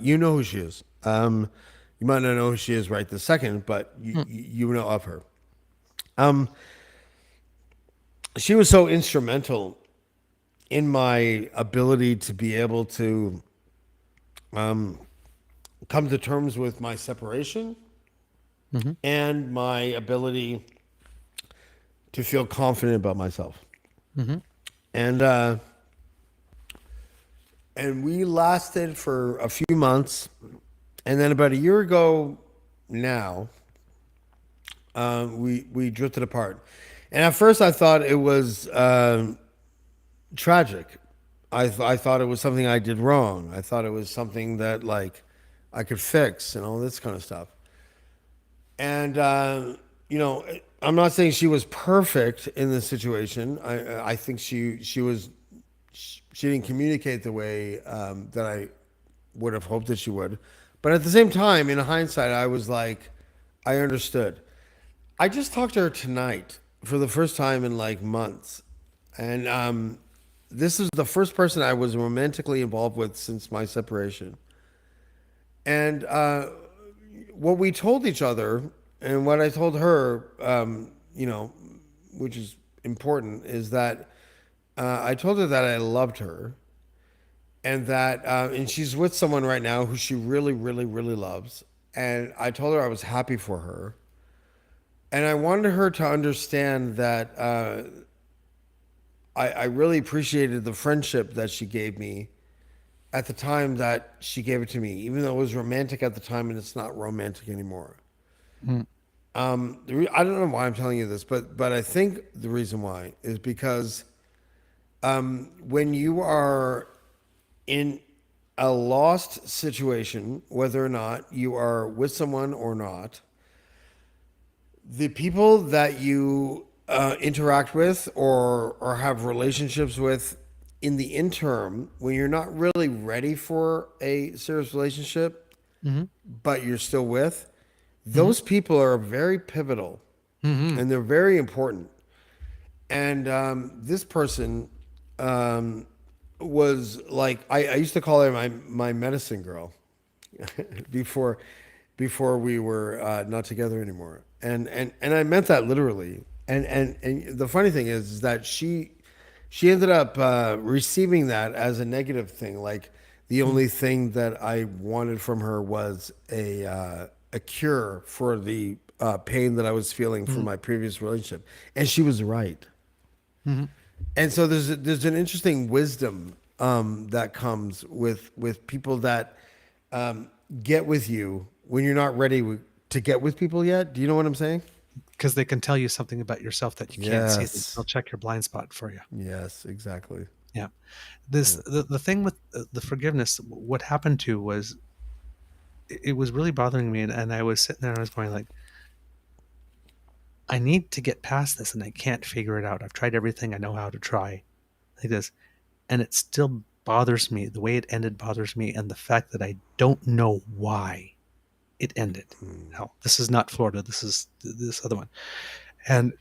You know who she is. You might not know who she is right this second, but you know of her. Um, she was so instrumental in my ability to be able to come to terms with my separation Hmm. and my ability to feel confident about myself. Hmm. And uh, and we lasted for a few months, and then about a year ago now, we drifted apart. And at first, I thought it was tragic. I thought it was something I did wrong. I thought it was something that like I could fix and all this kind of stuff. And you know, I'm not saying she was perfect in this situation. I think she didn't communicate the way that I would have hoped that she would. But at the same time, in hindsight, I was like, I understood. I just talked to her tonight for the first time in like months, and this is the first person I was romantically involved with since my separation. And what we told each other, and what I told her, you know, which is important, is that I told her that I loved her, and she's with someone right now who she really, really, really loves, and I told her I was happy for her, and I wanted her to understand that I really appreciated the friendship that she gave me at the time that she gave it to me, even though it was romantic at the time and it's not romantic anymore. Mm. I don't know why I'm telling you this, but I think the reason why is because when you are in a lost situation, whether or not you are with someone or not, the people that you interact with or have relationships with in the interim, when you're not really ready for a serious relationship, Hmm. but you're still with, Hmm. those people are very pivotal Hmm. and they're very important. And this person was like I used to call her my medicine girl before before we were not together anymore. And I meant that literally. And the funny thing is that she ended up receiving that as a negative thing. Like the only thing that I wanted from her was a a cure for the pain that I was feeling from Mhm. my previous relationship, and she was right. Mhm. And so there's an interesting wisdom that comes with people that get with you when you're not ready to get with people yet. Do you know what I'm saying? Because they can tell you something about yourself that you can't see. They'll Yes. check your blind spot for you. Yes, exactly. Yeah. Yeah. The thing with the forgiveness, what happened to was it was really bothering me, and I was sitting there and I was going like, I need to get past this and I can't figure it out. I've tried everything I know how to try like this, and it still bothers me. The way it ended bothers me, and the fact that I don't know why it ended. Now, this is not Florida. This is this other one. And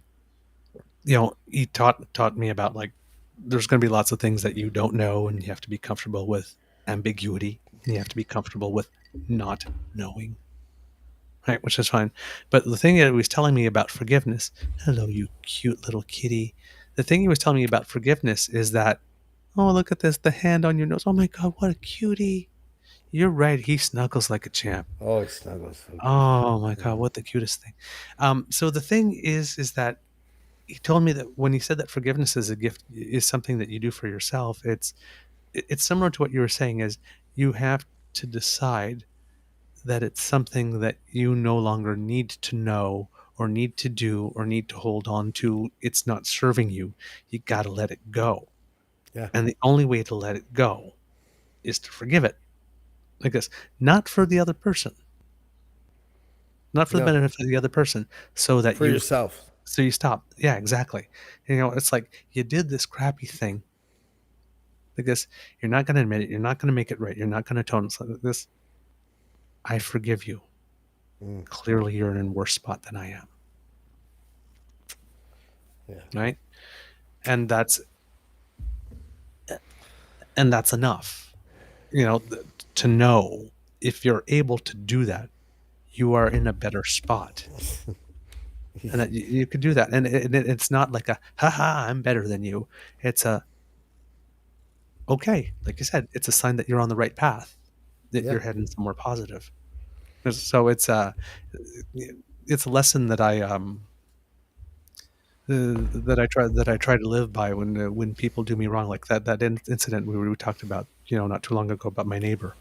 he taught me about like there's going to be lots of things that you don't know, and you have to be comfortable with ambiguity. And you have to be comfortable with not knowing, right? Which is fine. But the thing that he was telling me about forgiveness, hello, you cute little kitty. The thing he was telling me about forgiveness is that, oh, look at this, the hand on your nose. Oh my God, what a cutie. You're right. He snuggles like a champ. Oh, it snuggles so good. Oh my God, what the cutest thing. So the thing is that he told me that when he said that forgiveness is a gift, is something that you do for yourself, it's similar to what you were saying is you have to decide that it's something that you no longer need to know or need to do or need to hold on to. It's not serving you. You got to let it go. Yeah. And the only way to let it go is to forgive it. Like this, not for the other person, not for the No, benefit of the other person, so that for yourself. you stop. Yeah, exactly. It's like you did this crappy thing. Like this, you're not going to admit it. You're not going to make it right. You're not going to tone it. Like this, I forgive you. Mm, Clearly, you're in a worse spot than I am. yeah. Right? And that's enough. To know if you're able to do that, you are in a better spot, and that you could do that. And it's not like a haha, I'm better than you. It's a okay, like you said, it's a sign that you're on the right path, that Yeah. you're heading somewhere positive. So it's a lesson that I try to live by when people do me wrong, like that incident we talked about, not too long ago about my neighbor.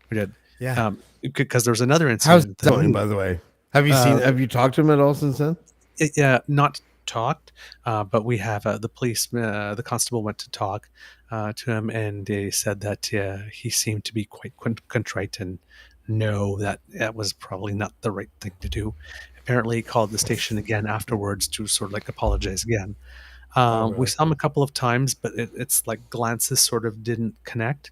We did, Yeah. because there's another How's incident that going, by the way? Have you seen? uh, Have you talked to him at all since then? not talked, but we have the constable went to talk to him, and they said that he seemed to be quite contrite and know that that was probably not the right thing to do. Apparently, he called the station again afterwards to sort of like apologize again. Oh, We really? saw him a couple of times, but it's like glances sort of didn't connect.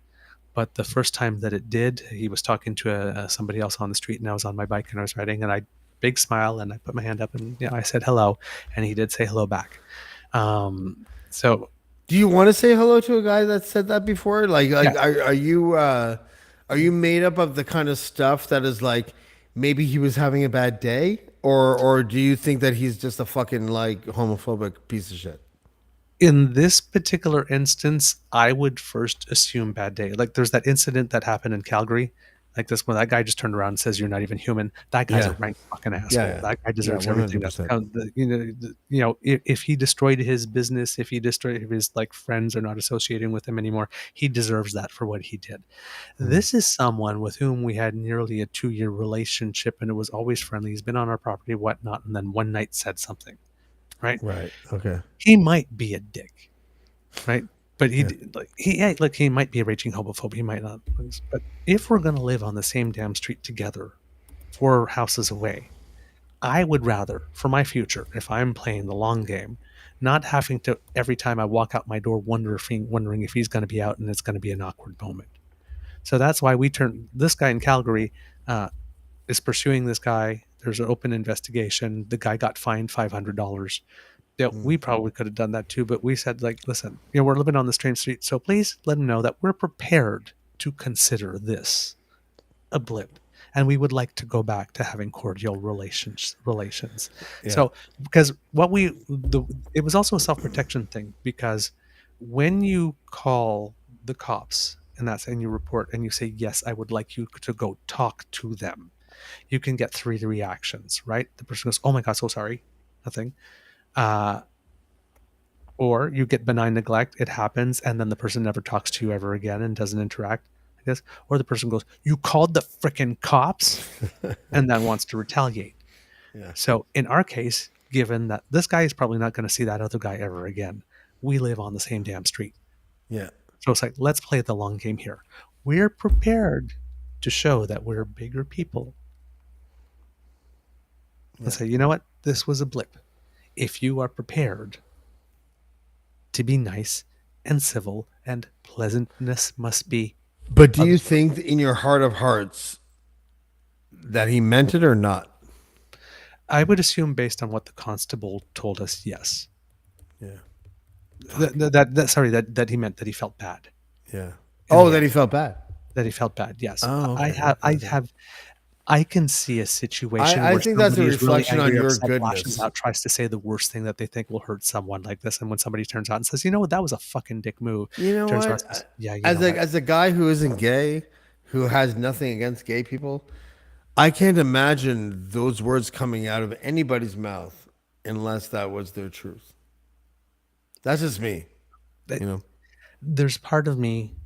But the first time that it did, he was talking to somebody else on the street, and I was on my bike and I was riding, and I big smile and I put my hand up and I said hello, and he did say hello back. So Do you want to say hello to a guy that said that before? yeah, are you made up of the kind of stuff that is like maybe he was having a bad day, or do you think that he's just a fucking like homophobic piece of shit? in this particular instance, I would first assume bad day. Like there's that incident that happened in Calgary, like this when that guy just turned around and says you're not even human. That guy's a Yeah, rank fucking yeah, asshole. yeah, That guy yeah, deserves one everything hundred that's percent. come. If he destroyed his business, if his like friends are not associating with him anymore, he deserves that for what he did. This is someone with whom we had nearly a 2-year relationship, and it was always friendly. He's been on our property, whatnot, and then one night said something. Right? Right. Okay. He might be a dick, right? But Yeah. he might be a raging homophobe. He might not. But if we're gonna live on the same damn street together, 4 houses away, I would rather, for my future, if I'm playing the long game, not having to every time I walk out my door wondering if he's going to be out and it's going to be an awkward moment. So that's why we turn this guy in Calgary uh, is pursuing this guy. There's an open investigation. The guy got fined $500. Yeah, we probably could have done that too, but we said, like, listen, we're living on the same street, so please let him know that we're prepared to consider this a blip, and we would like to go back to having cordial relations. Yeah. So, because it was also a self protection thing, because when you call the cops and you report and you say, yes, I would like you to go talk to them, you can get three reactions, right? The person goes, "Oh my God, so sorry," nothing. Or you get benign neglect, it happens, and then the person never talks to you ever again and doesn't interact, I guess. Or the person goes, "You called the frickin' cops," and then wants to retaliate. Yeah. So in our case, given that this guy is probably not going to see that other guy ever again, we live on the same damn street. Yeah. So it's like, let's play the long game here. We're prepared to show that we're bigger people. Yeah. And say, you know what? This was a blip. If you are prepared to be nice and civil, and pleasantness must be. But do you think in your heart of hearts that he meant it or not? I would assume, based on what the constable told us, yes. Yeah. That he meant that he felt bad. Yeah. Oh, that he felt bad. That he felt bad. Yes. Oh, okay. I can see a situation I where think that's a somebody is really reflection on angry, your upset, goodness. lashes out, tries to say the worst thing that they think will hurt someone like this, and when somebody turns out and says, "You know what, that was a fucking dick move," You know turns what? around and says, "Yeah, As a guy who isn't gay, who has nothing against gay people, I can't imagine those words coming out of anybody's mouth unless that was their truth. That's just me. You know. There's part of me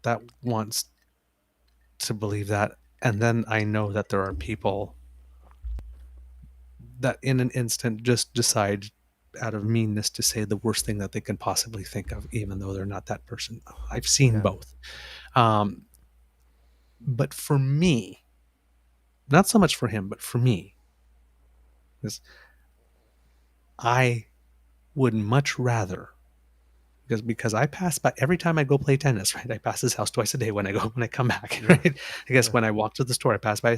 that wants to believe that, and then I know that there are people that in an instant just decide out of meanness to say the worst thing that they can possibly think of, even though they're not that person. I've seen both. But for me, not so much for him, but for me, is I would much rather, because I pass by every time I go play tennis, right? I pass his house twice a day when I come back, right? I guess when I walk to the store, I pass by,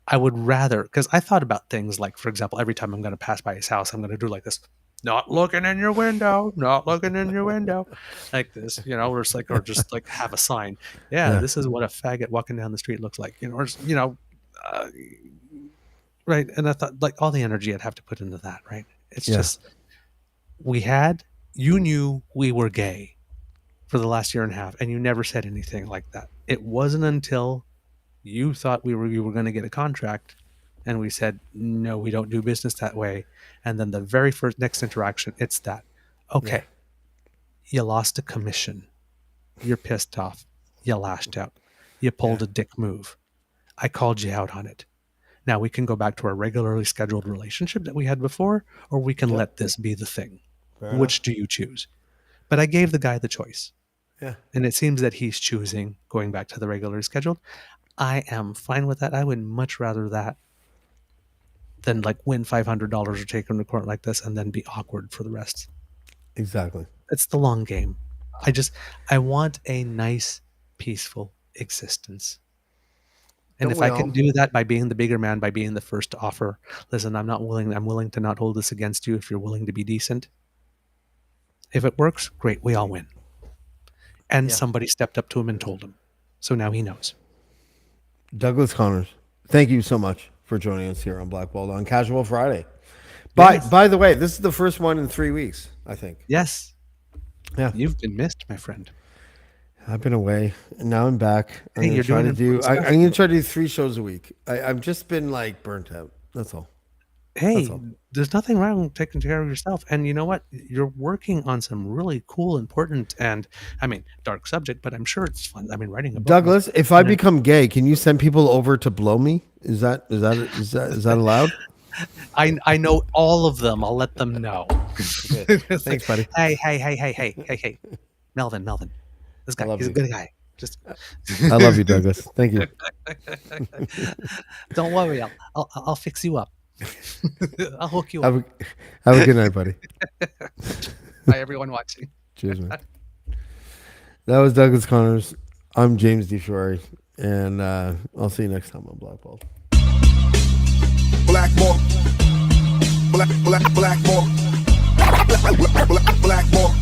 I would rather, because I thought about things like, for example, every time I'm going to pass by his house, I'm going to do like this, not looking in your window, not looking in your window, like this, or just like have a sign. Yeah, this is what a faggot walking down the street looks like, right. And I thought, like, all the energy I'd have to put into that, right? It's just, you knew we were gay for the last year and a half, and you never said anything like that. It wasn't until you thought you were going to get a contract, and we said, no, we don't do business that way. And then the very first next interaction, it's that, okay, you lost a commission. You're pissed off. You lashed out. You pulled a dick move. I called you out on it. Now we can go back to our regularly scheduled relationship that we had before, or we can let this be the thing. Which do you choose? But I gave the guy the choice. Yeah. And it seems that he's choosing going back to the regularly scheduled. I am fine with that. I would much rather that than like win $500 or take him to court like this and then be awkward for the rest. Exactly. It's the long game. I want a nice, peaceful existence. And if I can do that by being the bigger man, by being the first to offer, listen, I'm willing to not hold this against you if you're willing to be decent. If it works, great, we all win. And somebody stepped up to him and told him. So now he knows. Douglas Connors, thank you so much for joining us here on Blackballed on Casual Friday. By the way, this is the first one in 3 weeks, I think. Yes. Yeah. You've been missed, my friend. I've been away, and now I'm back. I'm going to try to do 3 shows a week. I've just been like burnt out. That's all. Hey, there's nothing wrong with taking care of yourself. And you know what? You're working on some really cool, important, and dark subject, but I'm sure it's fun. Writing a book. Douglas, if I become gay, can you send people over to blow me? Is that allowed? I know all of them. I'll let them know. Thanks, buddy. Hey. Melvin. This guy, he's a good guy. I love you, Douglas. Thank you. Don't worry. I'll fix you up. I'll hook you up. Have a good night, buddy. Bye, everyone watching. Cheers, man. That was Douglas Connors. I'm James DeFiore, and I'll see you next time on Blackballed. Blackballed. Blackballed. Blackballed. Blackballed.